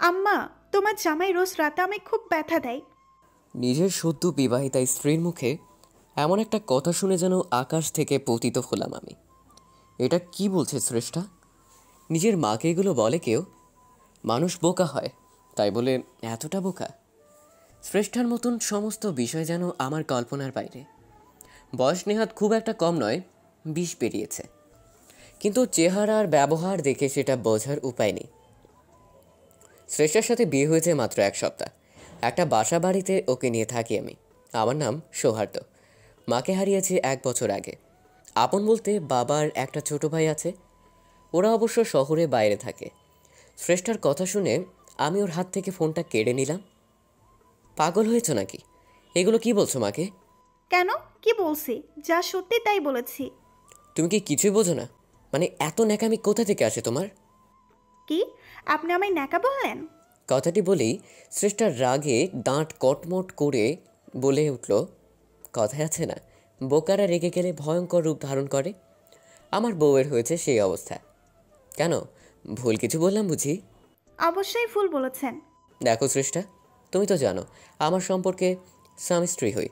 আম্মা, তোমার জামাই রোজ রাতে আমায় খুব ব্যথা দেয়। নিজের সদ্য বিবাহিতা স্ত্রীর মুখে এমন একটা কথা শুনে যেন আকাশ থেকে পতিত হলাম আমি। এটা কি বলছে শ্রেষ্ঠা? নিজের মাকে এগুলো বলে কেউ? মানুষ বোকা হয় তাই বলে এতটা বোকা? শ্রেষ্ঠার মতন সমস্ত বিষয় যেন আমার কল্পনার বাইরে। বয়স নেহাত খুব একটা কম নয়, 20 পেরিয়েছে, কিন্তু চেহারা আর ব্যবহার দেখে সেটা বোঝার উপায় নেই। শ্রেষ্ঠার সাথে বিয়ে হয়েছে মাত্র 1 সপ্তাহ। একটা বাসা বাড়িতে ওকে নিয়ে থাকি আমি। আমার নাম সৌহার্দ্য। মাকে হারিয়েছি 1 বছর আগে। আপন বলতে বাবার একটা ছোট ভাই আছে, ওরা অবশ্য শহরে বাইরে থাকে। শ্রেষ্ঠার কথা শুনে আমি ওর হাত থেকে ফোনটা কেড়ে নিলাম। পাগল হয়েছ নাকি? এগুলো কি বলছো মাকে? কেন? কি বলছি? যা সত্যি তাই বলেছি। তুমি কি কিছুই বোঝো না? মানে এত ন্যাকামি কোথা থেকে আসে তোমার? কি? আপনি আমায় ন্যাকা বললেন? কথাটি বলেই শ্রেষ্ঠার রাগে দাঁত কটমট করে বলে উঠল, কথায় আছে না, বোকারা রেগে গেলে ভয়ঙ্কর রূপ ধারণ করে। আমার বউয়ের হয়েছে সেই অবস্থা। কেন, ভুল কিছু বললাম বুঝি? অবশ্যই ভুল বলেছেন। দেখো শ্রেষ্ঠা, তুমি তো জানো আমার সম্পর্কে স্বামী স্ত্রী হই।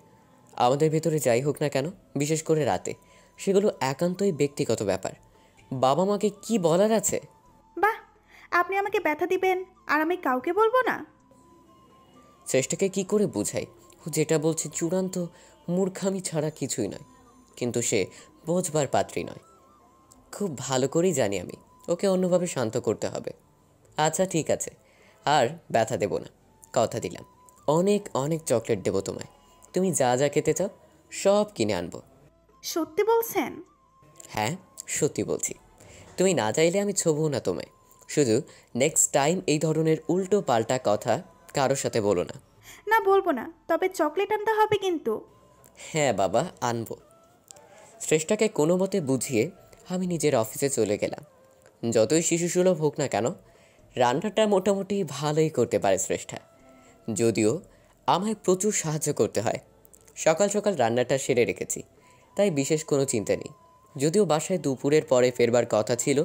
আমাদের ভেতরে যাই হোক না কেন, বিশেষ করে রাতে, সেগুলো একান্তই ব্যক্তিগত ব্যাপার। বাবা মাকে কি বলার আছে? বাহ! আপনি আমাকে ব্যথা দিবেন আর আমি কাউকে বলবো না? শ্রেষ্ঠাকে কি করে বুঝাই ও যেটা বলছে চূড়ান্ত মূর্খামি ছাড়া কিছুই নয়, কিন্তু সে বোঝবার পাত্রী নয়। খুব ভালো করেই জানি আমি ওকে অন্যভাবে শান্ত করতে হবে। আচ্ছা ঠিক আছে, আর ব্যথা দেব না, কথা দিলাম। অনেক অনেক চকলেট দেবো তোমায়। তুমি যা যা খেতে চাও সব কিনে আনবো। সত্যি বলছেন? হ্যাঁ, সত্যি বলছি। তুমি না চাইলে আমি ছোবও না তোমায়। শুধু নেক্সট টাইম এই ধরনের উল্টো পাল্টা কথা কারোর সাথে বলো না। না, বলবো না, তবে চকলেট আনতে হবে কিন্তু। হ্যাঁ বাবা, আনবো। শ্রেষ্ঠাকে কোনো মতে বুঝিয়ে আমি নিজের অফিসে চলে গেলাম। যতই শিশুসুলভ হোক না কেন, রান্নাটা মোটামুটি ভালোই করতে পারে শ্রেষ্ঠা। যদিও আমায় প্রচুর সাহায্য করতে হয়। সকাল সকাল রান্নাটা সেরে রেখেছি, তাই বিশেষ কোনো চিন্তা নেই। যদিও বাসায় দুপুরের পরে ফেরবার কথা ছিল,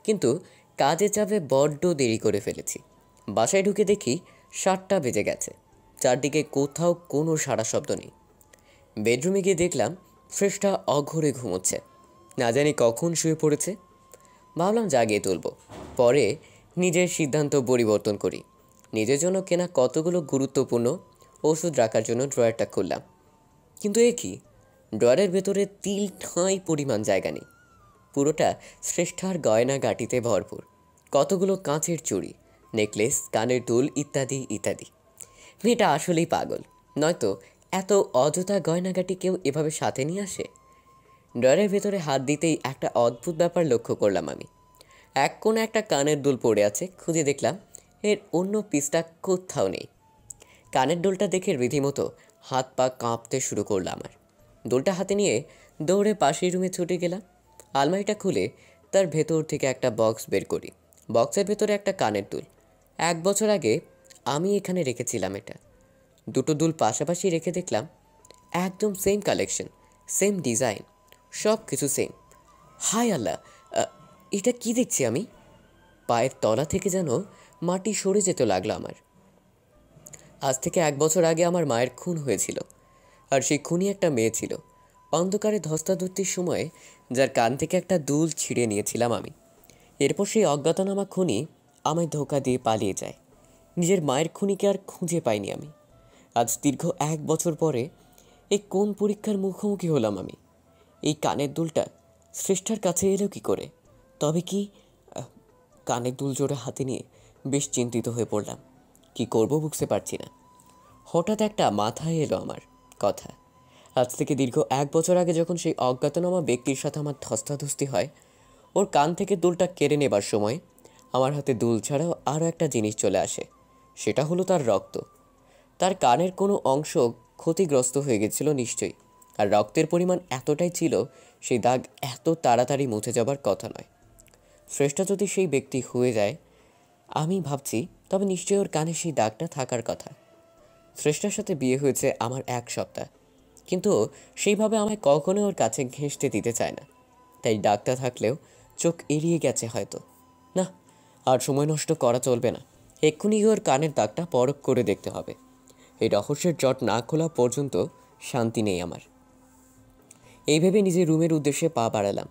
কিন্তু কাজে চাপে বড্ড দেরি করে ফেলেছি। বাসায় ঢুকে দেখি 7টা বেজে গেছে। চারদিকে কোথাও কোনো সাড়া শব্দ নেই। বেডরুমে গিয়ে দেখলাম শ্রেষ্ঠা অঘোরে ঘুমোচ্ছে। না জানি কখন শুয়ে পড়েছে। ভাবলাম জাগিয়ে তুলব, পরে নিজের সিদ্ধান্ত পরিবর্তন করি। নিজের জন্য কেনা কতগুলো গুরুত্বপূর্ণ ওষুধ রাখার জন্য ড্রয়ারটা খুললাম, কিন্তু এ কি, ড্রয়ারের ভেতরে তিল ঠাঁই পরিমাণ জায়গা নেই। পুরোটা শ্রেষ্ঠার গয়না গাটিতে ভরপুর। কতগুলো কাঁচের চুড়ি, নেকলেস, কানের দুল ইত্যাদি ইত্যাদি। মেয়েটা আসলেই পাগল, নয়তো এত অযথা গয়নাগাটি কেউ এভাবে সাথে নিয়ে আসে? ড্রয়ারের ভেতরে হাত দিতেই একটা অদ্ভুত ব্যাপার লক্ষ্য করলাম আমি। এক কোণে একটা কানের দুল পড়ে আছে, খুঁজে দেখলাম এর অন্য পিসটা কোথাও নেই। কানের দুলটা দেখে রীতিমতো হাত পা কাঁপতে শুরু করলো আমার। দুলটা হাতে নিয়ে দৌড়ে পাশের রুমে ছুটে গেলাম। আলমারিটা খুলে তার ভেতর থেকে একটা বক্স বের করি। বক্সের ভেতরে একটা কানের দুল। 1 বছর আগে আমি এখানে রেখেছিলাম এটা। দুটো দুল পাশাপাশি রেখে দেখলাম একদম সেম কালেকশন, সেম ডিজাইন, সব কিছু সেম। হায় আল্লাহ, এটা কি দেখছি আমি? পায়ের তলা থেকে যেন মাটি সরে যেতে লাগলো আমার। আজ থেকে 1 বছর আগে আমার মায়ের খুন হয়েছিল, আর সেই খুনি একটা মেয়ে ছিল। অন্ধকারে ধস্তাধস্তির সময়ে যার কান থেকে একটা দুল ছিঁড়ে নিয়েছিলাম আমি। এরপর সেই অজ্ঞাতনামা খুনি আমায় ধোঁকা দিয়ে পালিয়ে যায়। নিজের মায়ের খুনিকে আর খুঁজে পাইনি আমি। আজ দীর্ঘ 1 বছর পরে এই কোন পরীক্ষার মুখোমুখি হলাম আমি? এই কানের দুলটা শ্রেষ্ঠার কাছে এলো কি করে? তবে কি? আহ, কানের দুল জোড়া হাতে নিয়ে বেশ চিন্তিত হয়ে পড়লাম। কি করব বুঝতে পারছি না। হঠাৎ একটা মাথায় এলো আমার কথা। আজ থেকে দীর্ঘ 1 বছর আগে যখন সেই অজ্ঞাতনামা ব্যক্তির সাথে আমার ধস্তাধস্তি হয়, ওর কান থেকে দুলটা কেড়ে নেবার সময় আমার হাতে দুল ছাড়াও আরও একটা জিনিস চলে আসে। সেটা হলো তার রক্ত। তার কানের কোনো অংশ ক্ষতিগ্রস্ত হয়ে গেছিল নিশ্চয়ই, আর রক্তের পরিমাণ এতটাই ছিল সেই দাগ এত তাড়াতাড়ি মুছে যাবার কথা নয়। শ্রেষ্ঠা যদি সেই ব্যক্তি হয়ে যায় আমি ভাবছি, তবে নিশ্চয়ই ওর কানে সেই দাগটা থাকার কথা। শ্রেষ্ঠার সাথে বিয়ে হয়েছে আমার 1 সপ্তাহ, কিন্তু সেইভাবে আমায় কখনো ওর কাছে ঘেঁষতে দিতে চায় না। তাই ডাকটা থাকলেও চোখ এড়িয়ে গেছে হয়তো। না, আর সময় নষ্ট করা চলবে না। এক্ষুনি ওর কানের দাগটা পরখ করে দেখতে হবে। এই রহস্যের জট না খোলা পর্যন্ত শান্তি নেই আমার। এই ভেবে নিজের রুমের উদ্দেশ্যে পা বাড়ালাম।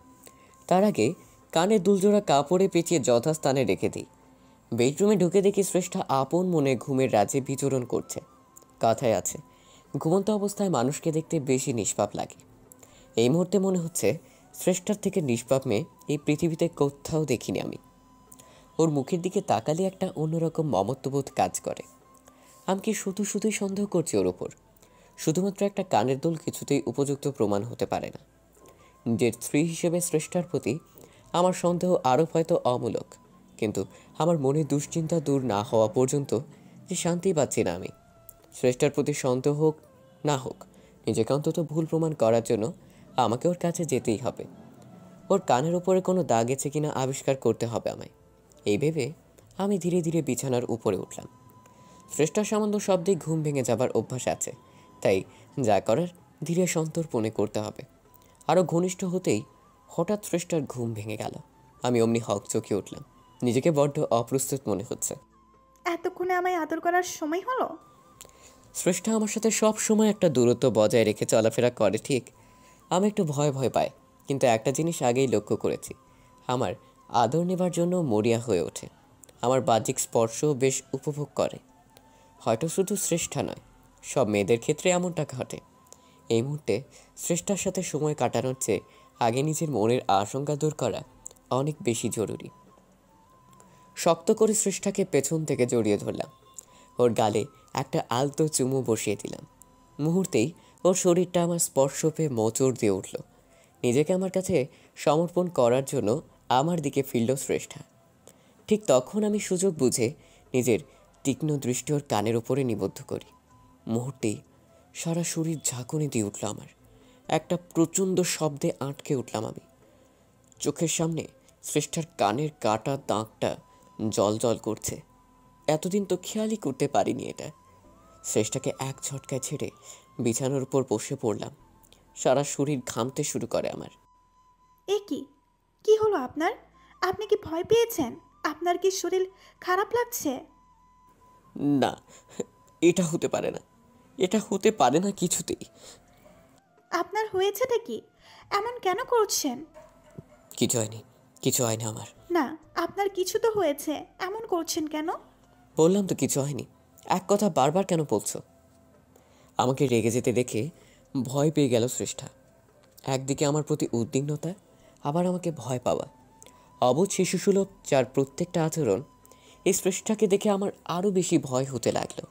তার আগে কানের দুলজোড়া কাপড়ে পেঁচিয়ে যথাস্থানে রেখে দিই। বেডরুমে ঢুকে দেখি শ্রেষ্ঠা আপন মনে ঘুমের রাজ্যে বিচরণ করছে। কথায় আছে, ঘুমন্ত অবস্থায় মানুষকে দেখতে বেশি নিষ্পাপ লাগে। এই মুহূর্তে মনে হচ্ছে শ্রেষ্ঠার থেকে নিষ্পাপ মেয়ে এই পৃথিবীতে কোথাও দেখিনি আমি। ওর মুখের দিকে তাকালে একটা অন্যরকম মমত্ববোধ কাজ করে। আমি কি শুধুই সন্দেহ করছি ওর ওপর? শুধুমাত্র একটা কানের দুল কিছুতেই উপযুক্ত প্রমাণ হতে পারে না। নিজের স্ত্রী হিসেবে শ্রেষ্ঠার প্রতি আমার সন্দেহ আরও হয়তো অমূলক, কিন্তু আমার মনে দুশ্চিন্তা দূর না হওয়া পর্যন্ত যে শান্তি পাচ্ছি না আমি। শ্রেষ্ঠার প্রতি সন্দেহ হোক না হোক, নিজেকে অন্তত ভুল প্রমাণ করার জন্য আমাকে ওর কাছে যেতেই হবে। ওর কানের উপরে কোনো দাগ আছে কিনা আবিষ্কার করতে হবে আমায়। এই ভেবে আমি ধীরে ধীরে বিছানার উপরে উঠলাম। শ্রেষ্ঠার সামান্য শব্দে ঘুম ভেঙে যাবার অভ্যাস আছে, তাই যা করার ধীরে সন্তর্পণে করতে হবে। আরও ঘনিষ্ঠ হতেই হঠাৎ শ্রেষ্ঠার ঘুম ভেঙে গেল। আমি অমনি হকচকিয়ে উঠলাম। নিজেকে বড্ড অপ্রস্তুত মনে হচ্ছে। এতক্ষণে আমায় আদর করার সময় হলো? শ্রেষ্ঠা আমার সাথে সব সময় একটা দূরত্ব বজায় রেখে চলাফেরা করে ঠিক, আমি একটু ভয় পাই, কিন্তু একটা জিনিস আগেই লক্ষ্য করেছি, আমার আদর নেবার জন্য মরিয়া হয়ে ওঠে। আমার বাহ্যিক স্পর্শও বেশ উপভোগ করে। হয়তো শুধু শ্রেষ্ঠা নয়, সব মেয়েদের ক্ষেত্রে এমনটা ঘটে। এই মুহূর্তে শ্রেষ্ঠার সাথে সময় কাটানোর চেয়ে আগে নিজের মনের আশঙ্কা দূর করা অনেক বেশি জরুরি। শক্ত করে শ্রেষ্ঠাকে পেছন থেকে জড়িয়ে ধরলাম। ওর গালে একটা আলতো চুমু বসিয়ে দিলাম। মুহূর্তেই ওর শরীরটা আমার স্পর্শ পেয়ে মোচড় দিয়ে উঠল। নিজেকে আমার কাছে সমর্পণ করার জন্য আমার দিকে ফিরল শ্রেষ্ঠা। ঠিক তখন আমি সুযোগ বুঝে নিজের তীক্ষ্ণ দৃষ্টি ওর কানের ওপরে নিবদ্ধ করি। মুহূর্তেই সারা শরীর ঝাঁকুনি দিয়ে উঠল আমার। একটা প্রচণ্ড শব্দে আটকে উঠলাম আমি। চোখের সামনে শ্রেষ্ঠার কানের কাটা দাগটা জল করছে। এতদিন তো খেয়ালই করতে পারিনি এটা। শ্রেষ্ঠাকে এক ঝটকায় ছেড়ে বিছানার উপর বসে পড়লাম। সারা শরীর ঘামতে শুরু করে আমার। এ কি, কি হলো আপনার? আপনি কি ভয় পেয়েছেন? আপনার কি শরীর খারাপ লাগছে? না, এটা হতে পারে না, এটা হতে পারে না কিছুতেই। আপনার হয়েছেটা কি? এমন কেন করছেন? কিছু হয়নি, কিছু হয়নি আমার। না, আপনার কিছু তো হয়েছে, এমন করছেন কেন? বললাম তো কিছু হয়নি। এক কথা বারবার কেন বলছো? আমাকে রেগে যেতে দেখে ভয় পেয়ে গেল শ্রেষ্ঠা। একদিকে আমার প্রতি উদ্বিগ্নতা, আবার আমাকে ভয় পাওয়া। অবুঝ শিশুসুলভ যার প্রত্যেকটা আচরণ, এই শ্রেষ্ঠাকে দেখে আমার আরও বেশি ভয় হতে লাগলো।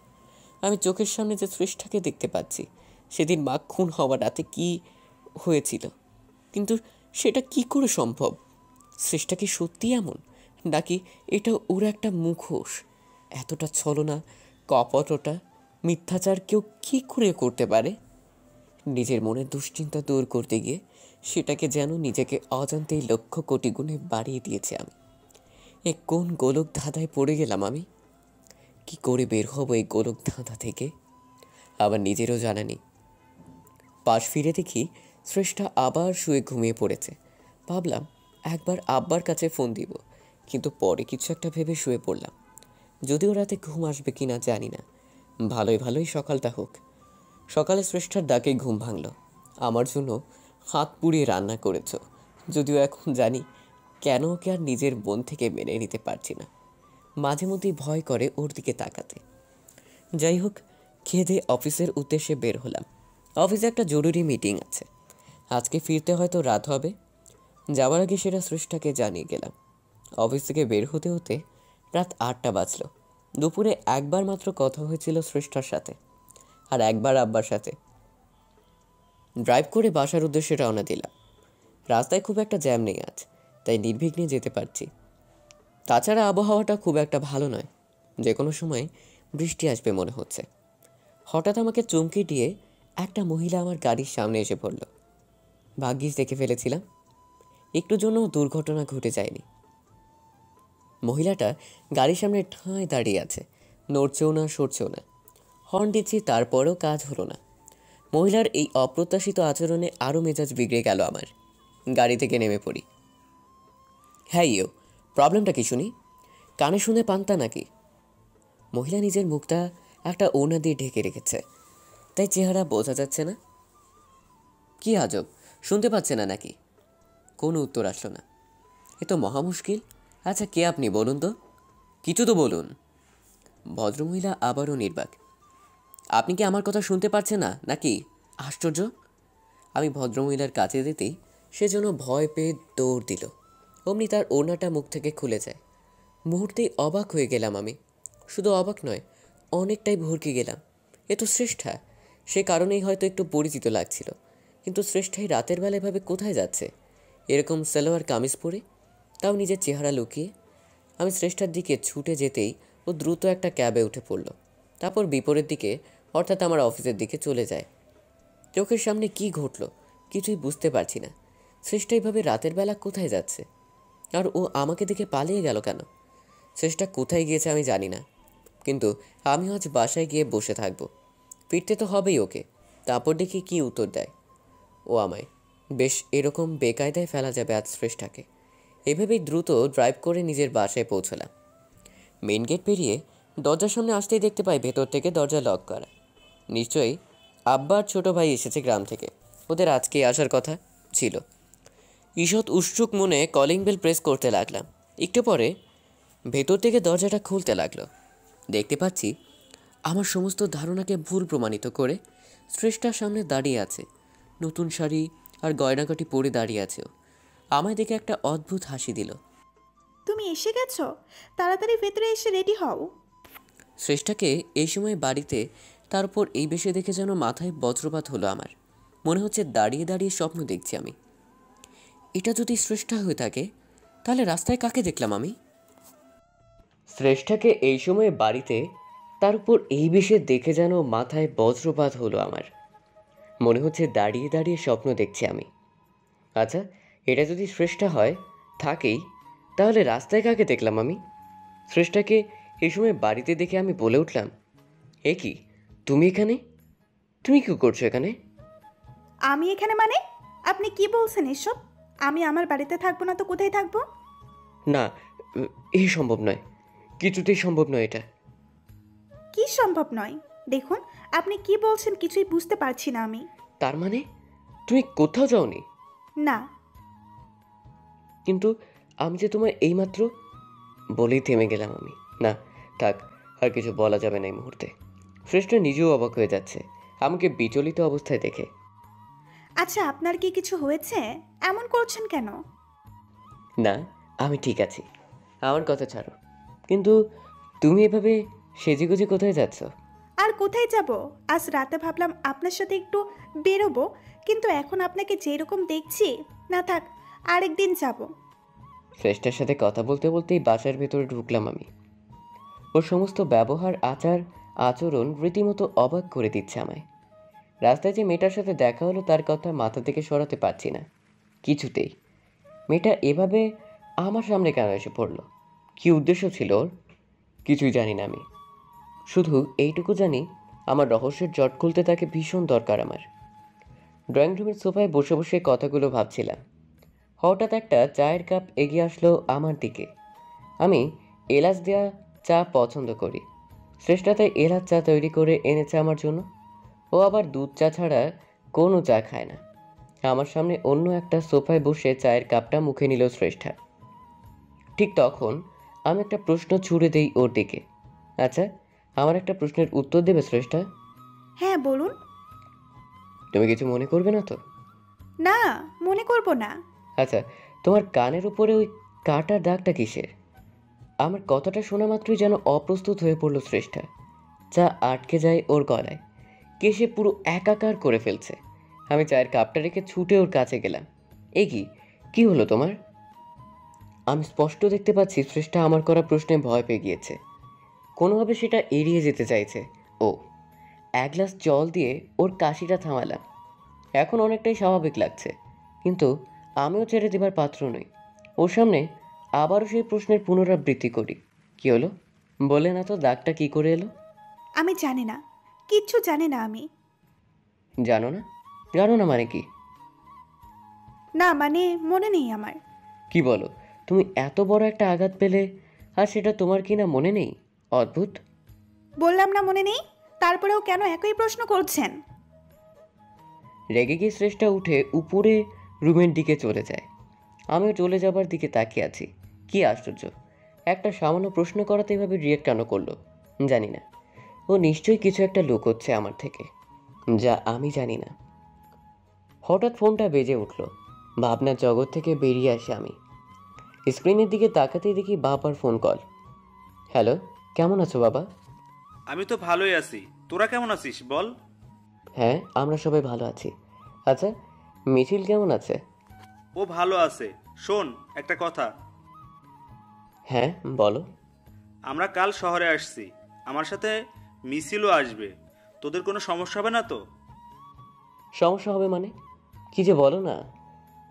আমি চোখের সামনে যে শ্রেষ্ঠাকে দেখতে পাচ্ছি, সেদিন মা খুন হওয়ার রাতে কি হয়েছিল, কিন্তু সেটা কি করে সম্ভব? শ্রেষ্ঠা কি সত্যি এমন, নাকি এটা ওর একটা মুখোশ? এতটা ছলনা, কপটতা, মিথ্যাচার কেউ কি করে করতে পারে? নিজের মনের দুশ্চিন্তা দূর করতে গিয়ে সেটাকে যেন নিজেকে অজান্তেই লক্ষ কোটি গুণে বাড়িয়ে দিয়েছে আমি। এ কোন গোলক ধাঁধায় পড়ে গেলাম আমি? কি করে বের হব এই গোলক ধাঁধা থেকে? আবার নিজেরও জানা নেই। পাশ ফিরে দেখি শ্রেষ্ঠা আবার শুয়ে ঘুমিয়ে পড়েছে। ভাবলাম একবার আব্বার কাছে ফোন দিব, কিন্তু পরে কিছু একটা ভেবে শুয়ে পড়লাম। যদিও রাতে ঘুম আসবে কিনা জানি না, ভালোই সকালটা হোক। সকালে শ্রেষ্ঠার ডাকে ঘুম ভাঙল। আমার জন্য হাত পুড়িয়ে রান্না করেছ, যদিও এখন জানি কেন ওকে আর নিজের মন থেকে মেনে নিতে পারছি না। মাঝে মধ্যেই ভয় করে ওর দিকে তাকাতে। যাই হোক, খেয়ে দিয়ে অফিসের উদ্দেশ্যে বের হলাম। অফিসে একটা জরুরি মিটিং আছে, আজকে ফিরতে হয়তো রাত হবে। যাওয়ার আগে সেটা শ্রেষ্ঠাকে জানিয়ে গেলাম। অফিস থেকে বের হতে হতে রাত 8টা বাজলো। দুপুরে একবার মাত্র কথা হয়েছিল শ্রেষ্ঠার সাথে, আর একবার আব্বার সাথে। ড্রাইভ করে বাসার উদ্দেশ্যে রওনা দিলাম। রাস্তায় খুব একটা জ্যাম নেই আজ, তাই নির্বিঘ্নে যেতে পারছি। তাছাড়া আবহাওয়াটা খুব একটা ভালো নয়, যে কোনো সময় বৃষ্টি আসবে মনে হচ্ছে। হঠাৎ আমাকে চমকে দিয়ে একটা মহিলা আমার গাড়ির সামনে এসে পড়ল। ভাগ্যিস দেখে ফেলেছিলাম, একটু জন্য দুর্ঘটনা ঘটে যায়নি। মহিলাটা গাড়ির সামনে ঠাঁই দাঁড়িয়ে আছে, নড়ছেও না সরছেও না। হর্ন দিচ্ছি, তারপরেও কাজ হলো না। মহিলার এই অপ্রত্যাশিত আচরণে আরও মেজাজ বিগড়ে গেল আমার। গাড়ি থেকে নেমে পড়ি। হ্যাঁ ইয়ো, প্রবলেমটা কি শুনি? কানে শুনে পান্তা নাকি? মহিলা নিজের মুখটা একটা ওড়না দিয়ে ঢেকে রেখেছে, তাই চেহারা বোঝা যাচ্ছে না। কি আজব, শুনতে পাচ্ছে না নাকি? কোনো উত্তর আসলো না। এ তো মহা মুশকিল। আচ্ছা, কে আপনি বলুন তো, কিছু তো বলুন। ভদ্রমহিলা আবারও নির্বাক। আপনি কি আমার কথা শুনতে পাচ্ছেন না নাকি? আশ্চর্য। আমি ভদ্রমহিলার কাছে যেতেই সে যেন ভয় পেয়ে দৌড় দিল। অমনি তার ওড়নাটা মুখ থেকে খুলে যায়। মুহূর্তেই অবাক হয়ে গেলাম আমি। শুধু অবাক নয়, অনেকটাই ভরকে গেলাম। এ তো শ্রেষ্ঠা। সে কারণেই হয়তো একটু পরিচিত লাগছিল। কিন্তু শ্রেষ্ঠাই রাতের বেলা এভাবে কোথায় যাচ্ছে, এরকম সালোয়ার কামিজ পরে, তাও নিজের চেহারা লুকিয়ে? আমি শ্রেষ্ঠার দিকে ছুটে যেতেই ও দ্রুত একটা ক্যাবে উঠে পড়ল। তারপর বিপরীত দিকে, অর্থাৎ আমার অফিসের দিকে চলে যায়। চোখের সামনে কি ঘটল কিছুই বুঝতে পারছি না। শ্রেষ্ঠা এইভাবে রাতের বেলা কোথায় যাচ্ছে? আর ও আমাকে দেখে পালিয়ে গেল কেন? শ্রেষ্ঠা কোথায় গিয়েছে আমি জানি না, কিন্তু আমি আজ বাসায় গিয়ে বসে থাকব। ফিরতে তো হবেই ওকে। তারপর দেখি কি উত্তর দেয় ও আমায়। বেশ, এরকম বেকায়দায় ফেলা যাবে আজ শ্রেষ্ঠাকে। এভাবেই দ্রুত ড্রাইভ করে নিজের বাসায় পৌঁছলাম। মেইন গেট পেরিয়ে দরজার সামনে আসতেই দেখতে পাই ভেতর থেকে দরজা লক করা। নিশ্চয়ই আব্বার ছোট ভাই এসেছে গ্রাম থেকে, ওদের আজকেই আসার কথা ছিল। ঈষৎ উৎসুক মনে কলিং বেল প্রেস করতে লাগলাম। একটু পরে ভেতর থেকে দরজাটা খুলতে লাগলো। দেখতে পাচ্ছি আমার সমস্ত ধারণাকে ভুল প্রমাণিত করে শ্রেষ্ঠার সামনে দাঁড়িয়ে আছে। নতুন শাড়ি আর গয়নাগাটি পরে দাঁড়িয়ে আছে ও। আমায় দেখে একটা অদ্ভুত হাসি দিল। তুমি এসে গেছো? তাড়াতাড়ি ভেতরে এসে রেডি হও। শ্রেষ্ঠাকে এই সময় বাড়িতে, তার উপর এই বেশে দেখে যেন মাথায় বজ্রপাত হলো আমার। মনে হচ্ছে দাঁড়িয়ে দাঁড়িয়ে স্বপ্ন দেখছি আমি। এটা যদি শ্রেষ্ঠা হয়ে থাকে, তাহলে রাস্তায় কাকে দেখলাম আমি? শ্রেষ্ঠাকে এই সময় বাড়িতে, তার উপর এই বেশে দেখে যেন মাথায় বজ্রপাত হলো আমার। মনে হচ্ছে দাঁড়িয়ে দাঁড়িয়ে স্বপ্ন দেখছি আমি। আচ্ছা, এটা যদি শ্রেষ্ঠা হয় থাকেই, তাহলে রাস্তায় কাকে দেখলাম আমি? শ্রেষ্ঠাকে এই সময় বাড়িতে দেখে আমি বলে উঠলাম, এ কি, তুমি এখানে? তুমি কি করছো এখানে? আমি এখানে মানে? আপনি কি বলছেন এসব? আমি আমার বাড়িতে থাকবো না তো কোথায় থাকবো? না, এই সম্ভব নয়, কিছুতেই সম্ভব নয় এটা। কি সম্ভব নয়? দেখুন, আপনি কি বলছেন কিছুই বুঝতে পারছি না আমি। তার মানে তুমি কোথাও যাওনি? না। কিন্তু আমি যে তোমায় এইমাত্র, বলেই থেমে গেলাম আমি। না, থাক, আর কিছু বলা যাবে না এই মুহূর্তে। শ্রেষ্ঠ নিজেও অবাক হয়ে যাচ্ছে আমাকে বিচলিত অবস্থায় দেখে। আচ্ছা, আপনার কি কিছু হয়েছে? এমন করছেন কেন? না, আমি ঠিক আছি, আমার কথা ছাড়ো। কিন্তু তুমি এভাবে সেজেগুজে কোথায় যাচ্ছ? আর কোথায় যাব? আজ রাতে ভাবলাম আপনার সাথে একটু বেরোবো, কিন্তু এখন আপনাকে যেরকম দেখছি, না থাক, আরেকদিন যাব। শ্রেষ্ঠার সাথে কথা বলতে বলতেই বাসার ভেতরে ঢুকলাম আমি। ওর সমস্ত ব্যবহার, আচার আচরণ রীতিমতো অবাক করে দিচ্ছে আমায়। রাস্তায় যে মেয়েটার সাথে দেখা হলো তার কথা মাথা থেকে সরাতে পারছি না কিছুতেই। মেয়েটা এভাবে আমার সামনে কেন এসে পড়লো? কি উদ্দেশ্য ছিল ওর? কিছুই জানি না আমি। শুধু এইটুকু জানি, আমার রহস্যের জট খুলতে তাকে ভীষণ দরকার আমার। ড্রয়িং রুমের সোফায় বসে বসে কথাগুলো ভাবছিলাম। হঠাৎ একটা চায়ের কাপ এগিয়ে আসলো আমার দিকে। আমি এলাচ দেওয়া চা পছন্দ করি। শ্রেষ্ঠা তাই এলাচ চা তৈরি করে এনেছে আমার জন্য। ও আবার দুধ চা ছাড়া কোনো চা খায় না। আমার সামনে অন্য একটা সোফায় বসে চায়ের কাপটা মুখে নিল শ্রেষ্ঠা। ঠিক তখন আমি একটা প্রশ্ন ছুড়ে দেই ওর দিকে। আচ্ছা, আমার একটা প্রশ্নের উত্তর দেবে শ্রেষ্ঠা? হ্যাঁ, বলুন। তুমি কিছু মনে করবে না তো? না, মনে করব না। আচ্ছা, তোমার কানের উপরে ওই কাটার দাগটা কিসের? আমার কথাটা শোনা মাত্রই যেন অপ্রস্তুত হয়ে পড়ল শ্রেষ্ঠা। চা আটকে যায় ওর গলায়, কেশে পুরো একাকার করে ফেলছে। আমি চায়ের কাপটা রেখে ছুটে ওর কাছে গেলাম। এ কি, কি হলো তোমার? আমি স্পষ্ট দেখতে পাচ্ছি শ্রেষ্ঠা আমার করা প্রশ্নে ভয় পেয়ে গিয়েছে। কোনোভাবে সেটা এড়িয়ে যেতে চাইছে ও। এক গ্লাস জল দিয়ে ওর কাশিটা থামালাম। এখন অনেকটাই স্বাভাবিক লাগছে, কিন্তু আমিও ছেড়ে দেবার পাত্র নই। ওর সামনে আবারও সেই প্রশ্নের পুনরাবৃত্তি করি। কি হলো, বলে না তো, দাগটা কি করে এলো? আমি জানি না, কিচ্ছু জানি না আমি। জানো না? জানো না মানে কি? না মানে মনে নেই আমার। কি বলো, তুমি এত বড় একটা আঘাত পেলে আর সেটা তোমার কি না মনে নেই? অদ্ভুত। বললাম না মনে নেই? তারপরেও কেন একই প্রশ্ন করছেন? রেগে গিয়ে শ্রেষ্ঠা উঠে উপরে রুমের দিকে চলে যায়। আমিও চলে যাবার দিকে তাকিয়ে আছি। কি আশ্চর্য, একটা সামান্য প্রশ্ন করাতে এভাবে রিয়েক্ট কেন করলো জানি না। ও নিশ্চয়ই কিছু একটা লুকোচ্ছে আমার থেকে, যা আমি জানি না। হঠাৎ ফোনটা বেজে উঠল। ভাবনার জগৎ থেকে বেরিয়ে আসে আমি। স্ক্রিনের দিকে তাকাতেই দেখি বাবার ফোন কল। হ্যালো, কেমন আছো বাবা? আমি তো ভালোই আছি। তোরা কেমন আছিস বল? হ্যাঁ, আমরা সবাই ভালো আছি। আচ্ছা, মিছিল কেমন আছে? ও ভালো আছে। শোন একটা কথা, হ্যাঁ বলো। আমরা কাল শহরে আসছি, আমার সাথে মিছিলও আসবে। তোদের কোনো সমস্যা হবে না তো? সমস্যা হবে মানে? কি যে বলো না।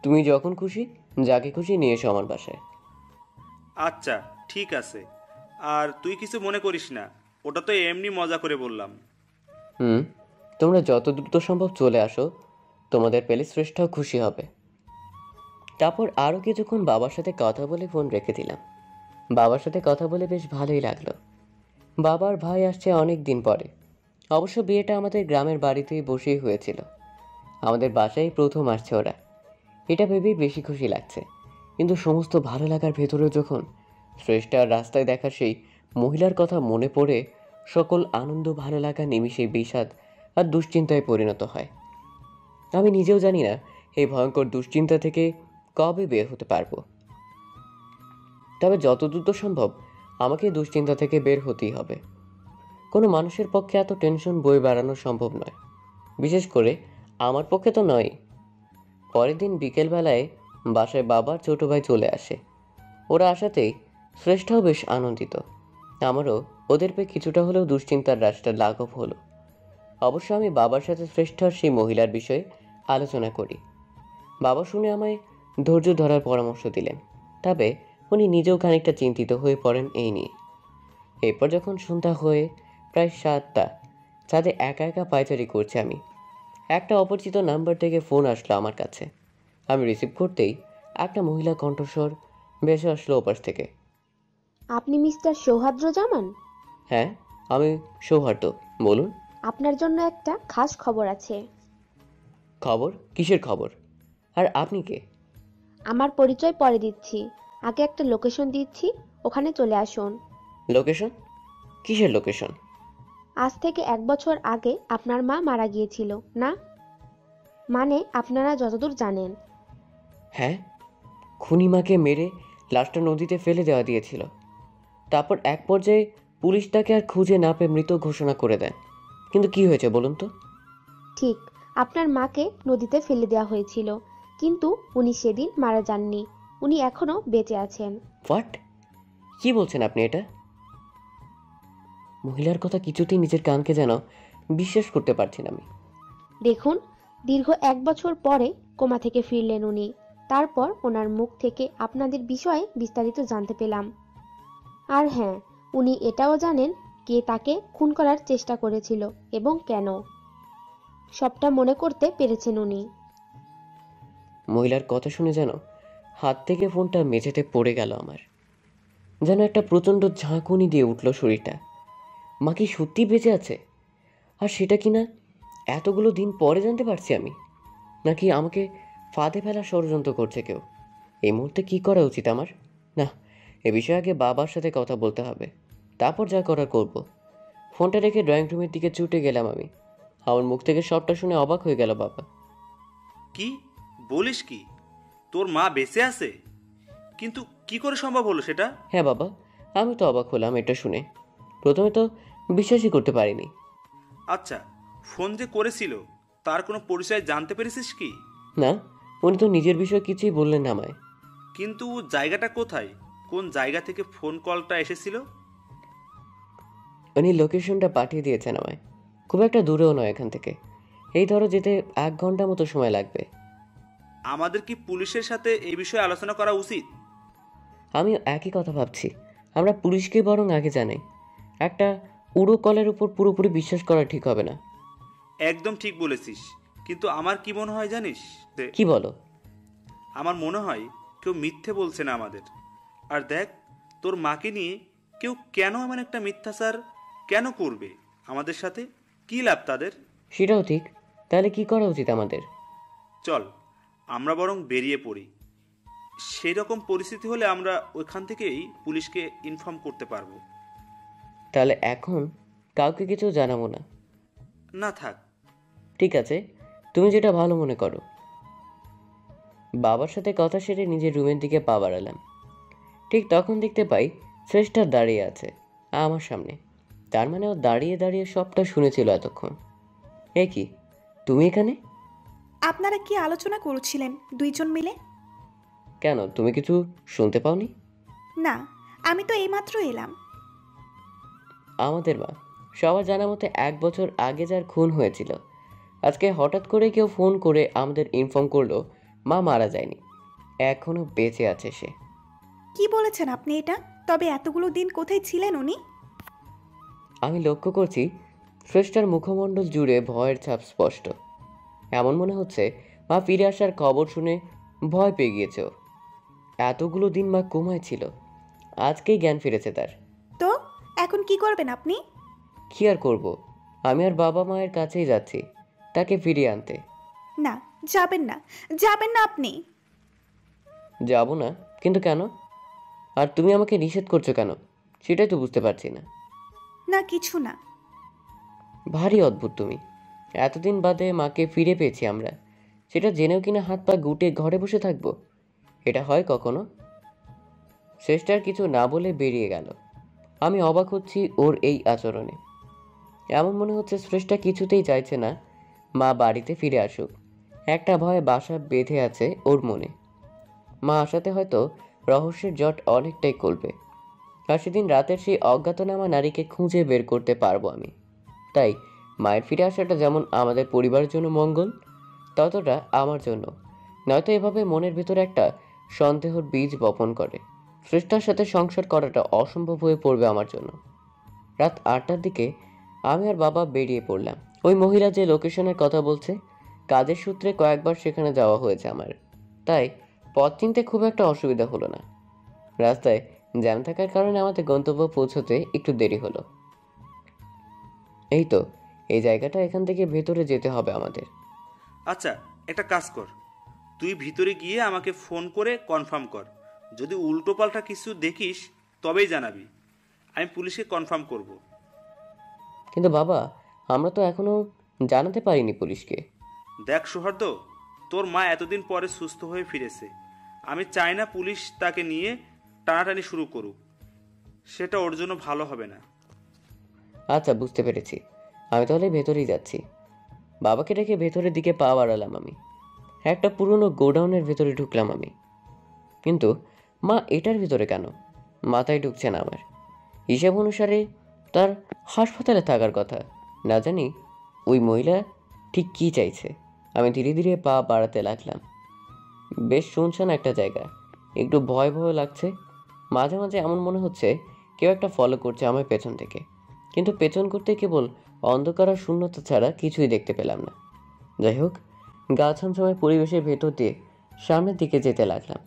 তুমি যখন খুশি যাকে খুশি নিয়ে এসো আমার বাসায়। আচ্ছা ঠিক আছে। আর তুই কিছু মনে করিস না, ওটা তো এমনি মজা করে বললাম। হুম, তোমরা যত দ্রুত সম্ভব চলে আসো, তোমাদের পেলে শ্রেষ্ঠাও খুশি হবে। তারপর আরও কিছুক্ষণ বাবার সাথে কথা বলে ফোন রেখে দিলাম। বাবার সাথে কথা বলে বেশ ভালোই লাগলো। বাবার ভাই আসছে অনেক দিন পরে। অবশ্য বিয়েটা আমাদের গ্রামের বাড়িতেই বসেই হয়েছিল। আমাদের বাসায় প্রথম আসছে ওরা। এটা ভেবেই বেশি খুশি লাগছে। কিন্তু সমস্ত ভালো লাগার ভেতরেও যখন শ্রেষ্ঠার রাস্তায় দেখা সেই মহিলার কথা মনে পড়ে, সকল আনন্দ ভালো লাগা নিমিষে বিষাদ আর দুশ্চিন্তায় পরিণত হয়। আমি নিজেও জানি না এই ভয়ঙ্কর দুশ্চিন্তা থেকে কবে বের হতে পারবো। তবে যত দ্রুত সম্ভব আমাকে এই দুশ্চিন্তা থেকে বের হতেই হবে। কোনো মানুষের পক্ষে এত টেনশন বয়ে বেড়ানো সম্ভব নয়, বিশেষ করে আমার পক্ষে তো নয়। পরের দিন বিকেলবেলায় বাসায় বাবার ছোট ভাই চলে আসে। ওরা আসাতেই শ্রেষ্ঠাও বেশ আনন্দিত। আমারও ওদের পেয়ে কিছুটা হলেও দুশ্চিন্তার রাশটা লাঘব হলো। অবশ্য আমি বাবার সাথে শ্রেষ্ঠার সেই মহিলার বিষয়ে আলোচনা করি। বাবা শুনে আমায় ধৈর্য ধরার পরামর্শ দিলেন। তবে উনি নিজেও খানিকটা চিন্তিত হয়ে পড়েন এই নিয়ে। এরপর যখন সন্ধ্যা হয়ে প্রায় 7টা, ছাদে একা একা পায়চারি করছি আমি। একটা অপরিচিত নাম্বার থেকে ফোন আসলো আমার কাছে। আমি রিসিভ করতেই একটা মহিলা কণ্ঠস্বর ভেসে আসলো ওপাশ থেকে। আপনি মিস্টার সৌহার্দ্রজামান? হ্যাঁ, আমি সৌহার্দ্য, বলুন। আপনার জন্য একটা খাস খবর আছে। খবর? কিসের খবর? আর আপনি কে? আমার পরিচয় পরে দিচ্ছি, আগে একটা লোকেশন দিচ্ছি, ওখানে চলে আসুন। লোকেশন? কিসের লোকেশন? আজ থেকে 1 বছর আগে আপনার মা মারা গিয়েছিল না? মানে আপনারা যতদূর জানেন। হ্যাঁ, খুনি মাকে মেরে লাশটা নদীতে ফেলে দেওয়া দিয়েছিল। তারপর এক পর্যায়ে পুলিশ তাকে আর খুঁজে না পেয়ে মৃত ঘোষণা করে দেয়। কিন্তু কি হয়েছে বলুন তো? ঠিক, আপনার মাকে নদীতে ফেলে দেওয়া হয়েছিল, কিন্তু উনি সেদিন মারা যাননি, উনি এখনো বেঁচে আছেন। হোয়াট? কি বলছেন আপনি এটা? মহিলার কথা কিছুতেই নিজের কানকে যেন বিশ্বাস করতে পারছি না আমি। দেখুন, দীর্ঘ 1 বছর পরে কোমা থেকে ফিরলেন উনি। তারপর ওনার মুখ থেকে আপনাদের বিষয়ে বিস্তারিত জানতে পেলাম। আর হ্যাঁ, উনি এটাও জানেন কে তাকে খুন করার চেষ্টা করেছিল এবং কেন। সবটা মনে করতে পেরেছেন উনি। মহিলার কথা শুনে যেন হাত থেকে ফোনটা মেঝেতে পড়ে গেল আমার। যেন একটা প্রচণ্ড ঝাঁকুনি দিয়ে উঠল শরীরটা। মা কি সত্যি বেঁচে আছে? আর সেটা কি না এতগুলো দিন পরে জানতে পারছি আমি? নাকি আমাকে ফাঁদে ফেলার ষড়যন্ত্র করছে কেউ? এই মুহূর্তে কি করা উচিত আমার? না, এ বিষয়ে আগে বাবার সাথে কথা বলতে হবে, তারপর যা করার করব। ফোনটা রেখে ড্রয়িং রুমের দিকে ছুটে গেলাম আমি। আমার মুখ থেকে সবটা শুনে অবাক হয়ে গেল বাবা। কি বলিস কি? তোর মা বেঁচে আছে? কিন্তু কি করে সম্ভব হলো সেটা? হ্যাঁ বাবা, আমি তো অবাক হলাম এটা শুনে। প্রথমে তো বিশ্বাসই করতে পারিনি। আচ্ছা, ফোন যে করেছিল তার কোনো পরিচয় জানতে পেরেছিস কি? না, উনি তো নিজের বিষয়ে কিছুই বললেন না আমায়। কিন্তু জায়গাটা কোথায়, কোন জায়গা থেকে ফোন কলটা এসেছিল? উনি লোকেশনটা পাঠিয়ে দিয়েছেন আমায়। খুব একটা দূরেও নয় এখান থেকে। এই ধরো যেতে 1 ঘন্টা মতো সময় লাগবে। আমাদের কি পুলিশের সাথে এই বিষয়ে আলোচনা করা উচিত? আমি একই কথা ভাবছি। আমরা পুলিশকে বরং আগে জানাই। একটা উড়ো কলের উপর পুরোপুরি বিশ্বাস করা ঠিক হবে না। একদম ঠিক বলেছিস। কিন্তু আমার কি মনে হয় জানিস? কি বলো? আমার মনে হয় কেউ মিথ্যে বলছে না আমাদের। আর দেখ, তোর মাকে নিয়ে কেউ কেন এমন একটা মিথ্যাচার কেন করবে আমাদের সাথে? কি লাভ তাদের? সেটাও ঠিক। তাহলে কি করা উচিত আমাদের? চল আমরা বরং বেরিয়ে পড়ি। সেই রকম পরিস্থিতি হলে আমরা ওইখান থেকেই পুলিশকে ইনফর্ম করতে পারবো। তাহলে এখন কাউকে কিছু জানাবো না? না থাক। ঠিক আছে, তুমি যেটা ভালো মনে করো। বাবার সাথে কথা সেরে নিজের রুমের দিকে পা বাড়ালাম। ঠিক তখন দেখতে পাই শ্রেষ্ঠা দাঁড়িয়ে আছে আমার সামনে। তার মানে ও দাঁড়িয়ে দাঁড়িয়ে সবটা শুনেছিল এতক্ষণ। এ কি, তুমি এখানে? আপনারা কি আলোচনা করছিলেন দুইজন মিলে? কেন, তুমি কিছু শুনতে পাওনি? না, আমি তো এইমাত্র এলাম। আমাদের মা সবার জানা মতে 1 বছর আগে যার খুন হয়েছিল, আজকে হঠাৎ করে কেউ ফোন করে আমাদের ইনফর্ম করলো মা মারা যায়নি, এখনো বেঁচে আছে সে। কি বলেছেন আপনি এটা? তবে এতগুলো দিন কোথায় ছিলেন উনি? আমি লক্ষ্য করছি শ্রেষ্ঠার মুখমণ্ডল জুড়ে ভয়ের ছাপ স্পষ্ট। এমন মনে হচ্ছে মা ফিরে আসার খবর শুনে ভয় পেয়ে গিয়েছে ও। এতগুলো দিন মা কোমায় ছিল, আজকেই জ্ঞান ফিরেছে তার। তো এখন কি করবেন আপনি? কি আর করব, আমি আর বাবা মায়ের কাছেই যাচ্ছি তাকে ফিরিয়ে আনতে। না, যাবেন না, যাবেন না আপনি। যাব না? কিন্তু কেন? আর তুমি আমাকে নিষেধ করছো কেন, সেটাই তো বুঝতে পারছি না। না, কিছু না। ভারী অদ্ভুত তুমি। এতদিন বাদে মাকে ফিরে পেয়েছি আমরা, সেটা জেনেও কিনা হাত পা গুটে ঘরে বসে থাকবো? এটা হয় কখনো? শ্রেষ্ঠার কিছু না বলে বেরিয়ে গেল। আমি অবাক হচ্ছি ওর এই আচরণে। এমন মনে হচ্ছে শ্রেষ্ঠা কিছুতেই চাইছে না মা বাড়িতে ফিরে আসুক। একটা ভয়ে বাসা বেঁধে আছে ওর মনে। মা আসাতে হয়তো রহস্যের জট অনেকটাই কমবে, আর সেদিন রাতের সেই অজ্ঞাতনামা নারীকে খুঁজে বের করতে পারবো আমি। তাই মায়ের ফিরে আসাটা যেমন আমাদের পরিবারের জন্য মঙ্গল, ততটা আমার জন্য। নয়তো এভাবে মনের ভেতরে একটা সন্দেহর বীজ বপন করে শ্রেষ্ঠার সাথে সংসার করাটা অসম্ভব হয়ে পড়বে আমার জন্য। রাত 8টার দিকে আমি আর বাবা বেরিয়ে পড়লাম। ওই মহিলা যে লোকেশনের কথা বলছে, কাজের সূত্রে কয়েকবার সেখানে যাওয়া হয়েছে আমার, তাই পথ চিনতে খুব একটা অসুবিধা হলো না। রাস্তায় জ্যাম থাকার কারণে আমাদের গন্তব্য পৌঁছতে একটু দেরি হলো। এই তো এই জায়গাটা, এখান থেকে ভেতরে যেতে হবে আমাদের। আচ্ছা, একটা কাজ কর, তুই ভিতরে গিয়ে আমাকে ফোন করে কনফার্ম কর। যদি উল্টোপাল্টা কিছু দেখিস তবেই জানাবি, আমি পুলিশকে কনফার্ম করব। কিন্তু বাবা, আমরা তো এখনো জানাতে পারিনি পুলিশকে। দেখ সৌহার্দ্য, তোর মা এতদিন পরে সুস্থ হয়ে ফিরেছে। আমি চাই না পুলিশ তাকে নিয়ে টানাটানি শুরু করুক, সেটা ওর জন্য ভালো হবে না। আচ্ছা, বুঝতে পেরেছি। আমি তাহলে ভেতরেই যাচ্ছি। বাবাকে রেখে ভেতরের দিকে পা বাড়ালাম আমি। একটা পুরনো গোডাউনের ভেতরে ঢুকলাম আমি। কিন্তু মা এটার ভিতরে কেন? মাথায় ঢুকছে না আমার। হিসাব অনুসারে তার হাসপাতালে থাকার কথা। না জানি ওই মহিলা ঠিক কী চাইছে। আমি ধীরে ধীরে পা বাড়াতে লাগলাম। বেশ শুনশান একটা জায়গা, একটু ভয় ভয় লাগছে। মাঝে মাঝে এমন মনে হচ্ছে কেউ একটা ফলো করছে আমার পেছন থেকে, কিন্তু পেছন করতে কেবল অন্ধকার আর শূন্যতা ছাড়া কিছুই দেখতে পেলাম না। যাই হোক, গা ছমছমে পরিবেশের ভেতর দিয়ে সামনের দিকে যেতে লাগলাম।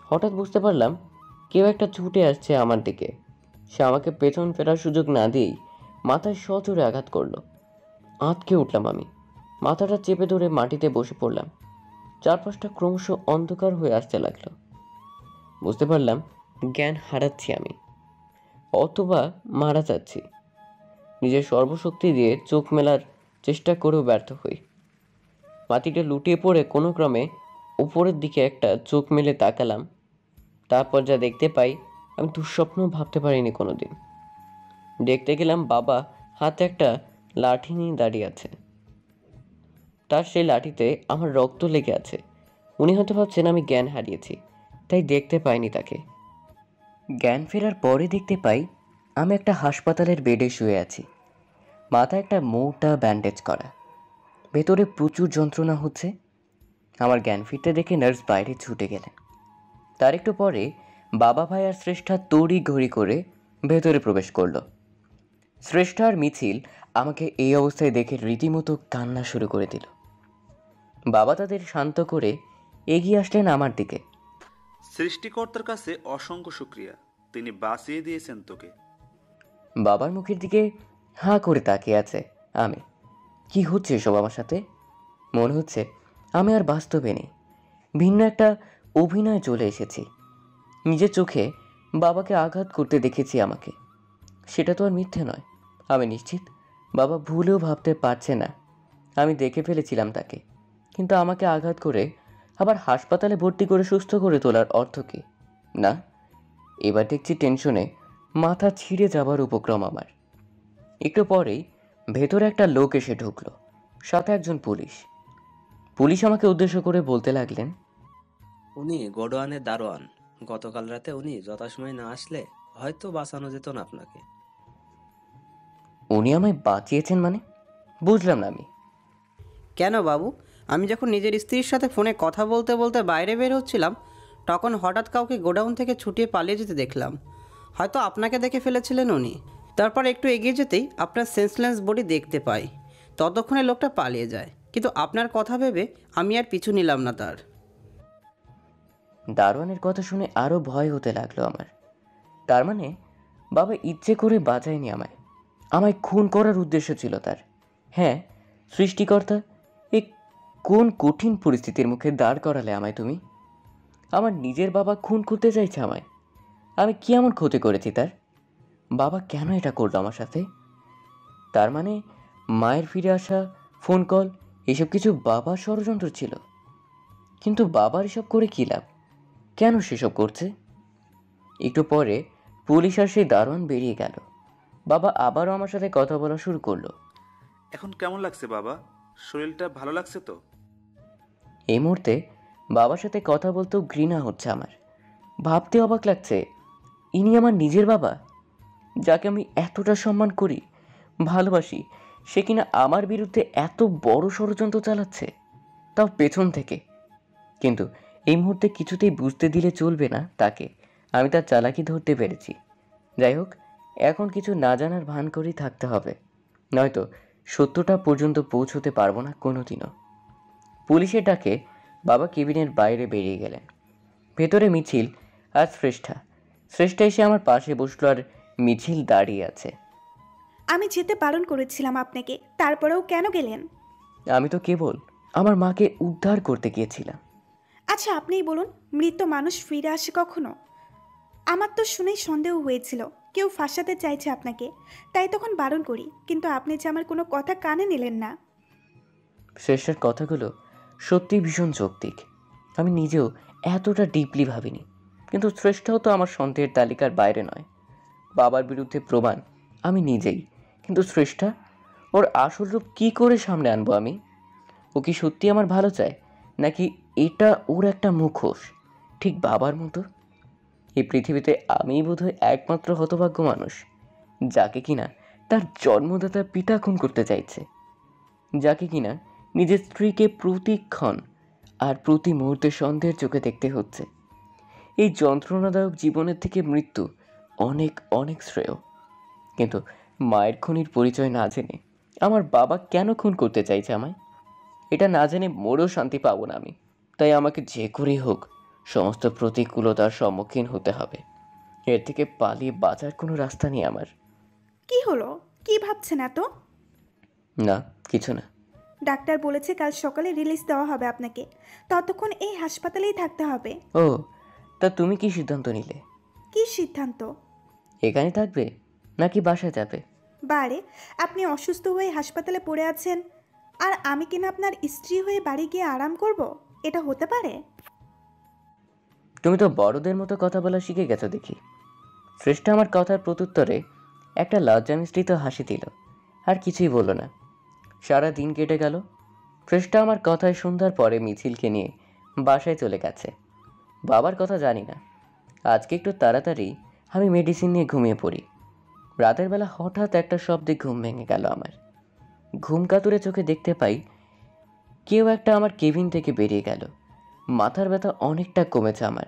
হঠাৎ বুঝতে পারলাম কেউ একটা ছুটে আসছে আমার দিকে। সে আমাকে পেছন ফেরার সুযোগ না দিয়েই মাথায় সজোরে আঘাত করলো। আঁতকে উঠলাম আমি, মাথাটা চেপে ধরে মাটিতে বসে পড়লাম। চারপাশটা ক্রমশ অন্ধকার হয়ে আসতে লাগলো। বুঝতে পারলাম জ্ঞান হারাচ্ছি আমি, অথবা মারা যাচ্ছি। নিজের সর্বশক্তি দিয়ে চোখ মেলার চেষ্টা করেও ব্যর্থ হই। মাটিতে লুটিয়ে পড়ে কোনো ক্রমে উপরের দিকে একটা চোখ মেলে তাকালাম। তারপর যা দেখতে পাই আমি দুঃস্বপ্ন ভাবতে পারিনি কোনোদিন। দেখতে গেলাম বাবা হাতে একটা লাঠি নিয়ে দাঁড়িয়ে আছে। তার সেই লাঠিতে আমার রক্ত লেগে আছে। উনি হয়তো ভাবছেন আমি জ্ঞান হারিয়েছি, তাই দেখতে পাইনি তাকে। জ্ঞান ফেরার পরে দেখতে পাই আমি একটা হাসপাতালের বেডে শুয়ে আছি। মাথায় একটা মোটা ব্যান্ডেজ করা, ভেতরে প্রচুর যন্ত্রণা হচ্ছে। আমার জ্ঞান ফিরতে দেখে নার্স বাইরে ছুটে গেলেন। তার একটু পরে বাবা ভাই আর শ্রেষ্ঠা তড়ি ঘড়ি করে ভেতরে প্রবেশ করলো। শ্রেষ্ঠার মিছিল আমাকে এই অবস্থায় দেখে রীতিমতো কান্না শুরু করে দিল। বাবা তাদের শান্ত করে এগিয়ে আসলেন আমার দিকে। সৃষ্টিকর্তার কাছে অসংখ্য শুক্রিয়া, তিনি বাঁচিয়ে দিয়েছেন তোকে। বাবার মুখের দিকে হাঁ করে তাকিয়ে আছে। আমি কি হচ্ছে এসব আমার সাথে? মনে হচ্ছে আমি আর বাস্তবে নেই, ভিন্ন একটা অভিনয় চলে এসেছি। নিজের চোখে বাবাকে আঘাত করতে দেখেছি আমাকে, সেটা তো আর মিথ্যে নয়। আমি নিশ্চিত বাবা ভুলেও ভাবতে পারছে না আমি দেখে ফেলেছিলাম তাকে। কিন্তু আমাকে আঘাত করে আবার হাসপাতালে ভর্তি করে সুস্থ করে তোলার অর্থ কী? না, এবার দেখছি টেনশনে মাথা ছিঁড়ে যাবার উপক্রম আমার। একটু পরেই ভেতরে একটা লোক এসে ঢুকলো, সাথে একজন পুলিশ। পুলিশ আমাকে উদ্দেশ্য করে বলতে লাগলেন, উনি গোডওয়ানের দারোয়ান। গতকাল রাতে উনি যথাসময়ে না আসলে হয়তো বাঁচানো যেত না আপনাকে। উনি আমায় বাঁচিয়েছেন মানে? বুঝলাম না আমি। কেন বাবু? আমি যখন নিজের স্ত্রীর সাথে ফোনে কথা বলতে বলতে বাইরে বের হচ্ছিলাম, তখন হঠাৎ কাউকে গোডাউন থেকে ছুটিয়ে পালিয়ে যেতে দেখলাম। হয়তো আপনাকে দেখে ফেলেছিলেন উনি। তারপর একটু এগিয়ে যেতেই আপনার সেন্সলেস বডি দেখতে পাই। ততক্ষণে লোকটা পালিয়ে যায়, কিন্তু আপনার কথা ভেবে আমি আর পিছু নিলাম না তার। দারোয়ানের কথা শুনে আরো ভয় হতে লাগলো আমার। তার মানে বাবা ইচ্ছে করে বাঁচায়নি আমায়, আমায় খুন করার উদ্দেশ্য ছিল তার। হ্যাঁ, সৃষ্টিকর্তা, এ কোন কঠিন পরিস্থিতির মুখে দাঁড় করালে আমায় তুমি? আমার নিজের বাবা খুন করতে চাইছে আমায়। আমি কি এমন ক্ষতি করেছি তার? বাবা কেন এটা করলো আমার সাথে? তার মানে মায়ের ফিরে আসা, ফোন কল, এসব কিছু বাবার ষড়যন্ত্র ছিল। কিন্তু বাবার এসব করে কী লাভ? কেন সেসব করছে? একটু পরে পুলিশ আর সেই দারোয়ান বেরিয়ে গেল। বাবা আবারও আমার সাথে কথা বলা শুরু করলো। এখন কেমন লাগছে বাবা? শরীরটা ভালো লাগছে তো? এই মুহূর্তে বাবার সাথে কথা বলতেও ঘৃণা হচ্ছে আমার। ভাবতে অবাক লাগছে, ইনি আমার নিজের বাবা, যাকে আমি এতটা সম্মান করি, ভালোবাসি, সে কিনা আমার বিরুদ্ধে এত বড় ষড়যন্ত্র চালাচ্ছে, তাও পেছন থেকে। কিন্তু এই মুহূর্তে কিছুতেই বুঝতে দিলে চলবে না তাকে আমি তার চালাকি ধরতে পেরেছি। যাই হোক, এখন কিছু না জানার ভান করেই থাকতে হবে, নয়তো সত্যটা পর্যন্ত পৌঁছতে পারবো না কোনোদিনও। পুলিশের ডাকে বাবা কেবিনের বাইরে বেরিয়ে গেলেন। ভেতরে মিছিল আর শ্রেষ্ঠা এসে আমার পাশে বসলো, আর মিছিল দাঁড়িয়ে আছে। আমি যেতে বারণ করেছিলাম আপনাকে, তারপরেও কেন গেলেন? আমি তো কেবল আমার মাকে উদ্ধার করতে গিয়েছিলাম। আচ্ছা, আপনিই বলুন, মৃত মানুষ ফিরে আসে কখনো? আমার তো শুনেই সন্দেহ হয়েছিল কেউ ফাঁসাতে চাইছে আপনাকে, তাই তখন বারণ করি, কিন্তু আপনি যে আমার কোনো কথা কানে নিলেন না। শ্রেষ্ঠার কথাগুলো সত্যি ভীষণ যৌক্তিক। আমি নিজেও এতটা ডিপলি ভাবিনি, কিন্তু শ্রেষ্ঠাও তো আমার সন্দেহের তালিকার বাইরে নয়। বাবার বিরুদ্ধে প্রমাণ আমি নিজেই, কিন্তু শ্রেষ্ঠা, ওর আসল রূপ কী করে সামনে আনবো আমি? ও কি সত্যি আমার ভালো চায়, নাকি এটা ওর একটা মুখোশ, ঠিক বাবার মতো? এই পৃথিবীতে আমিই বোধহয় একমাত্র হতভাগ্য মানুষ, যাকে কিনা তার জন্মদাতা পিতা খুন করতে চাইছে, যাকে কিনা নিজের স্ত্রীকে প্রতিক্ষণ আর প্রতি মুহূর্তে সন্দেহের চোখে দেখতে হচ্ছে। এই যন্ত্রণাদায়ক জীবনের থেকে মৃত্যু অনেক অনেক শ্রেয়। কিন্তু মায়ের খুনির পরিচয় না জেনে আমার বাবা কেন খুন করতে চাইছে আমায়, এটা না জেনে মোড়েও শান্তি পাবো না আমি। তাই আমাকে যে করেই হোক সমস্ত প্রতিকূলতার সম্মুখীন হতে হবে। এর থেকে পালিয়ে বাঁচার কোনো রাস্তা নেই আমার। কি হলো? কি ভাবছেন এত? না, কিছু না। ডাক্তার বলেছে কাল সকালে রিলিজ দেওয়া হবে আপনাকে, ততক্ষণ এই হাসপাতালেই থাকতে হবে। ও, তা তুমি কি সিদ্ধান্ত নিলে? কি সিদ্ধান্ত? এখানে থাকবে নাকি বাসায় যাবে? বারে, আপনি অসুস্থ হয়ে হাসপাতালে পড়ে আছেন, আর আমি কিনা আপনার স্ত্রী হয়ে বাড়ি গিয়ে আরাম করব? এটা হতে পারে? তুমি তো বড়দের মতো কথা বলা শিখে গেছো দেখি। শ্রেষ্ঠা আমার কথার প্রত্যুত্তরে একটা লজ্জা মিশ্রিত হাসি দিল, আর কিছুই বলল না। সারা দিন কেটে গেল। শ্রেষ্ঠা আমার কথায় সন্ধ্যার পরে মিছিলকে নিয়ে বাসায় চলে গেছে। বাবার কথা জানি না। আজকে একটু তাড়াতাড়ি আমি মেডিসিন নিয়ে ঘুমিয়ে পড়ি। রাতের বেলা হঠাৎ একটা শব্দে ঘুম ভেঙে গেল আমার। ঘুম কাতুরে চোখে দেখতে পাই কেউ একটা আমার কেবিন থেকে বেরিয়ে গেল। মাথার ব্যথা অনেকটা কমেছে আমার।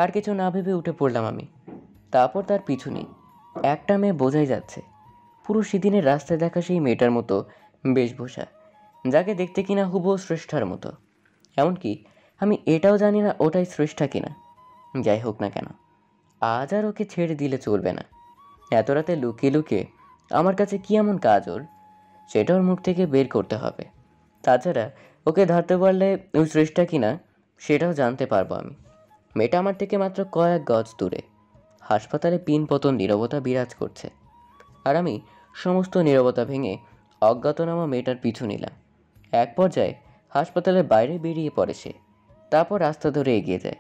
আর কিছু না ভেবে উঠে পড়লাম আমি। তারপর তার পিছু নেই। একটা মেয়ে বোঝাই যাচ্ছে, পুরো সেদিনের রাস্তায় দেখা সেই মেয়েটার মতো বেশভূষা, যাকে দেখতে কিনা হুবহু শ্রেষ্ঠার মতো। এমনকি আমি এটাও জানি না ওটাই শ্রেষ্ঠা কিনা। যাই হোক না কেন, আজ আর ওকে ছেড়ে দিলে চলবে না। এত রাতে লুকিয়ে লুকিয়ে আমার কাছে কি এমন কাজ ওর, সেটা ওর মুখ থেকে বের করতে হবে। তাছাড়া ওকে ধরতে পারলে ওই শ্রেষ্ঠা কিনা সেটাও জানতে পারবো আমি। মেয়েটা আমার থেকে মাত্র কয়েক গজ দূরে। হাসপাতালে পিন পতন নীরবতা বিরাজ করছে, আর আমি সমস্ত নীরবতা ভেঙে অজ্ঞাতনামা মেয়েটার পিছু নিলাম। এক পর্যায়ে হাসপাতালের বাইরে বেরিয়ে পড়ে সে, তারপর রাস্তা ধরে এগিয়ে যায়।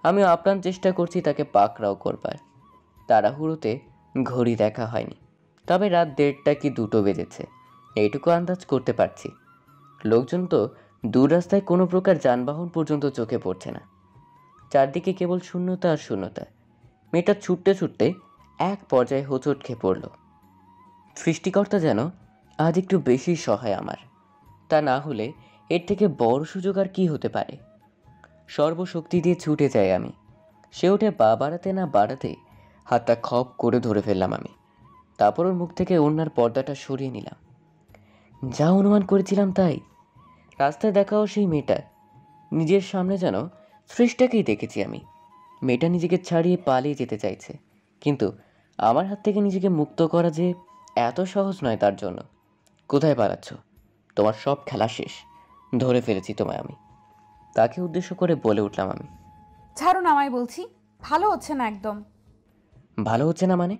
আমিও আপ্রাণ চেষ্টা করছি তাকে পাকড়াও করবার। তাড়াহুড়োতে ঘড়ি দেখা হয়নি, তবে রাত 1:30 কি 2টো বেজেছে এইটুকু আন্দাজ করতে পারছি। লোকজন তো দূর রাস্তায় কোনো প্রকার যানবাহন পর্যন্ত চোখে পড়ছে না, চারদিকে কেবল শূন্যতা আর শূন্যতা। মেয়েটা ছুটতে ছুটতে এক পর্যায়ে হোঁচট খেয়ে পড়ল। সৃষ্টিকর্তা যেন আজ একটু বেশি সহায় আমার, তা না হলে এর থেকে বড় সুযোগ আর কি হতে পারে। সর্বশক্তি দিয়ে ছুটে যাই আমি। সে উঠে পা বাড়াতে না বাড়াতে হাতটা খপ করে ধরে ফেললাম আমি। তারপর ওর মুখ থেকে ওড়নার পর্দাটা সরিয়ে নিলাম। যা অনুমান করেছিলাম তাই। রাস্তায় দেখাও সেই মেয়েটা, নিজের সামনে যেন সৃষ্টাকেই দেখেছি আমি। মেয়েটা নিজেকে ছাড়িয়ে পালিয়ে যেতে চাইছে, কিন্তু আমার হাত থেকে নিজেকে মুক্ত করা যে এত সহজ নয় তার জন্য। কোথায় পালাচ্ছ? তোমার সব খেলা শেষ, ধরে ফেলেছি তোমায় আমি। তাকে উদ্দেশ্য করে বলে উঠলাম আমি। ছাড়ুন আমায় বলছি, ভালো হচ্ছে না একদম। ভালো হচ্ছে না মানে?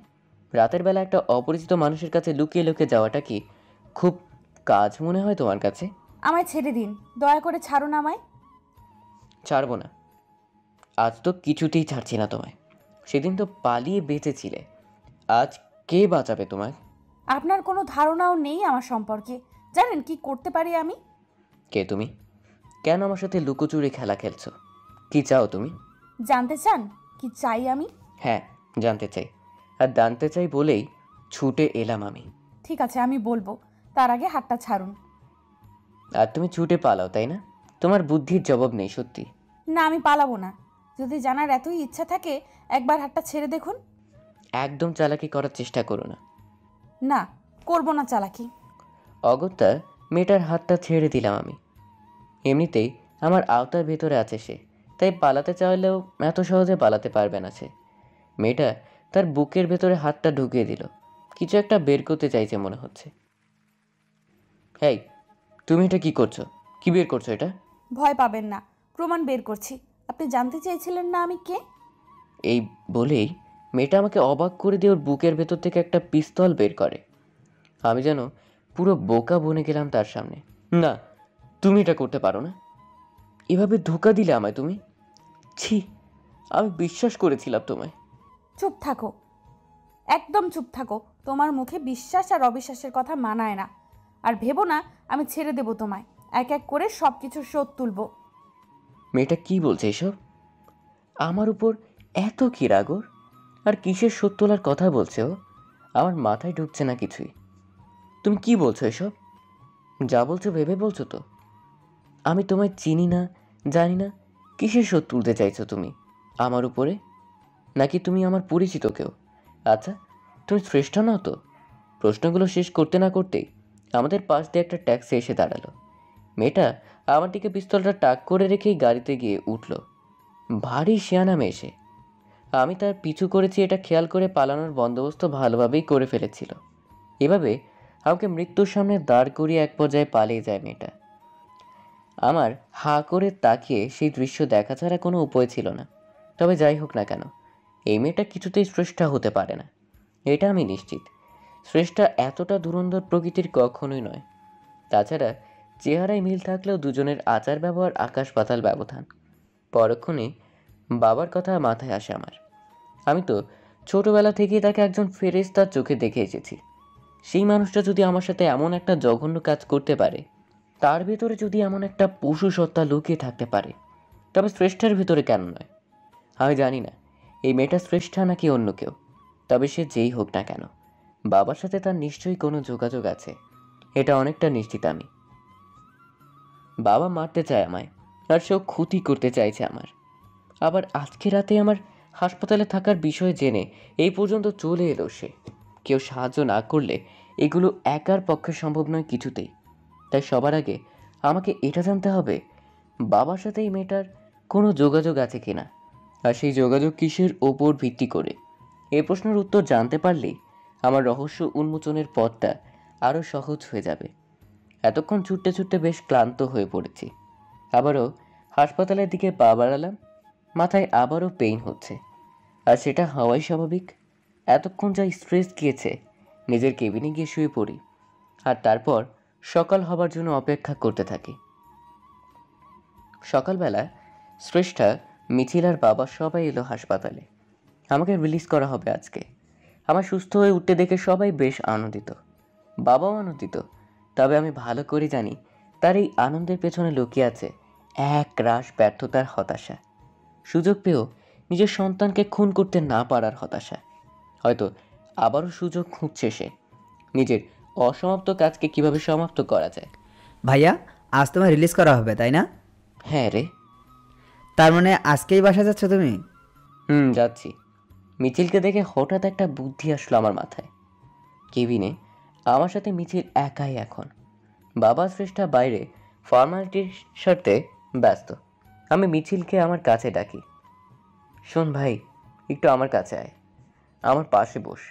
রাতের বেলা একটা অপরিচিত মানুষের কাছে লুকিয়ে লুকিয়ে যাওয়াটা কি খুব কাজ মনে হয় তোমার কাছে? আমায় ছেড়ে দিন, দয়া করে ছাড়ুন আমায়। ছাড়বো না, আজ তো কিছুতেই ছাড়ছি না তোমায়। সেদিন তো পালিয়ে বেঁচেছিলে, আজ কে বাঁচাবে তোমায়? আপনার কোনো ধারণাও নেই আমার সম্পর্কে। জানেন কি করতে পারি আমি? কে তুমি? কেন আমার সাথে লুকোচুরি খেলা খেলছো? কি চাও তুমি? জানতে চান কি চাই আমি? হ্যাঁ, জানতে চাই, আর জানতে চাই বলেই ছুটে এলাম আমি। ঠিক আছে, আমি বলবো, তার আগে হাতটা ছাড়ুন। আর তুমি ছুটে পালাও, তাই না? তোমার বুদ্ধির জবাব নেই সত্যি। না, আমি পালাবো না। যদি জানার এতই ইচ্ছা থাকে একবার হাতটা ছেড়ে দেখুন। একদম চালাকি করার চেষ্টা করো না। না, করবো না চালাকি। অগত্যা মেয়েটার হাতটা ছেড়ে দিলাম আমি। এমনিতেই আমার আওতার ভেতরে আছে সে, তাই পালাতে চাইলেও এত সহজে পালাতে পারবে না সে। মেয়েটা তার বুকের ভেতরে হাতটা ঢুকিয়ে দিল, কিছু একটা বের করতে চাইছে মনে হচ্ছে। হেই, তুমি এটা কি করছো? কি বের করছো এটা? ভয় পাবেন না, প্রমাণ বের করছি। আপনি জানতে চেয়েছিলেন না আমি কে? এই বলেই মেয়েটা আমাকে অবাক করে দিয়ে ওর বুকের ভেতর থেকে একটা পিস্তল বের করে। আমি যেন পুরো বোকা বনে গেলাম তার সামনে। না, তুমি এটা করতে পারো না। এভাবে ধোঁকা দিলে আমায় তুমি। ছি, আমি বিশ্বাস করেছিলাম তোমায়। চুপ থাকো, একদম চুপ থাকো। তোমার মুখে বিশ্বাস আর অবিশ্বাসের কথা মানায় না। আর ভেবো না আমি ছেড়ে দেব তোমায়। এক এক করে সব কিছু শোধ তুলব। মেয়েটা কি বলছে এসব? আমার উপর এত কি রাগর? আর কিসের শোধ তোলার কথা বলছে ও? আমার মাথায় ঢুকছে না কিছুই। তুমি কি বলছো এসব? যা বলছো ভেবে বলছো তো? আমি তোমায় চিনি না, জানি না, কিসের শোধ তুলতে চাইছো তুমি আমার উপরে? নাকি তুমি আমার পরিচিত কেউ? আচ্ছা, তুমি শ্রেষ্ঠ নাও তো? প্রশ্নগুলো শেষ করতে না করতেই আমাদের পাশ দিয়ে একটা ট্যাক্সি এসে দাঁড়ালো। মেয়েটা আমার দিকে পিস্তলটা টাক করে রেখেই গাড়িতে গিয়ে উঠল। ভারী শিয়ানা মেয়ে সে। আমি তার পিছু করেছি এটা খেয়াল করে পালানোর বন্দোবস্ত ভালোভাবেই করে ফেলেছিল। এভাবে আমাকে মৃত্যুর সামনে দাঁড় করিয়ে এক পর্যায়ে পালিয়ে যায় মেয়েটা। আমার হাঁ করে তাকিয়ে সেই দৃশ্য দেখা ছাড়া কোনো উপায় ছিল না। তবে যাই হোক না কেন, এই মেয়েটা কিছুতেই শ্রেষ্ঠা হতে পারে না, এটা আমি নিশ্চিত। শ্রেষ্ঠা এতটা ধুরন্ধর প্রকৃতির কখনোই নয়। তাছাড়া চেহারায় মিল থাকলেও দুজনের আচার ব্যবহার আকাশ পাতাল ব্যবধান। পরক্ষণে বাবার কথা মাথায় আসে আমার। আমি তো ছোটবেলা থেকেই তাকে একজন ফেরেশতার চোখে দেখে এসেছি। সেই মানুষটা যদি আমার সাথে এমন একটা জঘন্য কাজ করতে পারে, তার ভেতরে যদি এমন একটা পশু সত্তা লুকিয়ে থাকতে পারে, তবে শ্রেষ্ঠার ভেতরে কেন নয়? আমি জানি না এই মেয়েটা শ্রেষ্ঠা নাকি অন্য কেউ, তবে সে যেই হোক না কেন বাবার সাথে তার নিশ্চয়ই কোনো যোগাযোগ আছে, এটা অনেকটা নিশ্চিত আমি। বাবা মারতে চায় আমায়, আর সেও ক্ষতি করতে চাইছে আমার। আবার আজকে রাতে আমার হাসপাতালে থাকার বিষয় জেনে এই পর্যন্ত চলে এলো সে। কেউ সাহায্য না করলে এগুলো একার পক্ষে সম্ভব নয় কিছুতেই। তাই সবার আগে আমাকে এটা জানতে হবে বাবার সাথে এই মেয়েটার কোনো যোগাযোগ আছে কিনা, আর সেই যোগাযোগ কিসের ওপর ভিত্তি করে। এই প্রশ্নের উত্তর জানতে পারলেই আমার রহস্য উন্মোচনের পথটা আরও সহজ হয়ে যাবে। এতক্ষণ ছুটতে ছুটতে বেশ ক্লান্ত হয়ে পড়েছি। আবারও হাসপাতালের দিকে পা বাড়ালাম। মাথায় আবারও পেইন হচ্ছে, আর সেটা হওয়াই স্বাভাবিক। এতক্ষণ যা স্ট্রেস গিয়েছে, নিজের কেবিনে গিয়ে শুয়ে পড়ি, আর তারপর সকাল হবার জন্য অপেক্ষা করতে থাকি। সকালবেলা শ্রেষ্ঠা, মিছিল আর বাবা সবাই এলো হাসপাতালে। আমাকে রিলিজ করা হবে আজকে। আমার সুস্থ হয়ে উঠতে দেখে সবাই বেশ আনন্দিত, বাবাও আনন্দিত। তবে আমি ভালো করে জানি তার এই আনন্দের পেছনে লুকিয়ে আছে এক রাশ ব্যর্থতার হতাশা। সুযোগ পেয়েও নিজের সন্তানকে খুন করতে না পারার হতাশা। হয়তো আবারও সুযোগ খুঁজছে সে, নিজের অসমাপ্ত কাজকে কিভাবে সমাপ্ত করা যায়। ভাইয়া, আজ তোমায় রিলিজ করা হবে তাই না? হ্যাঁ রে। তার মানে আজকেই বাসা যাচ্ছ তুমি? যাচ্ছি। মিছিলকে দেখে হঠাৎ একটা বুদ্ধি আসলো আমার মাথায়। কেবিনে আমার সাথে মিছিল একাই এখন। বাবা শ্রেষ্ঠা বাইরে ফর্মালিটির স্বার্থে ব্যস্ত। আমি মিছিলকে আমার কাছে ডাকি। শোন ভাই, একটু আমার কাছে আয়, আমার পাশে বস।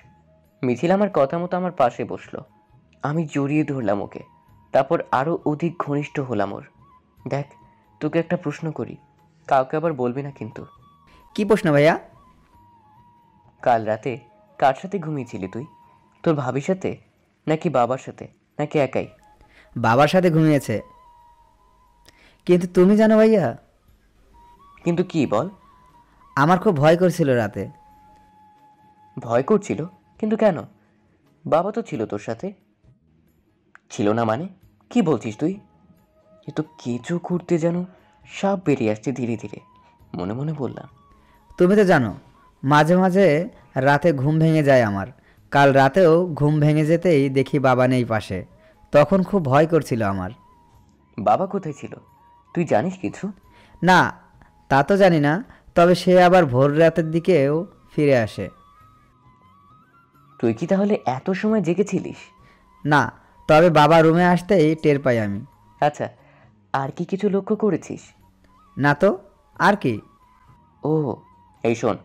মিছিল আমার কথা মতো আমার পাশে বসলো। আমি জড়িয়ে ধরলাম ওকে, তারপর আরও অধিক ঘনিষ্ঠ হলাম ওর। দেখ, তোকে একটা প্রশ্ন করি, কাউকে আবার বলবি না কিন্তু। কি প্রশ্ন ভাইয়া? কাল রাতে কার সাথে ঘুমিয়েছিলি তুই? তোর ভাবির সাথে, নাকি বাবার সাথে, নাকি একাই? বাবার সাথে ঘুমিয়েছে। কিন্তু তুমি জানো ভাইয়া, কিন্তু কি বল? আমার খুব ভয় করছিল রাতে। ভয় করছিল? কিন্তু কেন? বাবা তো ছিল তোর সাথে। ছিল না মানে? কি বলছিস তুই? এ তো কেঁচো ঘুরতে যেন সাপ বেরিয়ে আসছে ধীরে ধীরে, মনে মনে বললাম। তুমি তো জানো, মাঝে মাঝে রাতে ঘুম ভেঙে যায় আমার। কাল রাতেও ঘুম ভেঙে যেতেই দেখি বাবা নেই পাশে। তখন খুব ভয় করছিল আমার। বাবা কোথায় ছিল তুই জানিস কিছু? না, তা তো জানি না, তবে সে আবার ভোর রাতের দিকেও ফিরে আসে। তুই কি তাহলে এত সময় জেগেছিলিস? না, তবে বাবা রুমে আসতেই টের পাই আমি। আচ্ছা, আর কি কিছু লক্ষ্য করেছিস? না তো, আর কি? ও, এই শোন,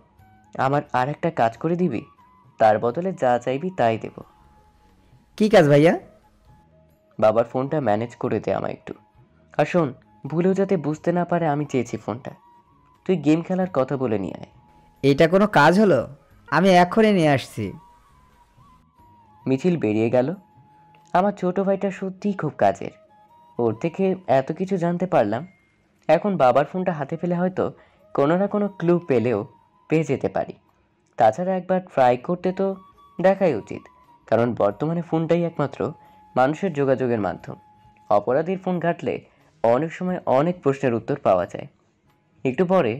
আমার আর একটা কাজ করে দিবি? তার বদলে যা চাইবি তাই দেব। কি কাজ ভাইয়া? বাবার ফোনটা ম্যানেজ করে দে আমায় একটু। আর শোন, ভুলেও যাতে বুঝতে না পারে আমি চেয়েছি ফোনটা। তুই গেম খেলার কথা বলে নিয়ে আয়। এইটা কোনো কাজ হলো? আমি এখনই নিয়ে আসছি। মিছিল বেরিয়ে গেল। আমার ছোট ভাইটা সত্যিই খুব কাজের। ওর থেকে এত কিছু জানতে পারলাম। এখন বাবার ফোনটা হাতে পেলে হয়তো কোনো না কোনো ক্লু পেয়ে যেতে পারি। তাছাড়া একবার ট্রাই করতে তো দেখাই উচিত, কারণ বর্তমানে ফোনটাই একমাত্র মানুষের যোগাযোগের মাধ্যম। অপরাধীর ফোন ঘাঁটলে অনেক সময় অনেক প্রশ্নের উত্তর পাওয়া যায়। একটু পরে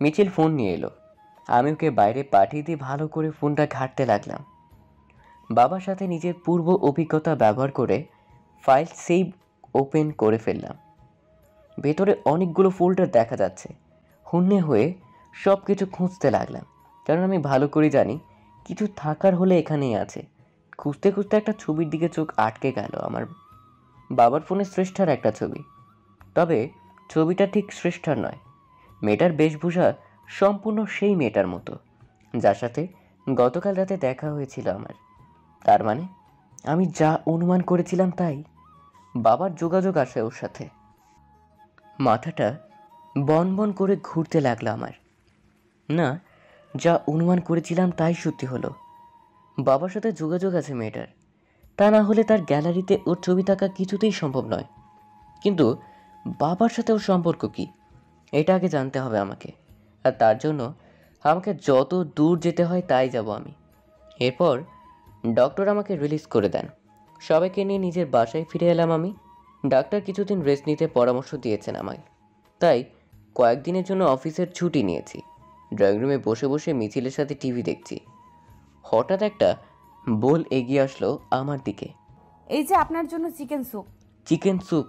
মিছিল ফোন নিয়ে এলো। আমি ওকে বাইরে পাঠিয়ে দিয়ে ভালো করে ফোনটা ঘাঁটতে লাগলাম। বাবার সাথে নিজের পূর্ব অভিজ্ঞতা ব্যবহার করে ফাইল সেভ ওপেন করে ফেললাম। ভেতরে অনেকগুলো ফোল্ডার দেখা যাচ্ছে। হন্যে হয়ে সব কিছু খুঁজতে লাগলাম, কারণ আমি ভালো করে জানি কিছু থাকার হলে এখানেই আছে। খুঁজতে খুঁজতে একটা ছবির দিকে চোখ আটকে গেল। আমার বাবার ফোনে শ্রেষ্ঠার একটা ছবি। তবে ছবিটা ঠিক শ্রেষ্ঠার নয়। মেয়েটার বেশভূষা সম্পূর্ণ সেই মেয়েটার মতো যার সাথে গতকাল রাতে দেখা হয়েছিল আমার। তার মানে আমি যা অনুমান করেছিলাম তাই। বাবার যোগাযোগ আছে ওর সাথে। মাথাটা বন বন করে ঘুরতে লাগলো আমার। না, যা অনুমান করেছিলাম তাই সত্যি হলো। বাবার সাথে যোগাযোগ আছে মেয়েটার। তা না হলে তার গ্যালারিতে ওর ছবি থাকা কিছুতেই সম্ভব নয়। কিন্তু বাবার সাথে ওর সম্পর্ক কি, এটা আগে জানতে হবে আমাকে। আর তার জন্য আমাকে যত দূর যেতে হয় তাই যাব আমি। এরপর ডক্টর আমাকে রিলিজ করে দেন। সবাইকে নিয়ে নিজের বাসায় ফিরে এলাম আমি। ডাক্তার কিছুদিন রেস্ট নিতে পরামর্শ দিয়েছেন আমায়, তাই কয়েকদিনের জন্য অফিসের ছুটি নিয়েছি। ড্রয়িং রুমে বসে বসে মিছিলের সাথে টিভি দেখছি। হঠাৎ একটা বোল এগিয়ে আসলো আমার দিকে। এই যে আপনার জন্য চিকেন স্যুপ। Chicken soup?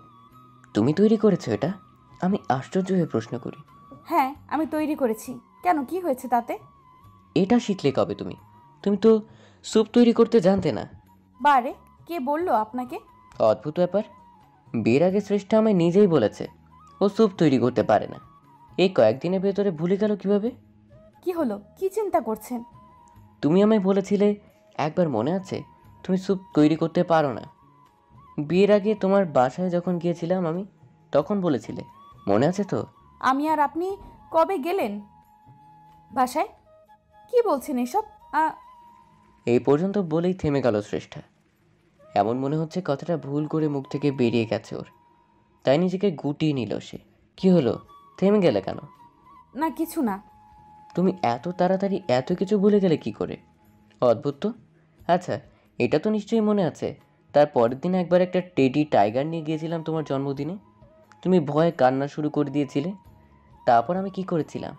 তুমি তৈরি করেছো এটা? আমি আশ্চর্য হয়ে প্রশ্ন করি। হ্যাঁ, আমি তৈরি করেছি। কেন, কি হয়েছে তাতে? এটা শিখলে কবে তুমি? তুমি তো স্যুপ তৈরি করতে জানতে না। বারে, কে বললো আপনাকে? অদ্ভুত ব্যাপার। বিয়ের আগে শ্রেষ্ঠা আমায় নিজেই বলেছে ও স্যুপ তৈরি করতে পারে না। এই কয়েকদিনের ভেতরে ভুলে গেল কিভাবে? কি হলো, কি চিন্তা করছেন? তুমি আমায় বলেছিলে একবার মনে আছে তুমি স্যুপ তৈরি করতে পারো না? বিয়ের আগে তোমার বাসায় যখন গিয়েছিলাম আমি, তখন বলেছিলে, মনে আছে তো? আমি আর আপনি কবে গেলেন বাসায়? কি বলছেন এসব? এই পর্যন্ত বলেই থেমে গেল শ্রেষ্ঠা। এমন মনে হচ্ছে কথাটা ভুল করে মুখ থেকে বেরিয়ে গেছে ওর, তাই নিজেকে গুটিয়ে নিল সে। কি হলো, থেমে গেলে কেন? না কিছু না। তুমি এত তাড়াতাড়ি এত কিছু ভুলে গেলে কি করে? অদ্ভুত তো। আচ্ছা, এটা তো নিশ্চয়ই মনে আছে, তার পরের দিন একবার একটা টেডি টাইগার নিয়ে গিয়েছিলাম তোমার জন্মদিনে। তুমি ভয়ে কান্না শুরু করে দিয়েছিলে। তারপর আমি কি করেছিলাম?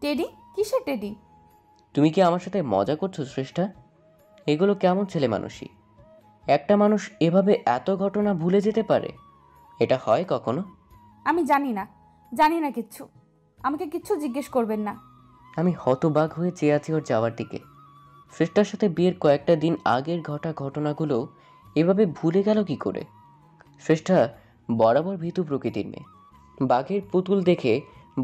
টেডি? কিসের টেডি? তুমি কি আমার সাথে মজা করছো শ্রেষ্ঠা? এগুলো কেমন ছেলে মানুষই? একটা মানুষ এভাবে এত ঘটনা ভুলে যেতে পারে? এটা হয় কখনো? আমি জানি না কিচ্ছু। আমাকে কিচ্ছু জিজ্ঞেস করবেন না। আমি হতবাক হয়ে চেয়ে আছি ওর যাওয়ার দিকে। শ্রেষ্ঠার সাথে বিয়ের কয়েকটা দিন আগের ঘটনাগুলো এভাবে ভুলে গেল কি করে? শ্রেষ্ঠা বরাবর ভীতু প্রকৃতির মেয়ে। বাঘের পুতুল দেখে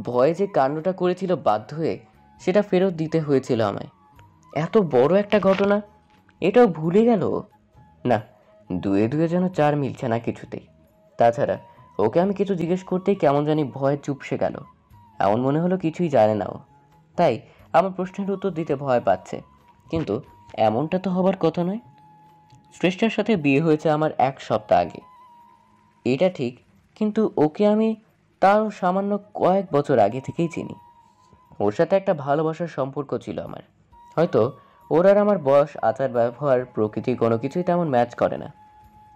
ভয়ে যে কাণ্ডটা করেছিল, বাধ্য হয়ে সেটা ফেরত দিতে হয়েছিল আমায়। এত বড় একটা ঘটনা এটাও ভুলে গেল? না, দুয়ে দুয়ে যেন চার মিলছে না কিছুতেই। তাছাড়া ওকে আমি কিছু জিজ্ঞেস করতেই কেমন জানি ভয়ে চুপসে গেল। এমন মনে হলো কিছুই জানে না ও, তাই আমার প্রশ্নের উত্তর দিতে ভয় পাচ্ছে। কিন্তু এমনটা তো হবার কথা নয়। শ্রেষ্ঠার সাথে বিয়ে হয়েছে আমার 1 সপ্তাহ আগে, এটা ঠিক, কিন্তু ওকে আমি তারও সামান্য কয়েক বছর আগে থেকেই চিনি। ওর সাথে একটা ভালোবাসার সম্পর্ক ছিল আমার। হয়তো ওর আর আমার বয়স, আচার ব্যবহার, প্রকৃতি কোনো কিছুই তেমন ম্যাচ করে না,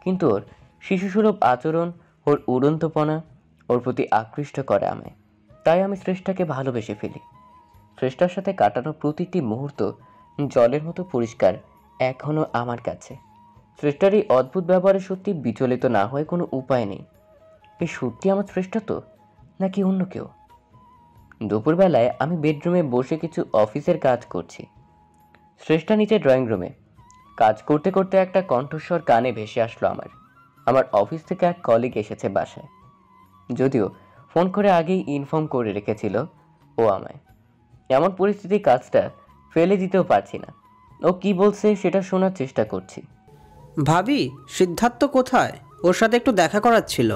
কিন্তু ওর শিশুসুলভ আচরণ, ওর উড়ন্তপনা ওর প্রতি আকৃষ্ট করে আমায়। তাই আমি শ্রেষ্ঠাকে ভালোবেসে ফেলি। শ্রেষ্ঠার সাথে কাটানো প্রতিটি মুহূর্ত জলের মতো পরিষ্কার এখনও আমার কাছে। শ্রেষ্ঠার এই অদ্ভুত ব্যবহারে সত্যি বিচলিত না হয়ে কোনো উপায় নেই। এই সত্যি আমার শ্রেষ্ঠা তো, নাকি অন্য কেউ? দুপুরবেলায় আমি বেডরুমে বসে কিছু অফিসের কাজ করছি। শ্রেষ্ঠা নিচে ড্রয়িং রুমে কাজ করতে করতে একটা কণ্ঠস্বর কানে ভেসে আসলো আমার অফিস থেকে এক কলিগ এসেছে বাসায়। যদিও ফোন করে আগেই ইনফর্ম করে রেখেছিল ও আমায়। এমন পরিস্থিতি কাজটা ফেলে দিতেও পারছি না। ও কি বলছে সেটা শোনার চেষ্টা করছি। ভাবি, সিদ্ধার্থ কোথায়? ওর সাথে একটু দেখা করার ছিল।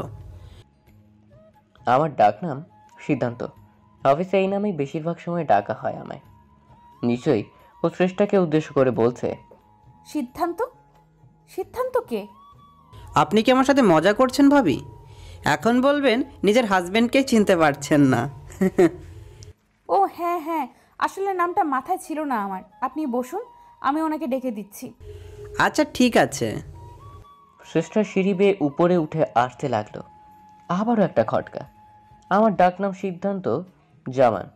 আমার ডাকনাম সিদ্ধান্ত। অফিসে এই নামেই বেশিরভাগ সময় ডাকা হয় আমায়। নিশ্চয়ই ও শ্রেষ্ঠাকে উদ্দেশ্য করে বলছে। সিদ্ধান্ত? সিদ্ধান্ত কে? আপনি কি আমার সাথে মজা করছেন ভাবি? এখন বলবেন নিজের হাজবেন্ডকেই চিনতে পারছেন না। ও হ্যাঁ হ্যাঁ, আসলে নামটা মাথায় ছিল না আমার। আপনি বসুন, আমি ওনাকে ডেকে দিচ্ছি। আচ্ছা ঠিক আছে। শ্রেষ্ঠা সিঁড়ি বেয়ে উপরে উঠে আসতে লাগলো। আবারও একটা খটকা। আমার ডাকনাম সিদ্ধান্ত জামান।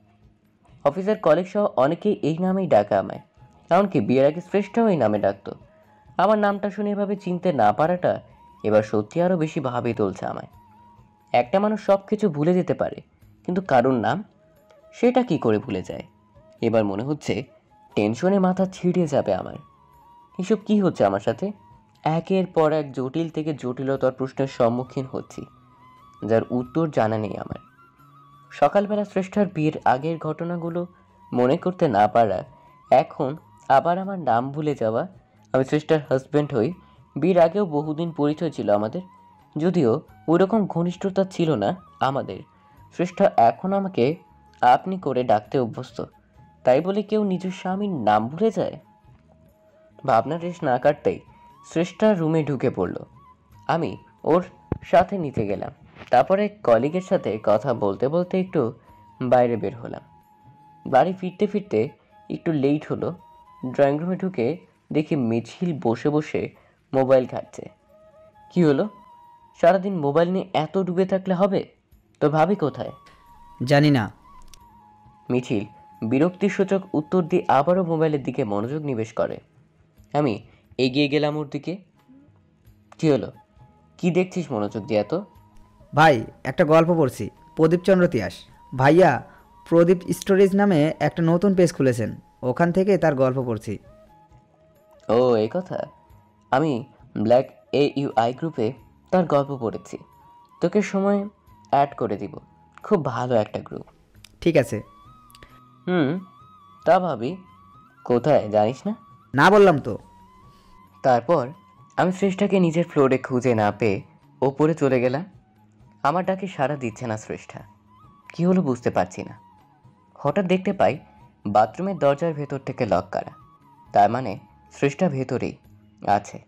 অফিসের কলিগ সহ অনেকেই এই নামেই ডাকা আমায়। এমনকি বিয়ের আগে শ্রেষ্ঠাও এই নামে ডাকতো। আমার নামটা শুনে এভাবে চিনতে না পারাটা এবার সত্যি আরও বেশি ভাবে তুলছে আমায়। একটা মানুষ সব কিছু ভুলে যেতে পারে, কিন্তু কারুর নাম সেটা কি করে ভুলে যায়? এবার মনে হচ্ছে টেনশনে মাথা ছিঁড়ে যাবে আমার। এসব কি হচ্ছে আমার সাথে? একের পর এক জটিল থেকে জটিলতর প্রশ্নের সম্মুখীন হচ্ছি, যার উত্তর জানা নেই আমার। সকালবেলা শ্রেষ্ঠার বিয়ের আগের ঘটনাগুলো মনে করতে না পারা, এখন আবার আমার নাম ভুলে যাওয়া। আমি শ্রেষ্ঠার হাজব্যান্ড হই। বিয়ের আগেও বহুদিন পরিচয় ছিল আমাদের, যদিও ওইরকম ঘনিষ্ঠতা ছিল না আমাদের। শ্রেষ্ঠা এখন আমাকে আপনি করে ডাকতে অভ্যস্ত, তাই বলে কেউ নিজের স্বামীর নাম ভুলে যায়? ভাবনা রেশ না কাটতেই শ্রেষ্ঠা রুমে ঢুকে পড়ল। আমি ওর সাথে নিতে গেলাম। তারপরে কলিগের সাথে কথা বলতে বলতে একটু বাইরে বের হলাম। বাড়ি ফিরতে ফিরতে একটু লেট হলো। ড্রয়িং রুমে ঢুকে দেখি মিছিল বসে বসে মোবাইল ঘাঁটছে। কি হলো? সারাদিন মোবাইল নিয়ে এত ডুবে থাকলে হবে? তো ভাবি কোথায়? জানি না। মিছিল বিরক্তিসূচক উত্তর দিয়ে আবারও মোবাইলের দিকে মনোযোগ নিবেশ করে। আমি এগিয়ে গেলাম ওর দিকে। কি হলো? কি দেখছিস মনোযোগ দিয়ে এত? ভাই, একটা গল্প পড়ছি, প্রদীপচন্দ্র তিয়াস ভাইয়া প্রদীপ স্টোরেজ নামে একটা নতুন পেজ খুলেছেন, ওখান থেকে তার গল্প পড়ছি। ও এই কথা। আমি ব্ল্যাক AUI গ্রুপে তার গল্প পড়েছি। তোকে সময় অ্যাড করে দিব। খুব ভালো একটা গ্রুপ। ঠিক আছে। তা ভাবি কোথায় জানিস না? না বললাম তো। তারপর আমি শ্রেষ্ঠাকে নিজের ফ্লোরে খুঁজে না পেয়ে ওপরে চলে গেলাম। আমার ডাকে সাড়া দিচ্ছে না শ্রেষ্ঠা। কী হলো বুঝতে পারছি না। হঠাৎ দেখতে পাই বাথরুমের দরজার ভেতর থেকে লক করা। তার মানে শ্রেষ্ঠা ভেতরেই আছে,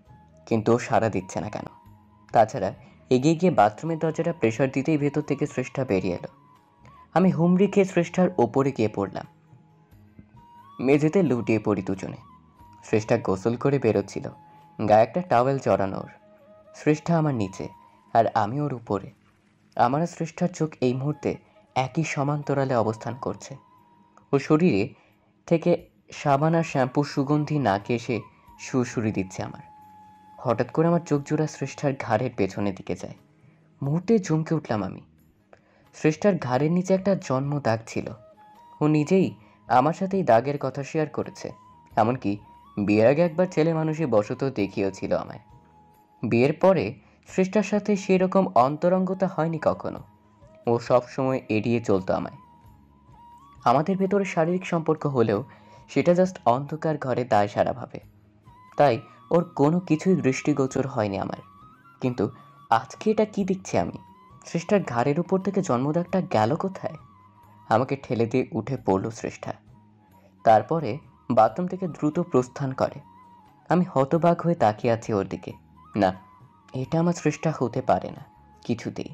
কিন্তু ও সাড়া দিচ্ছে না কেন? তাছাড়া এগিয়ে গিয়ে বাথরুমের দরজাটা প্রেশার দিতেই ভেতর থেকে শ্রেষ্ঠা বেরিয়ে এলো। আমি হুমড়ি খেয়ে শ্রেষ্ঠার ওপরে গিয়ে পড়লাম। মেঝেতে লুটিয়ে পড়ি দুজনে। শ্রেষ্ঠা গোসল করে বেরোচ্ছিল, গায়ে একটা টাওয়েল জড়ানো ওর। শ্রেষ্ঠা আমার নিচে আর আমি ওর উপরে। আমার আর শ্রেষ্ঠার চোখ এই মুহূর্তে একই সমান্তরালে অবস্থান করছে। ওর শরীরে থেকে সাবান আর শ্যাম্পুর সুগন্ধি নাকে এসে সুরসুরি দিচ্ছে আমার। হঠাৎ করে আমার চোখ জোড়া শ্রেষ্ঠার ঘাড়ের পেছনের দিকে যায়। মুহূর্তে চমকে উঠলাম আমি। শ্রেষ্ঠার ঘাড়ের নিচে একটা জন্ম দাগ ছিল। ও নিজেই আমার সাথে এই দাগের কথা শেয়ার করেছে। এমনকি বিয়ের আগে একবার ছেলে মানুষই বশত দেখিয়েছিল আমায়। বিয়ের পরে শ্রেষ্ঠার সাথে সেরকম অন্তরঙ্গতা হয়নি কখনো। ও সব সময় এড়িয়ে চলতো আমায়। আমাদের ভেতরে শারীরিক সম্পর্ক হলেও সেটা জাস্ট অন্ধকার ঘরে দায় সারাভাবে। তাই ওর কোনো কিছুই দৃষ্টিগোচর হয়নি আমার। কিন্তু আজকে এটা কি দেখছি আমি? শ্রেষ্ঠার ঘাড়ের উপর থেকে জন্মদাগটা গেল কোথায়? আমাকে ঠেলে দিয়ে উঠে পড়ল শ্রেষ্ঠা। তারপরে বাথরুম থেকে দ্রুত প্রস্থান করে। আমি হতবাক হয়ে তাকিয়ে আছি ওর দিকে। না, এটা আমার শ্রেষ্ঠা হতে পারে না কিছুতেই।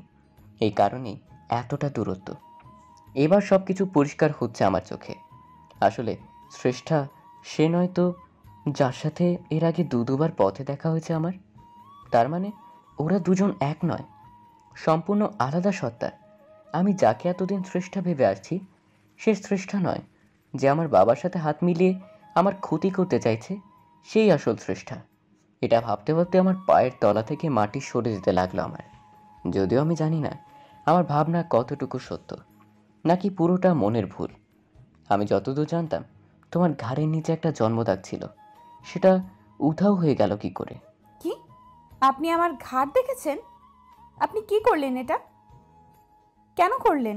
এই কারণেই এতটা দূরত্ব। এবার সব কিছু পরিষ্কার হচ্ছে আমার চোখে। আসলে শ্রেষ্ঠা সে নয় তো যার সাথে এর আগে দুবার পথে দেখা হয়েছে আমার। তার মানে ওরা দুজন এক নয়, সম্পূর্ণ আলাদা সত্তা। আমি যাকে এতদিন শ্রেষ্ঠা ভেবে আসছি সে শ্রেষ্ঠা নয়। যে আমার বাবার সাথে হাত মিলিয়ে আমার ক্ষতি করতে চাইছে সেই আসল শ্রেষ্ঠা। এটা ভাবতে ভাবতে আমার পায়ের তলা থেকে মাটি সরে যেতে লাগলো আমার। যদিও আমি জানি না আমার ভাবনা কতটুকু সত্য, নাকি পুরোটা মনের ভুল। আমি যতদূর জানতাম তোমার ঘাড়ের নিচে একটা জন্মদাগ ছিল, সেটা উধাও হয়ে গেল কি করে? কি? আপনি আমার ঘাড় দেখেছেন? আপনি কি করলেন এটা? কেন করলেন?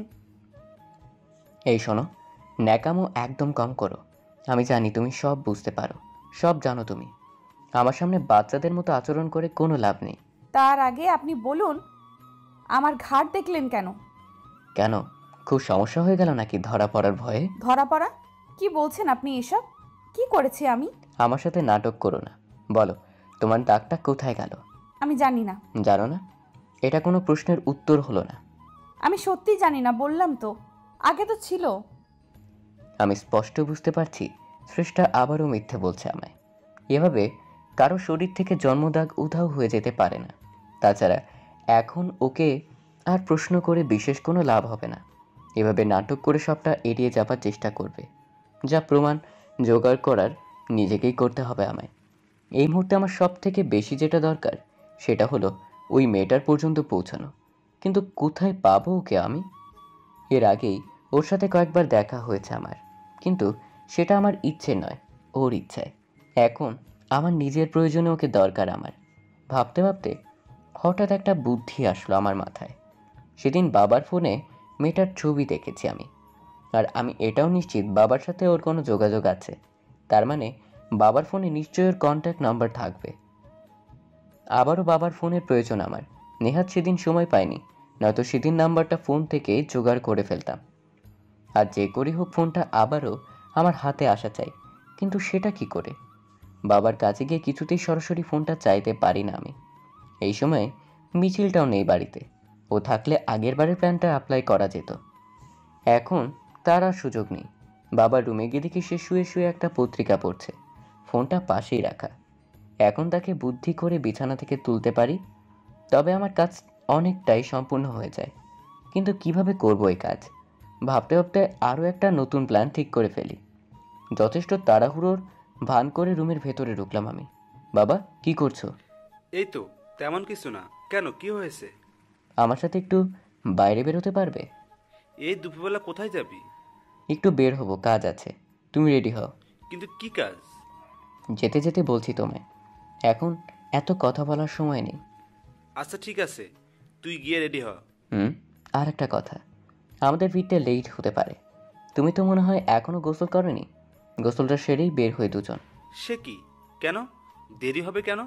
এই শোনো, ন্যাকামো একদম কম করো। আমি জানি তুমি সব বুঝতে পারো, সব জানো তুমি। আমার সামনে বাচ্চাদের মতো আচরণ করে কোনো লাভ নেই। তার আগে আপনি বলুন, আমার ঘাড় দেখলেন কেন? কেন, খুব সমস্যা হয়ে গেল নাকি ধরা পড়ার ভয়ে? ধরা পড়া? কি বলছেন আপনি এসব? কি করেছি আমি? আমার সাথে নাটক করো না। বলো, তোমার দাগটা কোথায় গেল? আমি জানি না। জানো না? এটা কোনো প্রশ্নের উত্তর হলো না। আমি সত্যি জানি না, বললাম তো। আগে তো ছিল। আমি স্পষ্ট বুঝতে পারছি শ্রেষ্ঠা আবারও মিথ্যে বলছে আমায়। এভাবে কারো শরীর থেকে জন্মদাগ উধাও হয়ে যেতে পারে না। তাছাড়া এখন ওকে আর প্রশ্ন করে বিশেষ কোনো লাভ হবে না। এভাবে নাটক করে সবটা এড়িয়ে যাবার চেষ্টা করবে। যা প্রমাণ জোগাড় করার নিজেকেই করতে হবে আমায়। এই মুহূর্তে আমার সব থেকে বেশি যেটা দরকার সেটা হলো ওই মেয়েটার পর্যন্ত পৌঁছানো। কিন্তু কোথায় পাবো ওকে আমি? এর আগেই ওর সাথে কয়েকবার দেখা হয়েছে আমার, কিন্তু সেটা আমার ইচ্ছে নয়, ওর ইচ্ছায়। এখন আমার নিজের প্রয়োজনে ওকে দরকার আমার। ভাবতে ভাবতে হঠাৎ একটা বুদ্ধি আসলো আমার মাথায়। সেদিন বাবার ফোনে মেয়েটার ছবি দেখেছি আমি, আর আমি এটাও নিশ্চিত বাবার সাথে ওর কোনো যোগাযোগ আছে। তার মানে বাবার ফোনে নিশ্চয়ই ওর কন্ট্যাক্ট নাম্বার থাকবে। আবারও বাবার ফোনের প্রয়োজন আমার। নেহাত সেদিন সময় পাইনি, নয়তো সেদিন নাম্বারটা ফোন থেকে জোগাড় করে ফেলতাম। আর যে করেই হোক ফোনটা আবারও আমার হাতে আসা চাই, কিন্তু সেটা কি করে? বাবার কাছে গিয়ে কিছুতেই সরাসরি ফোনটা চাইতে পারি না আমি। এই সময় মিছিলটাও নেই বাড়িতে। ও থাকলে আগের বারের প্ল্যানটা অ্যাপ্লাই করা যেত। এখন তার আর সুযোগ নেই। বাবার রুমে গিয়ে দেখি সে শুয়ে শুয়ে একটা পত্রিকা পড়ছে, ফোনটা পাশেই রাখা। এখন তাকে বুদ্ধি করে বিছানা থেকে তুলতে পারি, তবে আমার কাজ অনেকটাই সম্পূর্ণ হয়ে যায়। কিন্তু কিভাবে করব এই কাজ? ভাবতে ভাবতে আরও একটা নতুন প্ল্যান ঠিক করে ফেলি। যথেষ্ট তাড়াহুড়োর ভান করে রুমের ভেতরে ঢুকলাম আমি। বাবা, কি করছো? এই তো, তেমন কিছু না। কেন, কি হয়েছে? আমার সাথে একটু বাইরে বেরোতে পারবে? এই দুপুরবেলা কোথায় যাবি? একটু বের হব, কাজ আছে। তুমি রেডি হও। কিন্তু কি কাজ? যেতে যেতে বলছি তোমায়, এখন এত কথা বলার সময় নেই। আচ্ছা ঠিক আছে, তুই গিয়ে রেডি হ। আর একটা কথা, আমাদের ফিরতে লেট হতে পারে। তুমি তো মনে হয় এখনো গোসল করনি। গোসলটা সেরেই বের হয়ে দুজন। সে কি, কেন? দেরি হবে কেন?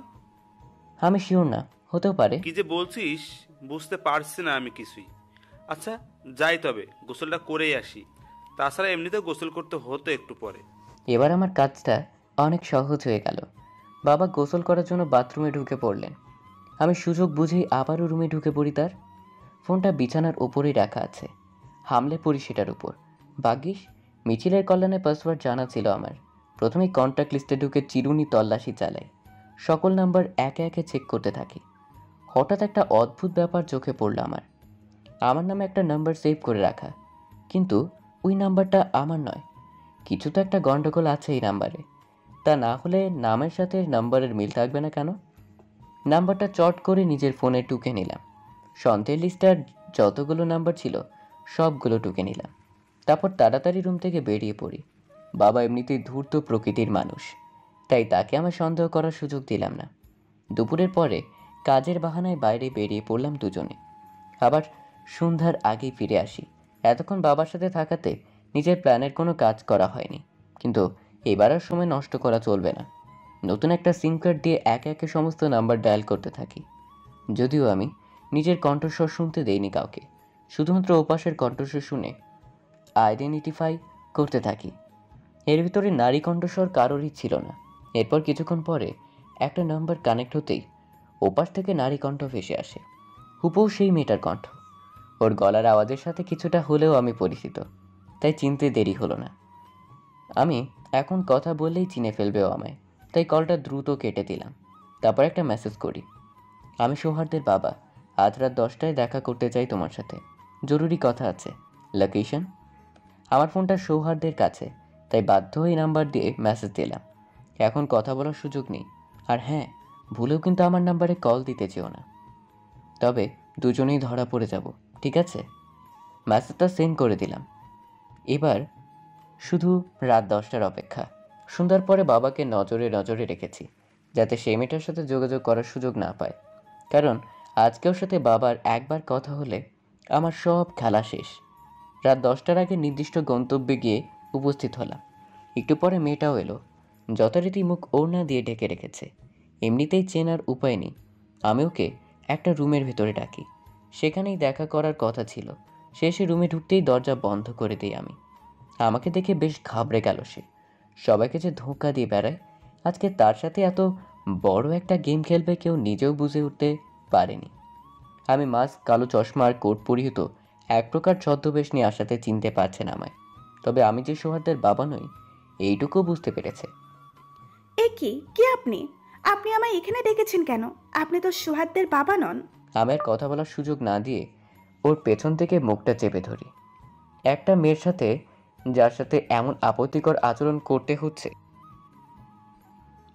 আমি শিওর না, হতেও পারে। কি যে বলছিস বুঝতে পারছি না আমি কিছুই। আচ্ছা যাই, তবে গোসলটা করেই আসি। তাছাড়া এমনিতে গোসল করতে হতো একটু পরে। এবার আমার কাজটা অনেক সহজ হয়ে গেল। বাবা গোসল করার জন্য বাথরুমে ঢুকে পড়লেন। আমি সুযোগ বুঝেই আবারও রুমে ঢুকে পড়ি। তার ফোনটা বিছানার উপরেই রাখা আছে, হামলে পড়ি সেটার উপর। ভাগ্যিস মিছিলের কল্যাণে পাসওয়ার্ড জানা ছিল আমার। প্রথমেই কন্ট্যাক্ট লিস্টে ঢুকে চিরুনি তল্লাশি চালাই, সকল নাম্বার একে একে চেক করতে থাকি। হঠাৎ একটা অদ্ভুত ব্যাপার চোখে পড়ল আমার। আমার নামে একটা নাম্বার সেভ করে রাখা, কিন্তু ওই নাম্বারটা আমার নয়। কিছু তো একটা গন্ডগোল আছে এই নাম্বারে। তা না হলে নামের সাথে নাম্বারের মিল থাকবে না কেন? নাম্বারটা চট করে নিজের ফোনে টুকে নিলাম। সন্দেহের লিস্টার যতগুলো নাম্বার ছিল সবগুলো টুকে নিলাম। তারপর তাড়াতাড়ি রুম থেকে বেরিয়ে পড়ি। বাবা এমনিতেই ধূর্ত প্রকৃতির মানুষ, তাই তাকে আমার সন্দেহ করার সুযোগ দিলাম না। দুপুরের পরে কাজের বাহানায় বাইরে বেরিয়ে পড়লাম দুজনে। আবার সন্ধ্যার আগেই ফিরে আসি। এতক্ষণ বাবার সাথে থাকাতে নিজের প্ল্যানের কোনো কাজ করা হয়নি, কিন্তু এবার আর সময় নষ্ট করা চলবে না। নতুন একটা সিম কার্ড দিয়ে একে একে সমস্ত নাম্বার ডায়াল করতে থাকি। যদিও আমি নিজের কণ্ঠস্বর শুনতে দেইনি কাউকে, শুধুমাত্র ওপাশের কণ্ঠস্বর শুনে আইডেন্টিফাই করতে থাকি। এর ভিতরে নারী কণ্ঠস্বর কারোরই ছিল না। এরপর কিছুক্ষণ পরে একটা নাম্বার কানেক্ট হতেই ওপাশ থেকে নারী কণ্ঠ ভেসে আসে। হুবহু সেই মেয়েটার কণ্ঠ। ওর গলার আওয়াজের সাথে কিছুটা হলেও আমি পরিচিত, তাই চিনতে দেরি হলো না। আমি এখন কথা বললেই চিনে ফেলবেও আমায়, তাই কলটা দ্রুত কেটে দিলাম। তারপর একটা মেসেজ করি, আমি সৌহার্দের বাবা, আজ রাত 10টায় দেখা করতে চাই তোমার সাথে, জরুরি কথা আছে। লোকেশন? আমার ফোনটা সৌহার্দের কাছে, তাই বাধ্য হয়ে নাম্বার দিয়ে মেসেজ দিলাম। এখন কথা বলার সুযোগ নেই। আর হ্যাঁ, ভুলেও কিন্তু আমার নাম্বারে কল দিতে চেও না, তবে দুজনেই ধরা পড়ে যাব, ঠিক আছে? মেসেজটা সেন্ড করে দিলাম। এবার শুধু রাত 10টার অপেক্ষা। সন্ধ্যার পরে বাবাকে নজরে নজরে রেখেছি, যাতে সেই মেয়েটার সাথে যোগাযোগ করার সুযোগ না পায়। কারণ আজকে ওর সাথে বাবার একবার কথা হলে আমার সব খেলা শেষ। রাত 10টার আগে নির্দিষ্ট গন্তব্যে গিয়ে উপস্থিত হলাম। একটু পরে মেয়েটাও এলো। যথারীতি মুখ ওড়না দিয়ে ঢেকে রেখেছে। এমনিতেই চেনার উপায় নেই। আমি ওকে একটা রুমের ভেতরে ডাকি, সেখানেই দেখা করার কথা ছিল। সে এসে রুমে ঢুকতেই দরজা বন্ধ করে দিই আমি। আমাকে দেখে বেশ ঘাবড়ে গেল সে। সবাইকে যে ধোঁকা দিয়ে বেড়ায়, আজকে তার সাথে এত বড় একটা গেম খেলবে কেউ নিজেও বুঝে উঠতে পারেনি। আমি মাস্ক, কালো চশমা আর কোট পরিহিত এক প্রকার ছদ্মবেশ নিয়ে আসাতে চিনতে পারছেন আমায়। তবে আমি যে সৌহার্দের বাবা নই এইটুকু বুঝতে পেরেছে। এ কি কে আপনি? আপনি আমায় এখানে ডেকেছেন কেন? আপনি তো সুহাদ্দের বাবা নন। আমি আর কথা বলার সুযোগ না দিয়ে ওর পেছন থেকে মুখটা চেপে ধরি। একটা মেয়ের সাথে, যার সাথে এমন আপত্তিকর আচরণ করতে হচ্ছে,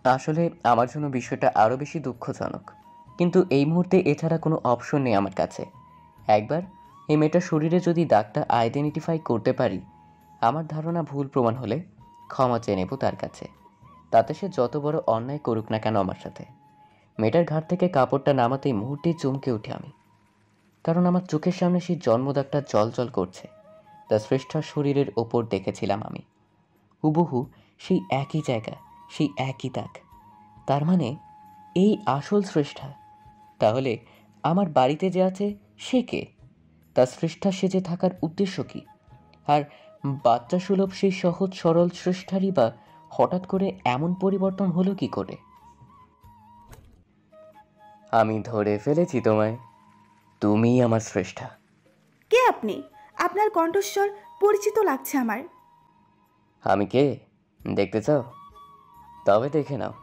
আসলে আমার জন্য বিষয়টা আরও বেশি দুঃখজনক। কিন্তু এই মুহূর্তে এছাড়া কোনো অপশন নেই আমার কাছে। একবার এই মেয়েটার শরীরে যদি দাগটা আইডেন্টিফাই করতে পারি, আমার ধারণা ভুল প্রমাণ হলে ক্ষমা চেয়ে নেব তার কাছে, তাতে সে যত বড় অন্যায় করুক না কেন আমার সাথে। মেয়েটার ঘাট থেকে কাপড়টা নামাতেই মুহূর্তেই চমকে উঠি আমি, কারণ আমার চোখের সামনে সেই জন্মদাগটা জল করছে। তার শ্রেষ্ঠার শরীরের ওপর দেখেছিলাম আমি, হুবহু সেই একই জায়গা, সেই একই দাগ। তার মানে এই আসল শ্রেষ্ঠা। তাহলে আমার বাড়িতে যে আছে সে কে? তার শ্রেষ্ঠা সেজে থাকার উদ্দেশ্য কি? আর বাচ্চা সুলভ সেই সহজ সরল শ্রেষ্ঠারই বা হঠাৎ করে এমন পরিবর্তন হলো কি করে? আমি ধরে ফেলেছি তোমায়, তুমিই আমার শ্রেষ্ঠা। কে আপনি? আপনার কণ্ঠস্বর পরিচিত লাগছে আমার। আমি কে দেখতে চাও? তবে দেখে নাও।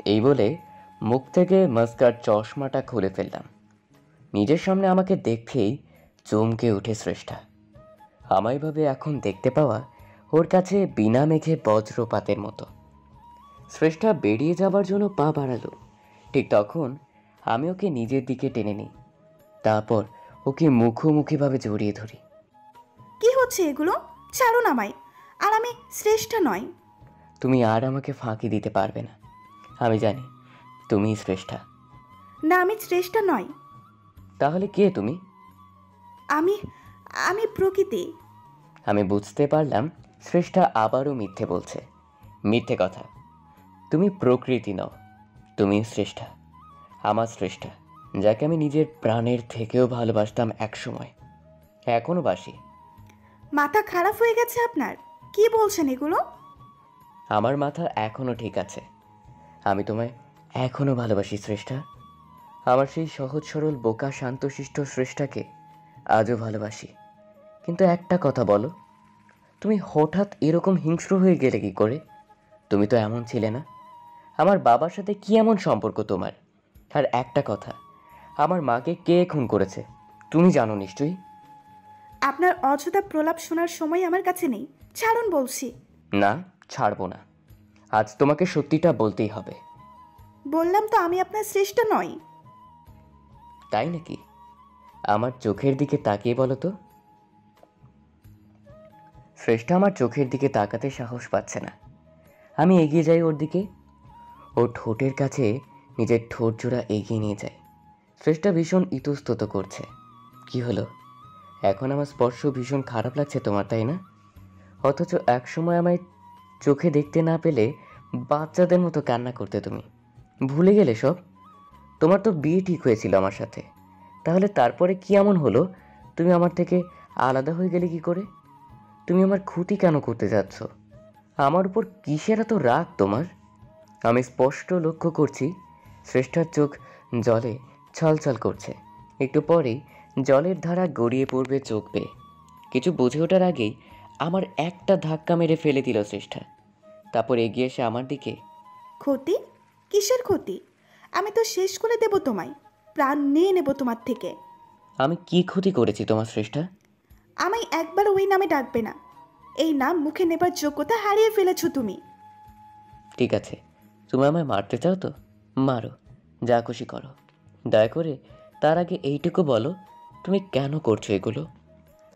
এই বলে মুখ থেকে মাস্কার চশমাটা খুলে ফেললাম। নিজের সামনে আমাকে দেখেই চমকে উঠে শ্রেষ্ঠা। আমায় ভাবে এখন দেখতে পাওয়া ওর কাছে বিনা মেঘে বজ্রপাতের মতো। শ্রেষ্ঠা বেরিয়ে যাবার জন্য পা বাড়ালো, ঠিক তখন আমি ওকে নিজের দিকে টেনে নিই। তারপর ওকে মুখোমুখিভাবে জড়িয়ে ধরি। কি হচ্ছে এগুলো? ছাড়ুন আমায়। আর আমি শ্রেষ্ঠা নয়। তুমি আর আমাকে ফাঁকি দিতে পারবে না। আমি জানি তুমিই শ্রেষ্ঠা। না, আমি শ্রেষ্ঠা নয়। তাহলে কে তুমি? আমি আমি প্রকৃতি। আমি বুঝতে পারলাম শ্রেষ্ঠা আবারও মিথ্যে বলছে। মিথ্যে কথা। তুমি প্রকৃতি নও, তুমি শ্রেষ্ঠা, আমার শ্রেষ্ঠা, যাকে আমি নিজের প্রাণের থেকেও ভালোবাসতাম একসময়, এখনও বাসি। মাথা খারাপ হয়ে গেছে আপনার? কি বলছেন এগুলো? আমার মাথা এখনও ঠিক আছে। আমি তোমায় এখনও ভালোবাসি শ্রেষ্ঠা। আমার সেই সহজ সরল বোকা শান্তশিষ্ট শ্রেষ্ঠাকে আজও ভালোবাসি। কিন্তু একটা কথা বলো, তুমি হঠাৎ এরকম হিংস্র হয়ে গেলে কি করে? তুমি তো এমন ছিলে না। আমার বাবার সাথে কি এমন সম্পর্ক তোমার? আর একটা কথা, আমার মাকে কে খুন করেছে তুমি জানো নিশ্চয়ই। আপনার অযথা প্রলাপ শোনার সময় আমার কাছে নেই, ছাড়ুন বলছি। না, ছাড়বো না। আজ তোমাকে সত্যিটা বলতেই হবে। বললাম তো আমি আপনার শ্রেষ্ঠ নই। তাই নাকি? আমার চোখের দিকে তাকিয়ে বলো তো। শ্রেষ্ঠা আমার চোখের দিকে তাকাতে সাহস পাচ্ছে না। আমি এগিয়ে যাই ওর দিকে। ও ঠোঁটের কাছে নিজের ঠোঁট জোড়া এগিয়ে নিয়ে যায়। শ্রেষ্ঠা ভীষণ ইতস্তত করছে। কি হলো? এখন আমার স্পর্শ ভীষণ খারাপ লাগছে তোমার, তাই না? অথচ একসময় আমায় চোখে দেখতে না পেলে বাচ্চাদের মতো কান্না করতে তুমি। ভুলে গেলে সব? তোমার তো বিয়ে ঠিক হয়েছিল আমার সাথে। তাহলে তারপরে কি এমন হলো তুমি আমার থেকে আলাদা হয়ে গেলে কি করে? তুমি আমার ক্ষতি কেন করতে যাচ্ছ? আমার উপর কিসের এত রাগ তোমার? আমি স্পষ্ট লক্ষ্য করছি শ্রেষ্ঠার চোখ জলে ছলছল করছে। একটু পরেই জলের ধারা গড়িয়ে পড়বে চোখ বেয়ে। কিছু বুঝে ওঠার আগেই আমার একটা ধাক্কা মেরে ফেলে দিল শ্রেষ্ঠা। তারপর এগিয়ে এসে আমার দিকে। ক্ষতি? কিসের ক্ষতি? আমি তো শেষ করে দেব তোমায়, প্রাণ নিয়ে নেব তোমার থেকে। আমি কি ক্ষতি করেছি তোমার শ্রেষ্ঠা? আমায় একবার ওই নামে ডাকবে না। এই নাম মুখে নেবার যোগ্যতা হারিয়ে ফেলেছো তুমি। ঠিক আছে, তুমি আমায় মারতে চাও তো মারো, যা খুশি করো। দয়া করে তার আগে এইটুকু বলো, তুমি কেন করছো এগুলো?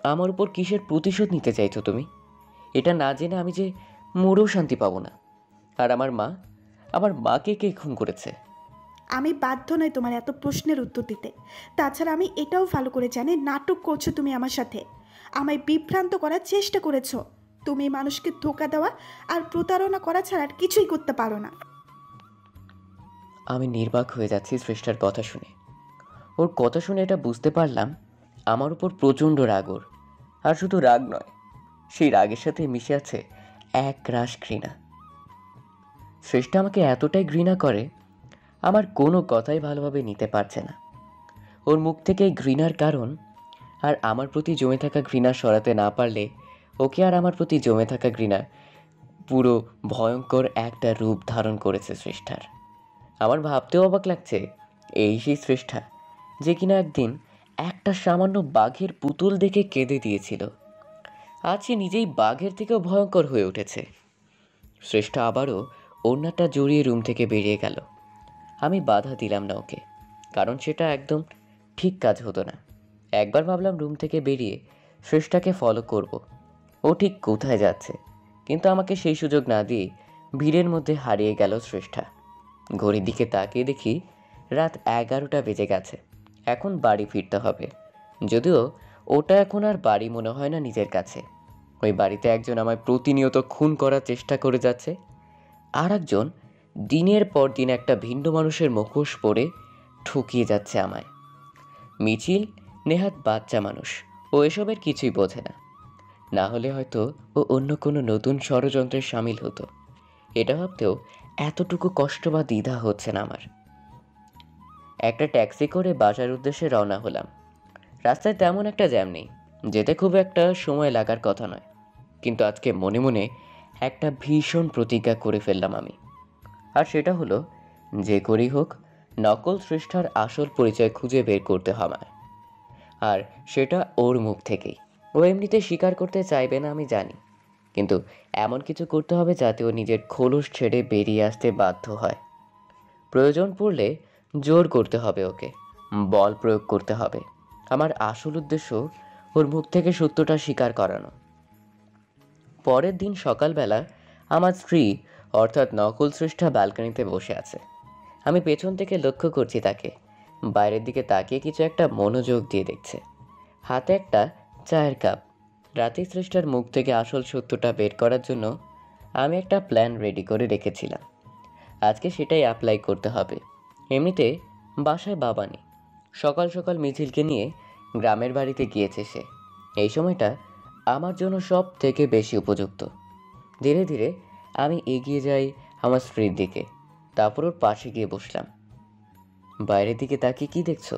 আমার উপর কিসের প্রতিশোধ নিতে চাইছো তুমি? এটা না জেনে আমি যে মরেও শান্তি পাবো না। আর আমার মাকে কে খুন করেছে? আমি বাধ্য নই তোমার এত প্রশ্নের উত্তর দিতে। তাছাড়া আমি এটাও ভালো করে জানি নাটক করছো তুমি আমার সাথে। আমায় বিভ্রান্ত করার চেষ্টা করেছো। তুমি মানুষকে ধোঁকা দেওয়া আর প্রতারণা করা ছাড়া আর কিছুই করতে পারো না। আমি নির্বাক হয়ে যাচ্ছি শ্রেষ্ঠার কথা শুনে। ওর কথা শুনে এটা বুঝতে পারলাম আমার উপর প্রচণ্ড রাগ ওর। আর শুধু রাগ নয়, সেই রাগের সাথে মিশে আছে এক রাশ ঘৃণা। শ্রেষ্ঠা আমাকে এতটাই ঘৃণা করে, আমার কোনো কথাই ভালোভাবে নিতে পারছে না। ওর মুখ থেকে এই ঘৃণার কারণ আর আমার প্রতি জমে থাকা ঘৃণা সরাতে না পারলে ওকে আর আমার প্রতি জমে থাকা ঘৃণা পুরো ভয়ঙ্কর একটা রূপ ধারণ করেছে শ্রেষ্ঠার। আমার ভাবতেও অবাক লাগছে, এই সেই শ্রেষ্ঠা যে কিনা একদিন একটা সামান্য বাঘের পুতুল দেখে কেঁদে দিয়েছিল, আজ সে নিজেই বাঘের থেকেও ভয়ঙ্কর হয়ে উঠেছে। শ্রেষ্ঠা আবারও ওড়নাটা জড়িয়ে রুম থেকে বেরিয়ে গেল। আমি বাধা দিলাম না ওকে, কারণ সেটা একদম ঠিক কাজ হতো না। একবার ভাবলাম রুম থেকে বেরিয়ে শ্রেষ্ঠাকে ফলো করব, ও ঠিক কোথায় যাচ্ছে, কিন্তু আমাকে সেই সুযোগ না দিয়ে ভিড়ের মধ্যে হারিয়ে গেল শ্রেষ্ঠা। ঘড়ির দিকে তাকিয়ে দেখি রাত 11টা বেজে গেছে। এখন বাড়ি ফিরতে হবে। যদিও ওটা এখন আর বাড়ি মনে হয় না নিজের কাছে। ওই বাড়িতে একজন আমায় প্রতিনিয়ত খুন করার চেষ্টা করে যাচ্ছে, আর একজন দিনের পর দিন একটা ভিন্ন মানুষের মুখোশ পরে ঠকিয়ে যাচ্ছে আমায়। মিছিল নেহাত বাচ্চা মানুষ, ও এসবের কিছুই বোঝে না। না হলে হয়তো ও অন্য কোনো নতুন ষড়যন্ত্রে সামিল হতো। এটা ভাবতেও এতটুকু কষ্ট বা দ্বিধা হচ্ছে না আমার। একটা ট্যাক্সি করে বাসার উদ্দেশ্যে রওনা হলাম। রাস্তায় তেমন একটা জ্যাম নেই, যেতে খুব একটা সময় লাগার কথা নয়। কিন্তু আজকে মনে মনে একটা ভীষণ প্রতিজ্ঞা করে ফেললাম আমি। আর সেটা হলো, যে করেই হোক নকল শ্রেষ্ঠার আসল পরিচয় খুঁজে বের করতে হবে। আর সেটা ওর মুখ থেকেই। ও এমনিতে স্বীকার করতে চাইবে না আমি জানি, কিন্তু এমন কিছু করতে হবে যাতে ও নিজের খোলস ছেড়ে বেরিয়ে আসতে বাধ্য হয়। প্রয়োজন পড়লে জোর করতে হবে ওকে, বল প্রয়োগ করতে হবে। আমার আসল উদ্দেশ্য ওর মুখ থেকে সত্যটা স্বীকার করানো। পরের দিন সকালবেলা আমার স্ত্রী অর্থাৎ নকল শ্রেষ্ঠা ব্যালকনিতে বসে আছে। আমি পেছন থেকে লক্ষ্য করছি তাকে। বাইরের দিকে তাকিয়ে কিছু একটা মনোযোগ দিয়ে দেখছে, হাতে একটা চায়ের কাপ। রাতে শ্রেষ্ঠার মুখ থেকে আসল সত্যটা বের করার জন্য আমি একটা প্ল্যান রেডি করে রেখেছিলাম। আজকে সেটাই অ্যাপ্লাই করতে হবে। এমনিতে বাসায় বাবা নেই, সকাল সকাল মিছিলকে নিয়ে গ্রামের বাড়িতে গিয়েছে সে। এই সময়টা আমার জন্য সব থেকে বেশি উপযুক্ত। ধীরে ধীরে আমি এগিয়ে যাই আমার স্ত্রীর দিকে, তারপর ওর পাশে গিয়ে বসলাম। বাইরের দিকে তাকিয়ে কি দেখছো?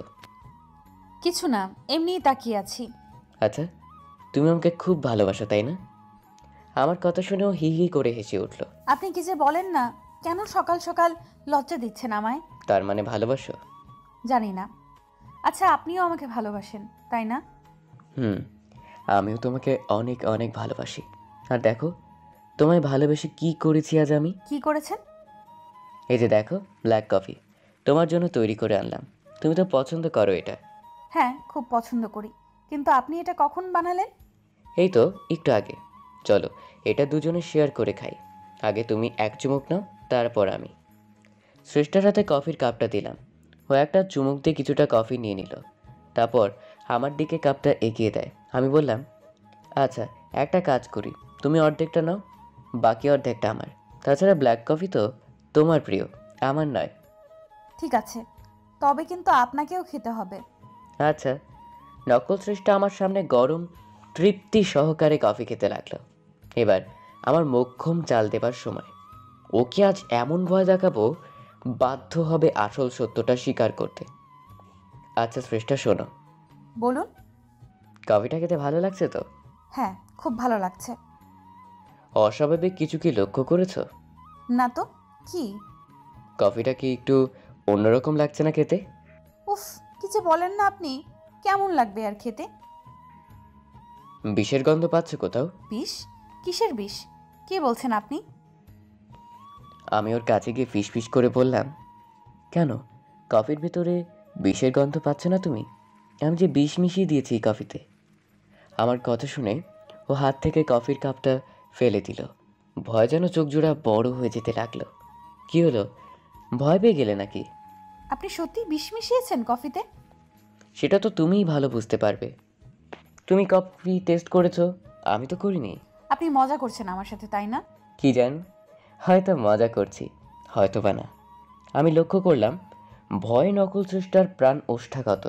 কিছু না, এমনিই তাকিয়ে আছি। আচ্ছা, তুমি আমাকে খুব ভালোবাসো তাই না? আমার কথা শুনেও হি হি করে হেসে উঠল। আপনি কি যে বলেন না, কেন সকাল সকাল লজ্জা দিচ্ছেন আমায়? তার মানে ভালোবাসো? জানি না। আচ্ছা, আপনিও আমাকে ভালোবাসেন তাই না? হুম, আমিও তোমাকে অনেক অনেক ভালোবাসি। আর দেখো তোমায় ভালোবেসে কি করেছি আজ আমি। কি করেছেন? এই যে দেখো, ব্ল্যাক কফি তোমার জন্য তৈরি করে আনলাম। তুমি তো পছন্দ করো এটা। হ্যাঁ, খুব পছন্দ করি, কিন্তু আপনি এটা কখন বানালেন? এই তো একটু আগে। চলো এটা দুজনে শেয়ার করে খাই। আগে তুমি এক চুমুক নাও, তারপর আমি। শ্রেষ্ঠার হাতে কফির কাপটা দিলাম। ও একটা চুমুক দিয়ে কিছুটা কফি নিয়ে নিল, তারপর আমার দিকে কাপটা এগিয়ে দেয়। আমি বললাম, আচ্ছা একটা কাজ করি, তুমি অর্ধেকটা নাও, বাকি অর্ধেকটা আমার। তাছাড়া ব্ল্যাক কফি তো তোমার প্রিয়, আমার নয়। ঠিক আছে, তবে কিন্তু আপনাকেও খেতে হবে। আচ্ছা। নকল শ্রেষ্ঠা আমার সামনে গরম তৃপ্তি সহকারে কফি খেতে লাগলো। এবার আমার মোক্ষম চাল দেবার সময়। ওকে আজ এমন ভয় দেখাবো, বাধ্য হবে আসল সত্যটা স্বীকার করতে। আচ্ছা শ্রেষ্ঠা শোনো। বলুন। কফিটা খেতে ভালো লাগছে তো? হ্যাঁ, খুব ভালো লাগছে। অস্বাভাবিক কিছু কি লক্ষ্য করেছো? না তো, কি? কফিটা কি একটু অন্যরকম লাগছে না খেতে? উফ, কি যে বলেন না আপনি। কেমন লাগবে আর খেতে? বিষের গন্ধ পাচ্ছ কোথাও? বিষ? কিসের বিষ? কি বলছেন আপনি? আমি ওর কাছে গিয়ে ফিস ফিস করে বললাম, কেন কফির ভেতরে বিষের গন্ধ পাচ্ছ না তুমি? আমি যে বিষ মিশিয়ে দিয়েছি এই কফিতে। আমার কথা শুনে ও হাত থেকে কফির কাপটা ফেলে দিল। ভয় যেন চোখ জোড়া বড় হয়ে যেতে লাগলো। কি হলো, ভয় পেয়ে গেলে নাকি? আপনি সত্যি বিষ মিশিয়েছেন কফিতে? সেটা তো তুমিই ভালো বুঝতে পারবে। তুমি কফি টেস্ট করেছো, আমি তো করিনি। আপনি মজা করছেন আমার সাথে তাই না? কি জান, হয়তো মজা করছি, হয়তো বা না। আমি লক্ষ্য করলাম ভয় নকল চেষ্টার প্রাণ ওষ্ঠাগত।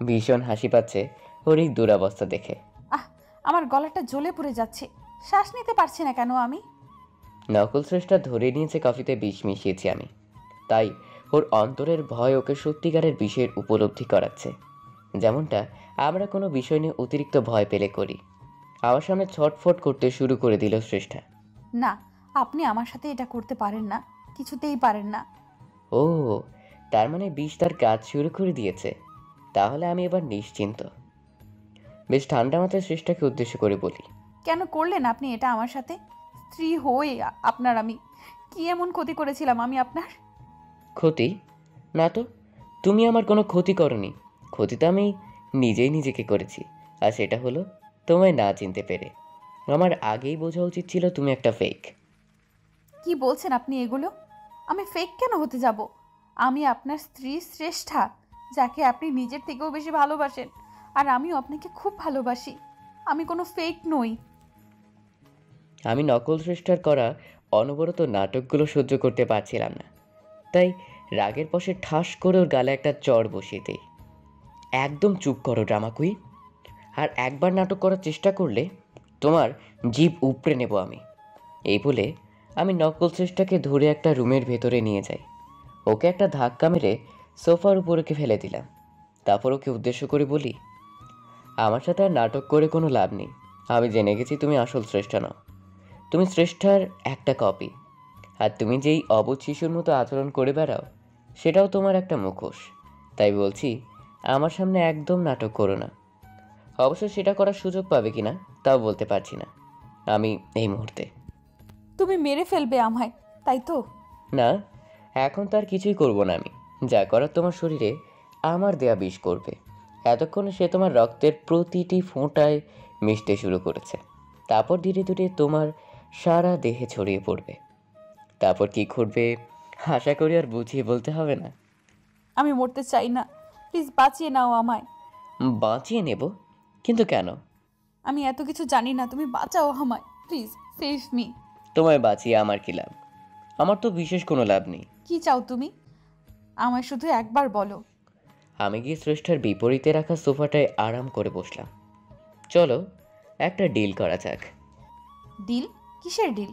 ভীষণ হাসি পাচ্ছে ওর এই দুরাবস্থা দেখে। আহ, আমার গলাটা জ্বলে পড়ে যাচ্ছে, শ্বাস নিতে পারছি না কেন আমি। নকল স্রেষ্টা ধরে নিয়েছে কফিতে বিষ মিশিয়েছি আমি, তাই ওর অন্তরের ভয় ওকে সত্যিকারের বিষের উপলব্ধি করাচ্ছে, যেমনটা আমরা কোনো বিষয় নিয়ে অতিরিক্ত ভয় পেলে করি। আমার সামনে ছটফট করতে শুরু করে দিল শ্রেষ্ঠা। না, আপনি আমার সাথে এটা করতে পারেন না, কিছুতেই পারেন না। ও, তার মানে বিষ তার কাজ শুরু করে দিয়েছে। তাহলে আমি এবার নিশ্চিন্ত। বেশ ঠান্ডা মাথায় শ্রেষ্ঠাকে উদ্দেশ্য করে বলি, কেন করলেন আপনি এটা আমার সাথে? স্ত্রী হয়ে আপনার আমি কি এমন ক্ষতি করেছিলাম আমি আপনার? ক্ষতি? না তো, তুমি আমার কোনো ক্ষতি করনি। ক্ষতি তো আমি নিজেই নিজেকে করেছি, আর সেটা হলো তোমায় না চিনতে পেরে। আমার আগেই বোঝা উচিত ছিল তুমি একটা ফেক। কি বলছেন আপনি এগুলো? আমি ফেক কেন হতে যাব? আমি আপনার স্ত্রী শ্রেষ্ঠা, যাকে আপনি নিজের থেকেও বেশি ভালোবাসেন, আর আমিও আপনাকে খুব ভালোবাসি। আমি কোনো ফেক নই। আমি নকল শ্রেষ্ঠার করা অনবরত নাটকগুলো সহ্য করতে পারছিলাম না, তাই রাগের বশে ঠাস করে ওর গালে একটা চড় বসিয়ে দিই। একদম চুপ করো ড্রামা কুইন, আর একবার নাটক করার চেষ্টা করলে তোমার জিভ উপড়ে নেব আমি। এই বলে আমি নকল শ্রেষ্ঠাকে ধরে একটা রুমের ভেতরে নিয়ে যাই। ওকে একটা ধাক্কা মেরে সোফার উপরকে ফেলে দিলাম। তারপর ওকে উদ্দেশ্য করে বলি, আমার সাথে আর নাটক করে কোনো লাভ নেই। আমি জেনে গেছি তুমি আসল শ্রেষ্ঠা নও, তুমি শ্রেষ্ঠার একটা কপি। আর তুমি যেই অবুঝ শিশুর মতো আচরণ করে বেড়াও, সেটাও তোমার একটা মুখোশ। তাই বলছি, আমার সামনে একদম নাটক করো না। অবশ্য সেটা করার সুযোগ পাবে কিনা তাও বলতে পারছি না আমি এই মুহূর্তে। তুমি মেরে ফেলবে আমায়, তাই তো? না, এখন তো আর কিছুই করব না। আমি যা করার তোমার শরীরে আমার দেয়া বিষ করবে। এতক্ষণে সে তোমার রক্তের প্রতিটি ফোঁটায় মিশতে শুরু করেছে। তারপর ধীরে ধীরে তোমার সারা দেহে ছড়িয়ে পড়বে। তারপর কি ঘটবে আশা করি আর বুঝিয়ে বলতে হবে না। আমি মরতে চাই না, প্লিজ বাঁচিয়ে নাও আমায়। বাঁচিয়ে নেব? কিন্তু কেন? আমি এত কিছু জানি না, তুমি বাঁচাও আমায়, প্লিজ সেভ মি। তোমায় বাঁচিয়ে আমার কি লাভ? আমার তো বিশেষ কোনো লাভ নেই। কি চাও তুমি? আমায় শুধু একবার বলো। আমি গিয়ে শ্রেষ্ঠার বিপরীতে রাখা সোফাটায় আরাম করে বসলাম। চলো একটা ডিল করা যাক। ডিল? কিসের ডিল?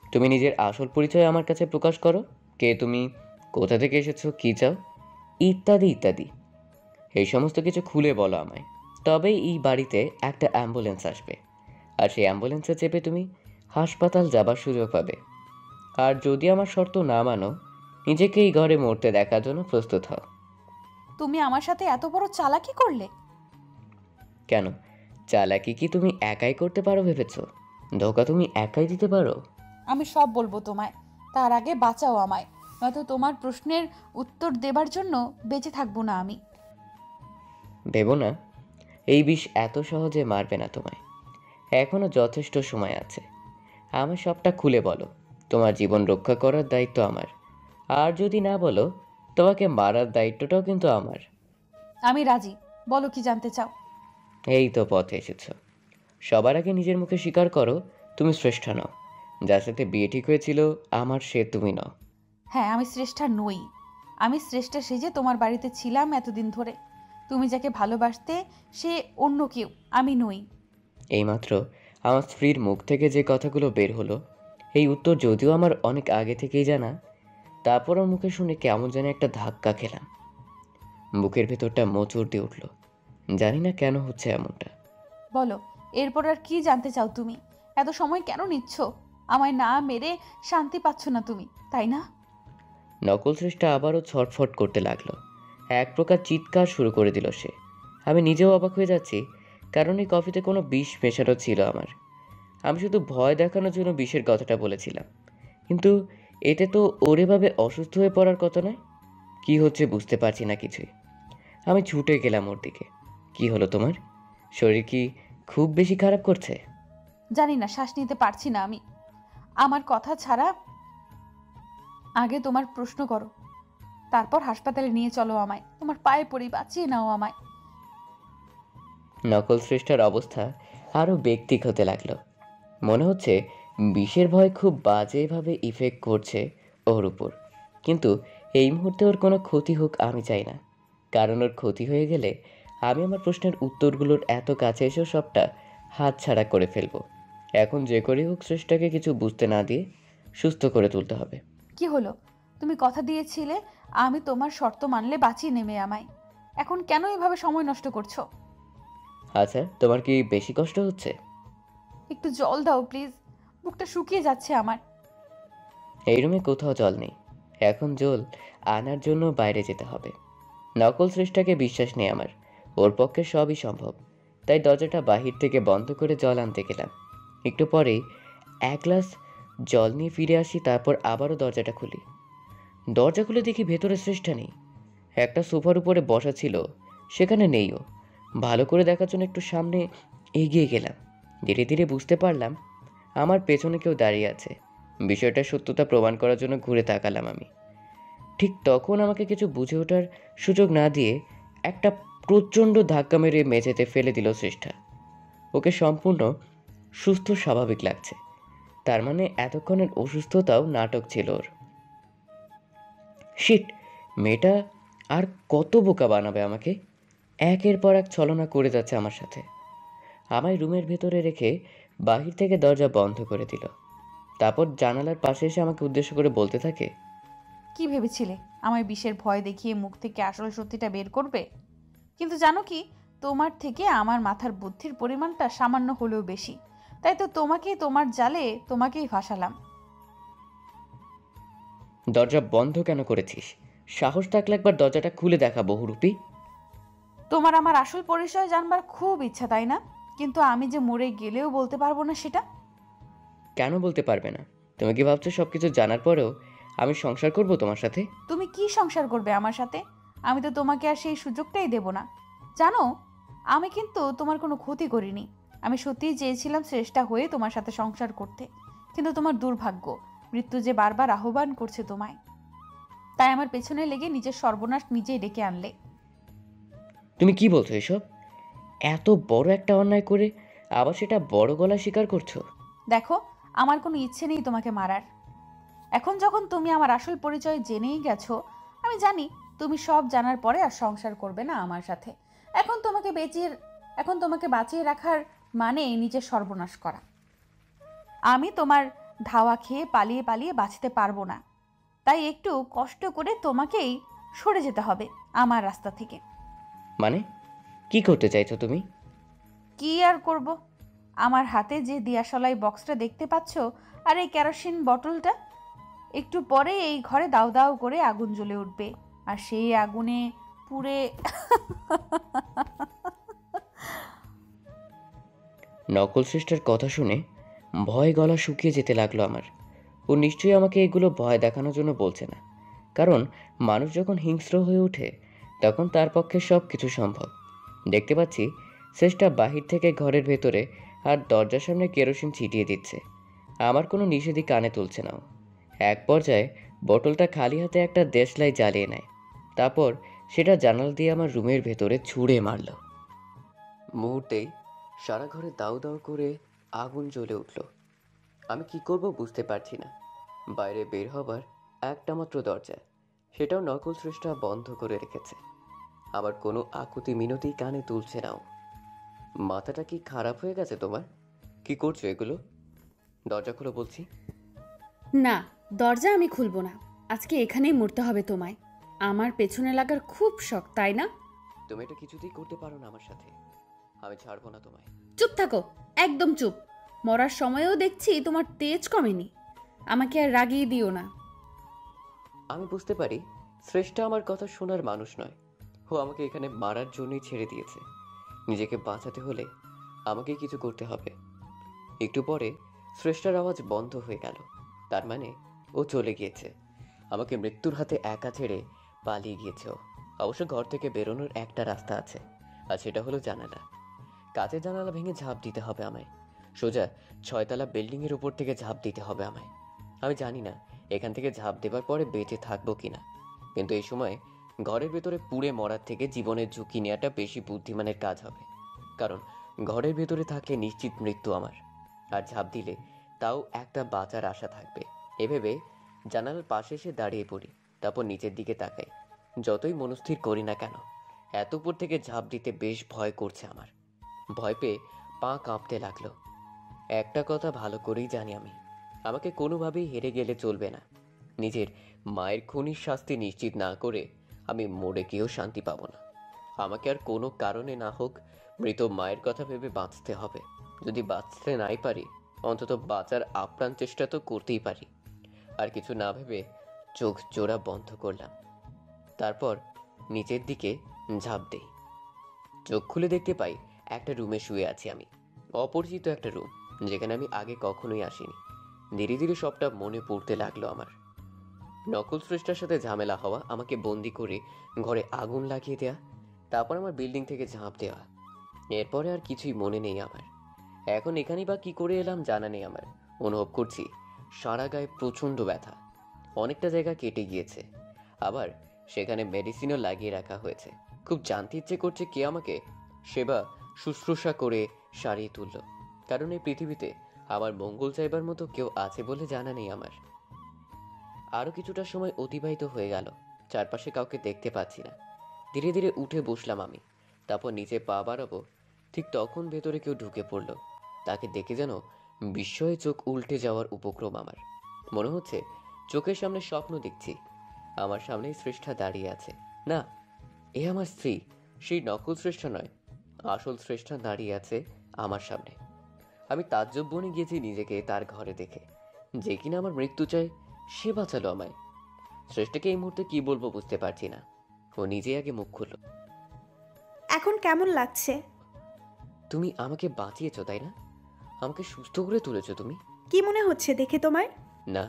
তুমি নিজের আসল পরিচয় আমার কাছে প্রকাশ করো। কে তুমি, কোথা থেকে এসেছো, কী চাও, ইত্যাদি ইত্যাদি। এই সমস্ত কিছু খুলে বলো আমায়। তবেই এই বাড়িতে একটা অ্যাম্বুলেন্স আসবে, আর সেই অ্যাম্বুলেন্সে চেপে তুমি হাসপাতাল যাবার সুযোগ পাবে। আর যদি আমার শর্ত না মানো, নিজেকে এই ঘরে মরতে দেখার জন্য প্রস্তুত হও। তুমি আমার সাথে এত বড় চালাকি করলে? কেন, চালাকি কি তুমি একাই করতে পারো ভেবেছো? ধোকা তুমি একাই দিতে পারো? আমি সব বলবো তোমায়, তার আগে বাঁচাও আমায়, নয়তো তোমার প্রশ্নের উত্তর দেবার জন্য বেঁচে থাকবো না আমি। ভেবো না এই বিষ এত সহজে মারবে না তোমায়। এখনো যথেষ্ট সময় আছে। আমার সবটা খুলে বলো। তোমার জীবন রক্ষা করার দায়িত্ব আমার, আর যদি না বলো, তোমাকে মারার দায়িত্বটাও কিন্তু আমার। আমি রাজি, বলো কি জানতে চাও। এই তো পথে এসেছো। সবার আগে নিজের মুখে স্বীকার করো তুমি শ্রেষ্ঠা নও। যার সাথে বিয়ে ঠিক হয়েছিল আমার, সে তুমি নও। হ্যাঁ, আমি শ্রেষ্ঠা নই। আমি শ্রেষ্ঠা সেজে তোমার বাড়িতে ছিলাম এতদিন ধরে। তুমি যাকে ভালোবাসতে সে অন্য কেউ, আমি নই। এইমাত্র আমার স্ত্রীর মুখ থেকে যে কথাগুলো বের হলো, এই উত্তর যদিও আমার অনেক আগে থেকেই জানা, তারপর ওর মুখে শুনে কেমন যেন একটা ধাক্কা খেলাম। বুকের ভেতরটা মোচড় দিয়ে উঠল। জানি না কেন হচ্ছে এমনটা। বলো, এরপর আর কি জানতে চাও তুমি? এত সময় কেন নিচ্ছ? আমায় না মেরে শান্তি পাচ্ছ না তুমি, তাই না? নকল সৃষ্টা আবারও ছটফট করতে লাগলো। এক প্রকার চিৎকার শুরু করে দিল সে। আমি নিজেও অবাক হয়ে যাচ্ছি, কারণ এই কফিতে কোনো বিষ মেশানো ছিল আমার। আমি শুধু ভয় দেখানোর জন্য বিষের কথাটা বলেছিলাম, কিন্তু এতে তো ওর এভাবে অসুস্থ হয়ে পড়ার কথা নয়। কি হচ্ছে বুঝতে পারছি না কিছুই। আমি ছুটে গেলাম ওর দিকে। কি হলো তোমার? শরীর কি খুব বেশি খারাপ করছে? জানি না, শ্বাস নিতে পারছি না আমি। আমার কথা ছাড়া আগে তোমার প্রশ্ন করো, তারপর হাসপাতালে নিয়ে চলো আমায়। তোমার পায়ে পড়ি, বাঁচিয়ে নাও আমায়। নকল সৃষ্টার অবস্থা আরও বেক্তিক হতে লাগলো। মনে হচ্ছে বিষের ভয় খুব বাজেভাবে ইফেক্ট করছে ওর উপর। কিন্তু এই মুহূর্তে ওর কোনো ক্ষতি হোক আমি চাই না, কারণ ওর ক্ষতি হয়ে গেলে আমি আমার প্রশ্নের উত্তরগুলোর এত কাছে এসেও সবটা হাতছাড়া করে ফেলবো। এখন যে করেই হোক সৃষ্টাকে কিছু বুঝতে না দিয়ে সুস্থ করে তুলতে হবে। কি হলো? তুমি কথা দিয়েছিলে আমি তোমার শর্ত মানলে বাঁচিয়ে নেবে আমায়। এখন কেন এভাবে সময় নষ্ট করছো? আচ্ছা, তোমার কি বেশি কষ্ট হচ্ছে? একটু জল দাও প্লিজ, বুকটা শুকিয়ে যাচ্ছে আমার। এই রুমে কোথাও জল নেই। এখন জল আনার জন্য বাইরে যেতে হবে। নকল সৃষ্টাকে বিশ্বাস নেই আমার। ওর পক্ষে সবই সম্ভব। তাই দরজাটা বাহির থেকে বন্ধ করে জল আনতে গেলাম। একটু পরেই এক গ্লাস জল নিয়ে ফিরে আসি, তারপর আবারও দরজাটা খুলি। দরজা খুলে দেখি ভেতরে সৃষ্টা নেই। একটা সোফার উপরে বসা ছিল, সেখানে নেইও। ভালো করে দেখার জন্য একটু সামনে এগিয়ে গেলাম। ধীরে ধীরে বুঝতে পারলাম আমার পেছনে কেউ দাঁড়িয়ে আছে। বিষয়টার সত্যতা প্রমাণ করার জন্য ঘুরে তাকালাম আমি। ঠিক তখন আমাকে কিছু বুঝে ওঠার সুযোগ না দিয়ে একটা প্রচণ্ড ধাক্কা মেরে মেঝেতে ফেলে দিল সৃষ্টা। ওকে সম্পূর্ণ সুস্থ স্বাভাবিক লাগছে। তার মানে এতক্ষণের অসুস্থতাও নাটক ছিল ওর। শিট, মেয়েটা আর কত বোকা বানাবে আমাকে। একের পর এক ছলনা করে যাচ্ছে আমার সাথে। আমায় রুমের ভেতরে রেখে বাহির থেকে দরজা বন্ধ করে দিল। তারপর জানালার পাশে এসে আমাকে উদ্দেশ্য করে বলতে থাকে, কি ভেবেছিলে আমায় বিষের ভয় দেখিয়ে মুখ থেকে আসল সত্যিটা বের করবে? কিন্তু জানো কি, তোমার থেকে আমার মাথার বুদ্ধির পরিমাণটা সামান্য হলেও বেশি। তাই তো তোমার জালে তোমাকেই ফাঁসালাম। দরজা বন্ধ কেন করেছিস? সাহস থাকলে একবার দরজাটা খুলে দেখা বহুরূপী। তোমার আমার আসল পরিচয় জানবার খুব ইচ্ছা, তাই না? কিন্তু আমি যে মরে গেলেও বলতে পারবো না সেটা। কেন বলতে পারবে না? তুমি কি ভাবছো সবকিছু জানার পরেও আমি সংসার করব তোমার সাথে? তুমি কি সংসার করবে আমার সাথে? আমি তো তোমাকে আর সেই সুযোগটাই দেব না। জানো, আমি কিন্তু তোমার কোনো ক্ষতি করিনি। আমি সত্যিই চেয়েছিলাম শ্রেষ্ঠা হয়ে তোমার সাথে সংসার করতে, কিন্তু তোমার দুর্ভাগ্য, মৃত্যু যে বারবার আহ্বান করছে তোমায়, তাই আমার পেছনে লেগে নিজের সর্বনাশ নিজেই ডেকে আনলে। তুমি কি বলছো এসব? এত বড় একটা অন্যায় করে আবার সেটা বড় গলা স্বীকার করছো? দেখো, আমার কোনো ইচ্ছে নেই তোমাকে মারার। এখন যখন তুমি আমার আসল পরিচয় জেনেই গেছো, আমি জানি তুমি সব জানার পরে আর সংসার করবে না আমার সাথে। এখন তোমাকে বাঁচিয়ে রাখার মানে নিজের সর্বনাশ করা। আমি তোমার ধাওয়া খেয়ে পালিয়ে পালিয়ে বাঁচতে পারবো না, তাই একটু কষ্ট করে তোমাকেই সরে যেতে হবে আমার রাস্তা থেকে। মানে কি করতে চাইছো তুমি? কি আর করব, আমার হাতে যে দিয়াশলাই বক্সটা দেখতে পাচ্ছ আর এই কেরোসিন বটলটা, একটু পরে এই ঘরে দাউ দাউ করে আগুন জ্বলে উঠবে, আর সেই আগুনে পুড়ে নকল শ্রেষ্ঠার কথা শুনে ভয় গলা শুকিয়ে যেতে লাগলো আমার। ও নিশ্চয়ই আমাকে এগুলো ভয় দেখানোর জন্য বলছে না, কারণ মানুষ যখন হিংস্র হয়ে ওঠে তখন তার পক্ষে সব কিছু সম্ভব। দেখতে পাচ্ছি শ্রেষ্ঠা বাহির থেকে ঘরের ভেতরে আর দরজার সামনে কেরোসিন ছিটিয়ে দিচ্ছে। আমার কোনো নিষেধই কানে তুলছে না ও। এক পর্যায়ে বোতলটা খালি হাতে একটা দেশলাই জ্বালিয়ে নেয়, তারপর সেটা জানালা দিয়ে আমার রুমের ভেতরে ছুঁড়ে মারল। মুহূর্তেই সারা ঘরে দাউ দাউ করে আগুন জ্বলে উঠল। আমি কি করব বুঝতে পারছি না। বাইরে বের হবার একটা মাত্র দরজা, সেটাও নকল শ্রেষ্ঠা বন্ধ করে রেখেছে। আবার কোনো আকুতি মিনতি কানে তুলছে নাও। মাথাটা কি খারাপ হয়ে গেছে তোমার? কি করছো এগুলো? দরজা খুলো বলছি। না, দরজা আমি খুলবো না। আজকে এখানেই মরতে হবে তোমায়। আমার পেছনে লাগার খুব শখ, তাই না? তুমি এটা কিছুতেই করতে পারো না আমার সাথে। আমি ছাড়বো না তোমায়। চুপ থাকো, একদম চুপ। মরার সময়ও দেখছি তোমার তেজ কমেনি। আমাকে আর রাগিয়ে দিও না। আমি বুঝতে পারি শ্রেষ্ঠা আমার কথা শোনার মানুষ নয়। ও আমাকে এখানে মারার জন্যই ছেড়ে দিয়েছে। নিজেকে বাঁচাতে হলে আমাকে কিছু করতে হবে। একটু পরে শ্রেষ্ঠার আওয়াজ বন্ধ হয়ে গেল। তার মানে ও চলে গিয়েছে, আমাকে মৃত্যুর হাতে একা ছেড়ে পালিয়ে গিয়েছে ও। অবশ্য ঘর থেকে বেরোনোর একটা রাস্তা আছে, আর সেটা হলো জানালা। কাঁচের জানালা ভেঙে ঝাঁপ দিতে হবে আমায়। সোজা 6তলা বিল্ডিংয়ের উপর থেকে ঝাঁপ দিতে হবে আমায়। আমি জানি না এখান থেকে ঝাঁপ দেবার পরে বেঁচে থাকবো কিনা, কিন্তু এই সময় ঘরের ভেতরে পুড়ে মরার থেকে জীবনের ঝুঁকি নেওয়াটা বেশি বুদ্ধিমানের কাজ হবে। কারণ ঘরের ভেতরে থাকলে নিশ্চিত মৃত্যু আমার, আর ঝাঁপ দিলে তাও একটা বাঁচার আশা থাকবে। এভাবে জানালার পাশে এসে দাঁড়িয়ে পড়ি, তারপর নিচের দিকে তাকাই। যতই মনস্থির করি না কেন, এত উপর থেকে ঝাঁপ দিতে বেশ ভয় করছে আমার। ভয় পেয়ে পা কাঁপতে লাগলো। একটা কথা ভালো করেই জানি আমি, আমাকে কোনোভাবেই হেরে গেলে চলবে না। নিজের মায়ের খুনির শাস্তি নিশ্চিত না করে আমি মরে গিয়েও শান্তি পাবো না। আমাকে আর কোনো কারণে না হোক মৃত মায়ের কথা ভেবে বাঁচতে হবে। যদি বাঁচতে নাই পারি, অন্তত বাঁচার আপ্রাণ চেষ্টা তো করতেই পারি। আর কিছু না ভেবে চোখ জোড়া বন্ধ করলাম, তারপর নিচের দিকে ঝাঁপ দেই। চোখ খুলে দেখতে পাই একটা রুমে শুয়ে আছি আমি। অপরিচিত একটা রুম, যেখানে আমি আগে কখনোই আসিনি। ধীরে ধীরে সবটা মনে পড়তে লাগলো আমার। নকল স্রষ্টার সাথে ঝামেলা হওয়া, আমাকে বন্দি করে ঘরে আগুন লাগিয়ে দেয়া, তারপর আমার বিল্ডিং থেকে ঝাঁপ দেওয়া। এরপরে আর কিছুই মনে নেই আমার। এখন এখানেই বা কি করে এলাম জানা নেই আমার। অনুভব করছি সারা গায়ে প্রচণ্ড ব্যথা, অনেকটা জায়গা কেটে গিয়েছে। আবার সেখানে মেডিসিনও লাগিয়ে রাখা হয়েছে। খুব জানতে ইচ্ছে করছে কে আমাকে সেবা শুশ্রূষা করে সারিয়ে তুলল, কারণ এই পৃথিবীতে আমার মঙ্গল চাইবার মতো কেউ আছে বলে জানা নেই আমার। আরও কিছুটা সময় অতিবাহিত হয়ে গেল, চারপাশে কাউকে দেখতে পাচ্ছি না। ধীরে ধীরে উঠে বসলাম আমি, তারপর নিচে পা বাড়াবো, ঠিক তখন ভেতরে কেউ ঢুকে পড়ল। তাকে দেখে যেন বিস্ময়ে চোখ উল্টে যাওয়ার উপক্রম আমার। মনে হচ্ছে চোখের সামনে স্বপ্ন দেখছি। আমার সামনেই শ্রেষ্ঠা দাঁড়িয়ে আছে। না, এ আমার স্ত্রী, সেই নকল শ্রেষ্ঠা নয়, আসল শ্রেষ্ঠা দাঁড়িয়ে আছে আমার সামনে। আমি তাজ্জব বনে গিয়েছি নিজেকে তার ঘরে দেখে। যে কিনা আমার মৃত্যু চায়, সে বাঁচালো আমায়। শ্রেষ্ঠাকে এই মুহূর্তে কি বলবো বুঝতে পারছি না। ও নিজেই আগে মুখ খুলল। এখন কেমন লাগছে? তুমি আমাকে বাঁচিয়েছো, তাই না? আমাকে সুস্থ করে তুলেছো তুমি। কি মনে হচ্ছে দেখে তোমার? না,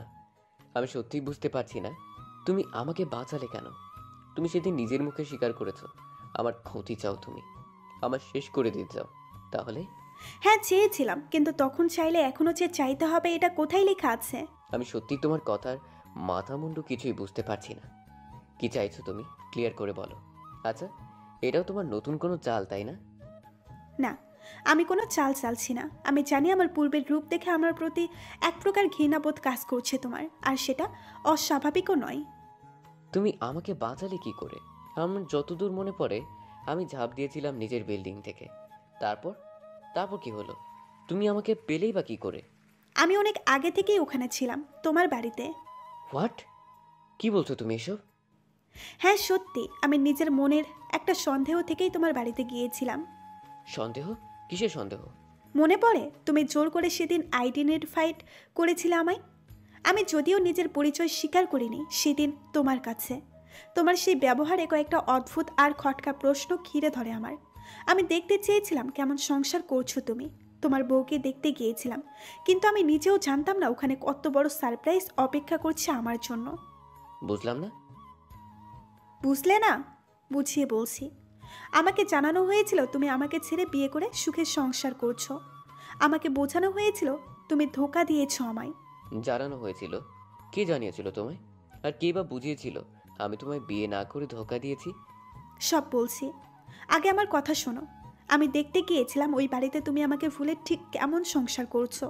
আমি সত্যিই বুঝতে পারছি না তুমি আমাকে বাঁচালে কেন। তুমি সেদিন নিজের মুখে স্বীকার করেছো আমার ক্ষতি চাও, তুমি আমার শেষ করে দিতে চাও। তাহলে? হ্যাঁ, চেয়েছিলাম, কিন্তু তখন চাইলে এখনো যে চাইতে হবে এটা কোথায় লেখা আছে? আমি সত্যি তোমার কথার মাথা মুন্ডু কিছুই বুঝতে পারছি না। কি চাইছো তুমি, ক্লিয়ার করে বলো। আচ্ছা, এটাও তোমার নতুন কোনো চাল, তাই না? না, আমি কোনো চাল চালছি না। আমি জানি আমার পূর্বের রূপ দেখে আমার প্রতি এক প্রকার ঘৃণাবোধ কাজ করছে তোমার, আর সেটা অস্বাভাবিকও নয়। তুমি আমাকে বাঁচালে কি করে? আমার যতদূর মনে পড়ে আমি ঝাঁপ দিয়েছিলাম নিজের বিল্ডিং থেকে। তারপর তারপর কি হলো? তুমি আমাকে পেলেই বা কি করে? আমি অনেক আগে থেকেই ওখানে ছিলাম, তোমার বাড়িতে। হোয়াট? কি বলছো তুমি এসব? হ্যাঁ সত্যি, আমি নিজের মনের একটা সন্দেহ থেকেই তোমার বাড়িতে গিয়েছিলাম। সন্দেহ? কিসের সন্দেহ? মনে পড়ে তুমি জোর করে সেদিন আইডেন্টিফাইড করেছিলে আমায়। আমি যদিও নিজের পরিচয় স্বীকার করিনি সেদিন তোমার কাছে। তোমার সেই ব্যবহারে কয়েকটা অদ্ভুত আর খটকা প্রশ্ন ঘিরে ধরে আমার। আমি দেখতে চেয়েছিলাম কেমন সংসার করছো তুমি। তোমার বউকে দেখতে গিয়েছিলাম, কিন্তু আমি নিজেও জানতাম না ওখানে কত বড় সারপ্রাইজ অপেক্ষা করছে আমার জন্য। বুঝলাম না। বুঝলে না? বুঝিয়ে বলছি। আমাকে জানানো হয়েছিল তুমি আমাকে ছেড়ে বিয়ে করে সুখে সংসার করছো। আমাকে বোঝানো হয়েছিল তুমি ধোঁকা দিয়েছো আমায়। জানানো হয়েছিল? কে জানিয়েছিল তোমায়? আর কে বা বুঝিয়েছিল আমি তোমায় বিয়ে না করে ধোঁকা দিয়েছি? সব বলছি, আগে আমার কথা শোনো। আমি দেখতে গিয়েছিলাম ওই বাড়িতে তুমি আমাকে ভুলে ঠিক কেমন সংসার করছো,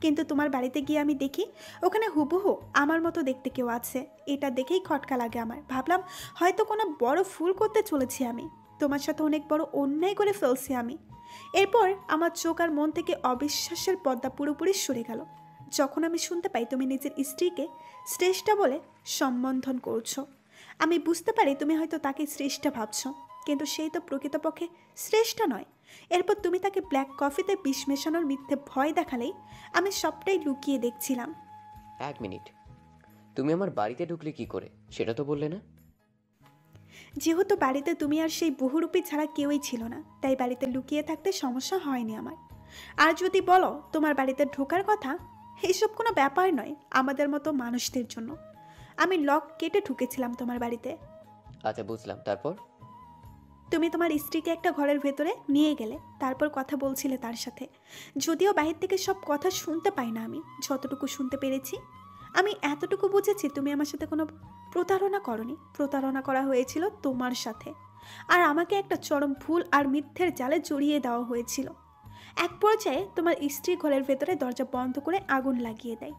কিন্তু তোমার বাড়িতে গিয়ে আমি দেখি ওখানে হুবহু আমার মতো দেখতে কেউ আছে। এটা দেখেই খটকা লাগে আমার। ভাবলাম হয়তো কোনো বড় ভুল করতে চলেছি আমি, তোমার সাথে অনেক বড় অন্যায় করে ফেলছি আমি। এরপর আমার চোখ আর মন থেকে অবিশ্বাসের পর্দা পুরোপুরি সরে গেল যখন আমি শুনতে পাই তুমি নিজের স্ত্রীকে শ্রেষ্ঠা বলে সম্বোধন করছো। আমি বুঝতে পারি তুমি হয়তো তাকে শ্রেষ্ঠা ভাবছো, কিন্তু সেই তো প্রকৃতপক্ষে শ্রেষ্ঠা নয়। এরপর তুমি তাকে ব্ল্যাক কফিতে বিষ মেশানোর মিথ্যে ভয় দেখালেই আমি সবটাই লুকিয়ে দেখছিলাম। এক মিনিট, তুমি আমার বাড়িতে ঢুকলে কি করে সেটা তো বললে না। যেহেতু বাড়িতে তুমি আর সেই বহুরূপী ছাড়া কেউই ছিল না, তাই বাড়িতে লুকিয়ে থাকতে সমস্যা হয়নি আমার। আর যদি বলো তোমার বাড়িতে ঢোকার কথা, এইসব কোনো ব্যাপার নয় আমাদের মতো মানুষদের জন্য। আমি লক কেটে ঢুকেছিলাম তোমার বাড়িতে। আচ্ছা বুঝলাম, তারপর? তুমি তোমার স্ত্রীকে একটা ঘরের ভেতরে নিয়ে গেলে, তারপর কথা বলছিলে তার সাথে। যদিও বাহির থেকে সব কথা শুনতে পাই না, আমি যতটুকু শুনতে পেরেছি, আমি এতটুকু বুঝেছি তুমি আমার সাথে কোনো প্রতারণা করনি। প্রতারণা করা হয়েছিল তোমার সাথে, আর আমাকে একটা চরম ভুল আর মিথ্যের জালে জড়িয়ে দেওয়া হয়েছিল। এক পর্যায়ে তোমার স্ত্রী ঘরের ভেতরে দরজা বন্ধ করে আগুন লাগিয়ে দেয়,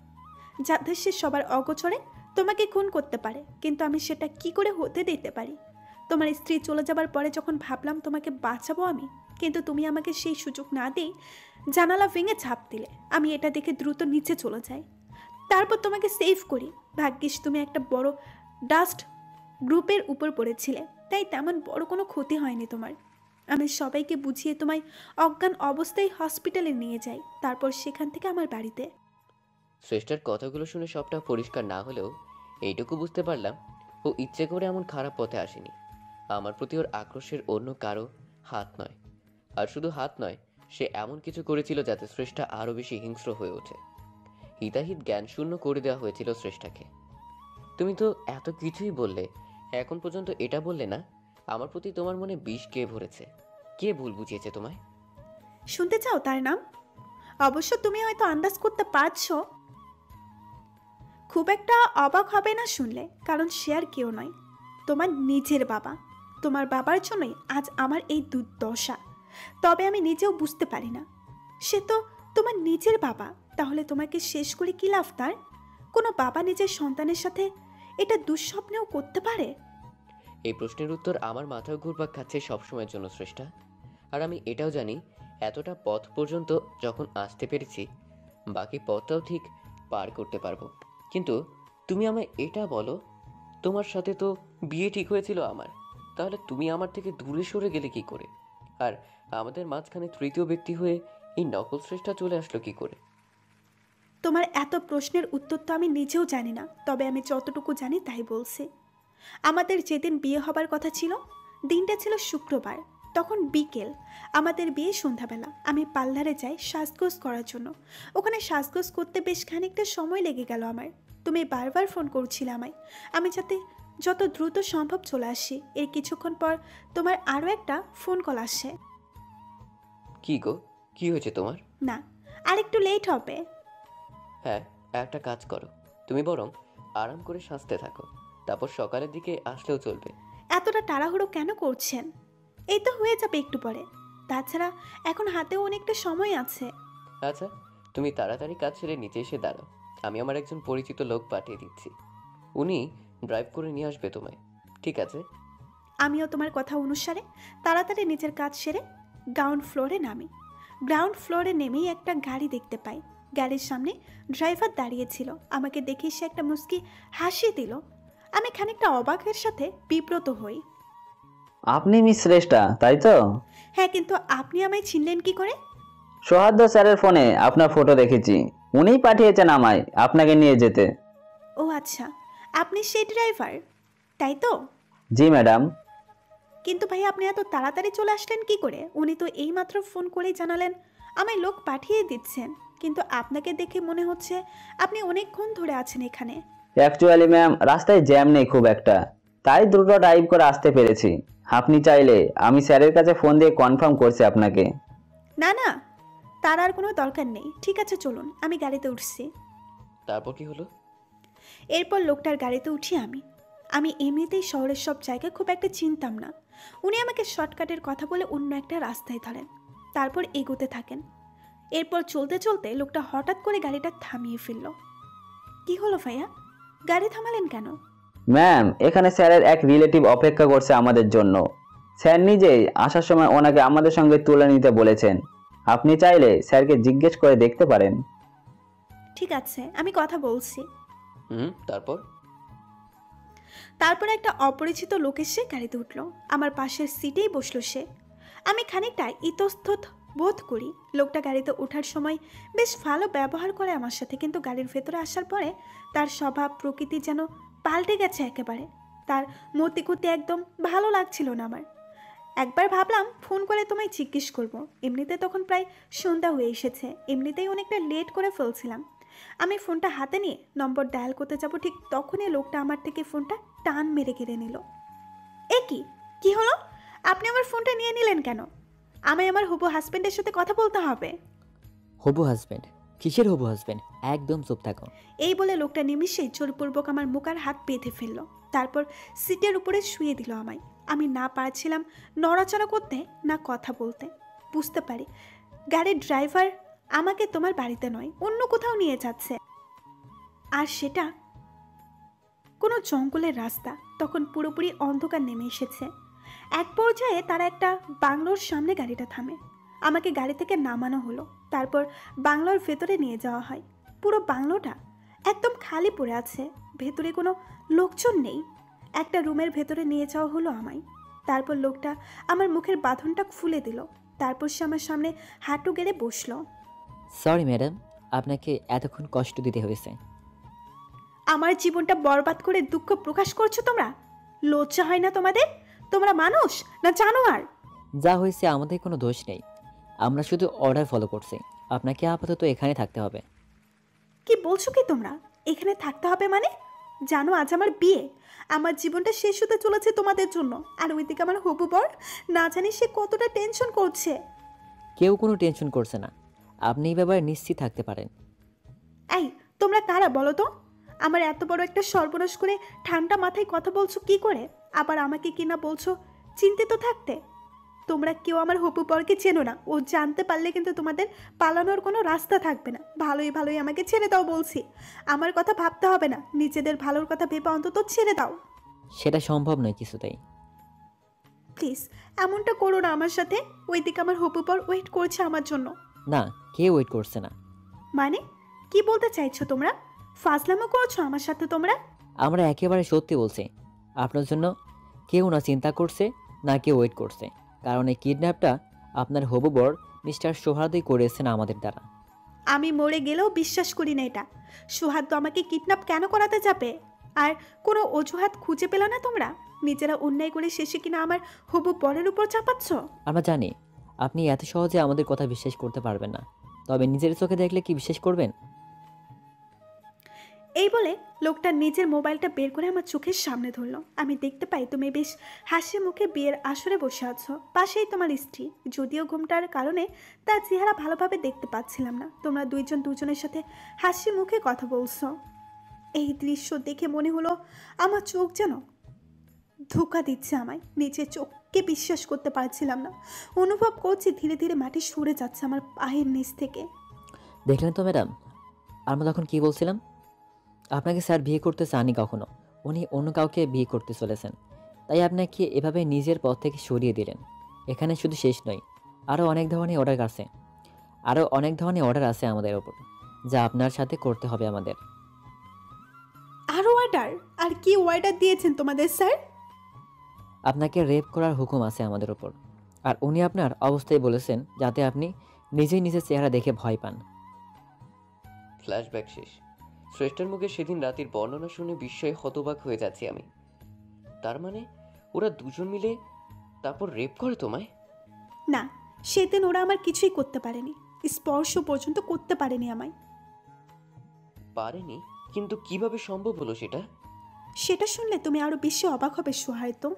যাতে সে সবার অগোচরে তোমাকে খুন করতে পারে। কিন্তু আমি সেটা কি করে হতে দিতে পারি? তোমার স্ত্রী চলে যাবার পরে যখন ভাবলাম তোমাকে বাঁচাবো আমি, কিন্তু তুমি আমাকে সেই সুযোগ না দিয়ে জানালা ভেঙে ঝাঁপ দিলে। আমি এটা দেখে দ্রুত নিচে চলে যাই, তারপর তোমাকে সেভ করি। ভাগ্যিস তুমি একটা বড় ডাস্ট গ্রুপের উপর পড়েছিলে, তাই তেমন বড় কোনো ক্ষতি হয়নি তোমার। আমি সবাইকে বুঝিয়ে তোমায় অজ্ঞান অবস্থায় হসপিটালে নিয়ে যাই, তারপর সেখান থেকে আমার বাড়িতে। শ্রেষ্ঠার কথাগুলো শুনে সবটা পরিষ্কার না হলেও এইটুকু বুঝতে পারলাম ও ইচ্ছে করে এমন খারাপ পথে আসেনি। আমার প্রতি ওর আক্রোশের অন্য কারো হাত নয়। আর শুধু হাত নয়, সে এমন কিছু করেছিল যাতে শ্রেষ্ঠা আরও বেশি হিংস্র হয়ে ওঠে। হিতাহিত জ্ঞান শূন্য করে দেওয়া হয়েছিল শ্রেষ্ঠাকে। তুমি তো এত কিছুই বললে, এখন পর্যন্ত এটা বললে না আমার প্রতি তোমার মনে বিষ কে ভরেছে, কে ভুল বুঝিয়েছে তোমায়? শুনতে চাও তার নাম? অবশ্য তুমি হয়তো আন্দাজ করতে পারছো। খুব একটা অবাক হবে না শুনলে, কারণ সে আর কেউ নয়, তোমার নিজের বাবা। তোমার বাবার জন্যই আজ আমার এই দুর্দশা। তবে আমি নিজেও বুঝতে পারি না, সে তো তোমার নিজের বাবা, তাহলে তোমাকে শেষ করে কি লাভ তার? কোনো বাবা নিজের সন্তানের সাথে এটা দুঃস্বপ্নেও করতে পারে? এই প্রশ্নের উত্তর আমার মাথায় ঘুরপাক খাচ্ছে সবসময়ের জন্য শ্রেষ্ঠা। আর আমি এটাও জানি এতটা পথ পর্যন্ত যখন আসতে পেরেছি, বাকি পথটাও ঠিক পার করতে পারবো। কিন্তু তুমি আমায় এটা বলো, তোমার সাথে তো বিয়ে ঠিক হয়েছিল আমার, তাহলে তুমি আমার থেকে দূরে সরে গেলে কি করে? আর আমাদের মাঝখানে তৃতীয় ব্যক্তি হয়ে এই নকল শ্রেষ্ঠা চলে আসলো কি করে? তোমার এত প্রশ্নের উত্তর তো আমি নিজেও জানি না, তবে আমি যতটুকু জানি তাই বলছি। আমাদের যেদিন বিয়ে হবার কথা ছিল, দিনটা ছিল শুক্রবার, তখন বিকেল। আমাদের বিয়ে সন্ধ্যাবেলা। আমি পার্লারে যাই সাজগোজ করার জন্য। ওখানে সাজগোজ করতে বেশ খানিকটা সময় লেগে গেল আমার। তুমি বারবার ফোন করছিলে আমায়, আমি যাতে যত দ্রুত সম্ভব চলে আসি। এর কিছুক্ষণ পর তোমার আরও একটা ফোন কল আসে। কি গো, কি হয়েছে তোমার? না, আর একটু লেট হবে। হ্যাঁ, একটা কাজ করো, তুমি বরং আরাম করে সাজতে থাকো, তারপর সকালের দিকে আসলেও চলবে। এতটা তাড়াহুড়ো কেন করছেন? এই তো হয়ে যাবে একটু পরে। তাছাড়া এখন হাতেও অনেকটা সময় আছে। আচ্ছা, তুমি তাড়াতাড়ি কাজ ছেড়ে নিচে এসে দাঁড়াও। আমি আমার একজন পরিচিত লোক পাঠিয়ে দিচ্ছি, উনি ড্রাইভ করে নিয়ে আসবে তোমায়। ঠিক আছে? আমিও তোমার কথা অনুসারে তাড়াতাড়ি নিচের কাজ সেরে গ্রাউন্ড ফ্লোরে নামি। গ্রাউন্ড ফ্লোরে নেমেই একটা গাড়ি দেখতে পাই। গাড়ির সামনে ড্রাইভার দাঁড়িয়েছিল। আমাকে দেখে সে একটা মুচকি হাসি দিল। আমি খানিকটা অবাকের সাথে বিব্রত হই। আপনি মিস শ্রেষ্ঠা, তাই তো? হ্যাঁ, কিন্তু আপনি আমায় চিনলেন কি করে? সৌহার্দ্য স্যারের ফোনে আপনার ফটো দেখেছি, উনিই পাঠিয়েছেন আমায় আপনাকে নিয়ে যেতে। ও আচ্ছা, আপনি সেই ড্রাইভার, তাই তো? জি ম্যাডাম। কিন্তু ভাই, আপনি এত তাড়াতাড়ি চলে আসলেন কি করে? উনি তো এইমাত্র ফোন করেই জানালেন আমায় লোক পাঠিয়ে দিচ্ছেন, কিন্তু আপনাকে দেখে মনে হচ্ছে আপনি অনেকক্ষণ ধরে আছেন এখানে। অ্যাকচুয়ালি ম্যাম, রাস্তায় জ্যাম নেই খুব একটা, তাই দ্রুত ড্রাইভ করে আসতে পেরেছি। আপনি চাইলে আমি স্যারের কাছে ফোন দিয়ে কনফার্ম করছি আপনাকে। না না, তার আর কোনো দরকার নেই। ঠিক আছে, চলুন, আমি গাড়িতে উঠছি। তারপর কি হলো? এরপর লোকটার গাড়িতে উঠি আমি এমনিতেই শহরের সব জায়গা খুব একটা চিনতাম না। উনি আমাকে শর্টকাটের কথা বলে অন্য একটা রাস্তায় ধরেন, তারপর এগোতে থাকেন। এরপর চলতে চলতে লোকটা হঠাৎ করে গাড়িটা থামিয়ে ফেলল। কি হলো ভাইয়া, গাড়ি থামালেন কেন? ম্যাম, এখানে স্যারের এক রিলেটিভ অপেক্ষা করছে আমাদের জন্য। স্যার নিজেই আসার সময় ওনাকে আমাদের সঙ্গে তুলে নিতে বলেছেন। আপনি চাইলে স্যারকে জিজ্ঞেস করে দেখতে পারেন। ঠিক আছে, আমি কথা বলছি। তারপর? তারপর একটা অপরিচিত লোক এসে গাড়িতে উঠলো। আমার পাশের সিটেই বসলো সে। আমি খানিকটা ইতস্তত বোধ করি। লোকটা গাড়িতে ওঠার সময় বেশ ভালো ব্যবহার করে আমার সাথে, কিন্তু গাড়ির ভেতরে আসার পরে তার স্বভাব প্রকৃতি যেন পাল্টে গেছে একেবারে। তার মতিগতি একদম ভালো লাগছিল না আমার। একবার ভাবলাম ফোন করে তোমায় জিজ্ঞেস করব। এমনিতে তখন প্রায় সন্ধ্যা হয়ে এসেছে, এমনিতেই অনেকটা লেট করে ফেলছিলাম। আমি ফোনটা হাতে নিয়ে নম্বর ডায়াল করতে যাব, ঠিক তখনই লোকটা আমার থেকে ফোনটা টান মেরে কেড়ে নিল। এ কি হলো? আপনি আমার ফোনটা নিয়ে নিলেন কেন? আমায় আমার হবু হাজবেন্ডের সাথে কথা বলতে হবে। হবু হাজবেন্ড? কিসের হবু হাজবেন্ড? একদম চুপ থাকো। এই বলে লোকটা নিমিষেই জোরপূর্বক আমার মুখ আর হাত বেঁধে ফেললো। তারপর সিটের উপরে শুয়ে দিল আমায়। আমি না পারছিলাম নড়াচড়া করতে, না কথা বলতে। বুঝতে পারি গাড়ির ড্রাইভার আমাকে তোমার বাড়িতে নয়, অন্য কোথাও নিয়ে যাচ্ছে, আর সেটা কোনো জঙ্গলের রাস্তা। তখন পুরোপুরি অন্ধকার নেমে এসেছে। এক পর্যায়ে তারা একটা বাংলোর সামনে গাড়িটা থামে। আমাকে গাড়ি থেকে নামানো হলো, তারপর বাংলোর ভেতরে নিয়ে যাওয়া হয়। পুরো বাংলোটা একদম খালি পড়ে আছে, ভেতরে কোনো লোকজন নেই। একটা রুমের ভেতরে নিয়ে যাওয়া হলো আমায়। তারপর লোকটা আমার মুখের বাঁধনটা খুলে দিল। তারপর সে আমার সামনে হাঁটু গেড়ে বসলো। সরি ম্যাডাম, আপনাকে এতক্ষণ কষ্ট দিতে হয়েছে। আমার জীবনটা বরবাদ করে দুঃখ প্রকাশ করছো তোমরা? লজ্জা হয় না তোমাদের? তোমরা মানুষ না জানোয়ার? যা হয়েছে আমাদের কোনো দোষ নেই, আমরা শুধু অর্ডার ফলো করছি। আপনাকে আপাতত এখানে থাকতে হবে। কি বলছো কি তোমরা? এখানে থাকতে হবে মানে? জানো আজ আমার বিয়ে, আমার জীবনটা শেষ হতে চলেছে তোমাদের জন্য। আর ওইদিকে আমার হবু বর, না জানি সে কতটা টেনশন করছে। কেউ কোনো টেনশন করছে না, আপনি এই ব্যাপারে নিশ্চিত থাকতে পারেন। এই তোমরা কারা বলো তো? আমার এত বড় একটা সর্বনাশ করে ঠান্ডা মাথায় কথা বলছো কি করে? আবার আমাকে কিনা বলছো চিন্তিত থাকতে। তোমরা কেউ আমার হবু বরকে চেনো না। ও জানতে পারলে কিন্তু তোমাদের পালানোর কোনো রাস্তা থাকবে না। ভালোই ভালোই আমাকে ছেড়ে দাও বলছি। আমার কথা ভাবতে হবে না, নিজেদের ভালোর কথা ভেবে অন্তত ছেড়ে দাও। সেটা সম্ভব নয় কিছুতেই। প্লিজ এমনটা করো না আমার সাথে। ওইদিকে আমার হবু বর ওয়েট করছে আমার জন্য। না, কেউ ওয়েট করছে না। মানে কি বলতে চাইছো তোমরা? ফাজলামো করছো আমার সাথে তোমরা? আমরা একেবারে সত্যি বলছি, আপনার জন্য কেউ না চিন্তা করছে, না কেউ ওয়েট করছে। কারণ এই কিডন্যাপটা আপনার হবু বর মিস্টার সোহার্দই করেছেন আমাদের দ্বারা। আমি মরে গেলেও বিশ্বাস করি না এটা। সোহাদ্দ আমাকে কিডন্যাপ কেন করাতে যাবে? আর কোনো অজুহাত খুঁজে পেল না তোমরা? নিজেরা অন্যায় করে শেষে কিনা আমার হবু বরের উপর চাপাচ্ছ। আমরা জানি আপনি এত সহজে আমাদের কথা বিশ্বাস করতে পারবেন না, তবে নিজের চোখে দেখলে কি বিশ্বাস করবেন? এই বলে লোকটা নিজের মোবাইলটা বের করে আমার চোখের সামনে ধরলো। আমি দেখতে পাই তুমি বেশ হাসি মুখে বিয়ের আসরে বসে আছো, পাশেই তোমার স্ত্রী। যদিও ঘুমটার কারণে তার চেহারা ভালোভাবে দেখতে পাচ্ছিলাম না। তোমরা দুইজন দুজনের সাথে হাসি মুখে কথা বলছো। এই দৃশ্য দেখে মনে হলো আমার চোখ যেন ধোঁকা দিচ্ছে আমায়। নিজের চোখকে বিশ্বাস করতে পারছিলাম না। অনুভব করছি ধীরে ধীরে মাটি সরে যাচ্ছে আমার পায়ের নিচ থেকে। দেখলেন তো ম্যাডাম, আমরা তখন কি বলছিলাম? আপনাকে স্যার বিয়ে করতে চাননি কখনো, উনি অন্য কাউকে বিয়ে করতে চলেছেন। তাই আপনাকে এভাবে নিজের পথ থেকে সরিয়ে দিলেন। এখানে শুধু শেষ নয়, আরও অনেক ধরনের অর্ডার আছে আমাদের ওপর, যা আপনার সাথে করতে হবে আমাদের। আরও অর্ডার? আর কি অর্ডার দিয়েছেন তোমাদের স্যার? আপনাকে রেপ করার হুকুম আছে আমাদের ওপর। আর উনি আপনার অবস্থায় বলেছেন যাতে আপনি নিজেই নিজের চেহারা দেখে ভয় পান। ফ্ল্যাশব্যাক শেষ। শ্রেষ্ঠার মুখে সেদিন রাতের বর্ণনা শুনে বিস্ময়ে হতবাক হয়ে যাচ্ছি আমি। তার মানে ওরা দুজন মিলে তারপর রেপ করে তোমায়? না, সেদিন ওরা আমার কিছুই করতে পারেনি, স্পর্শ পর্যন্ত করতে পারেনি আমায়। পারেনি? কিন্তু কিভাবে সম্ভব হলো সেটা? সেটা শুনলে তুমি আরো বেশি অবাক হবে সোহায়তো।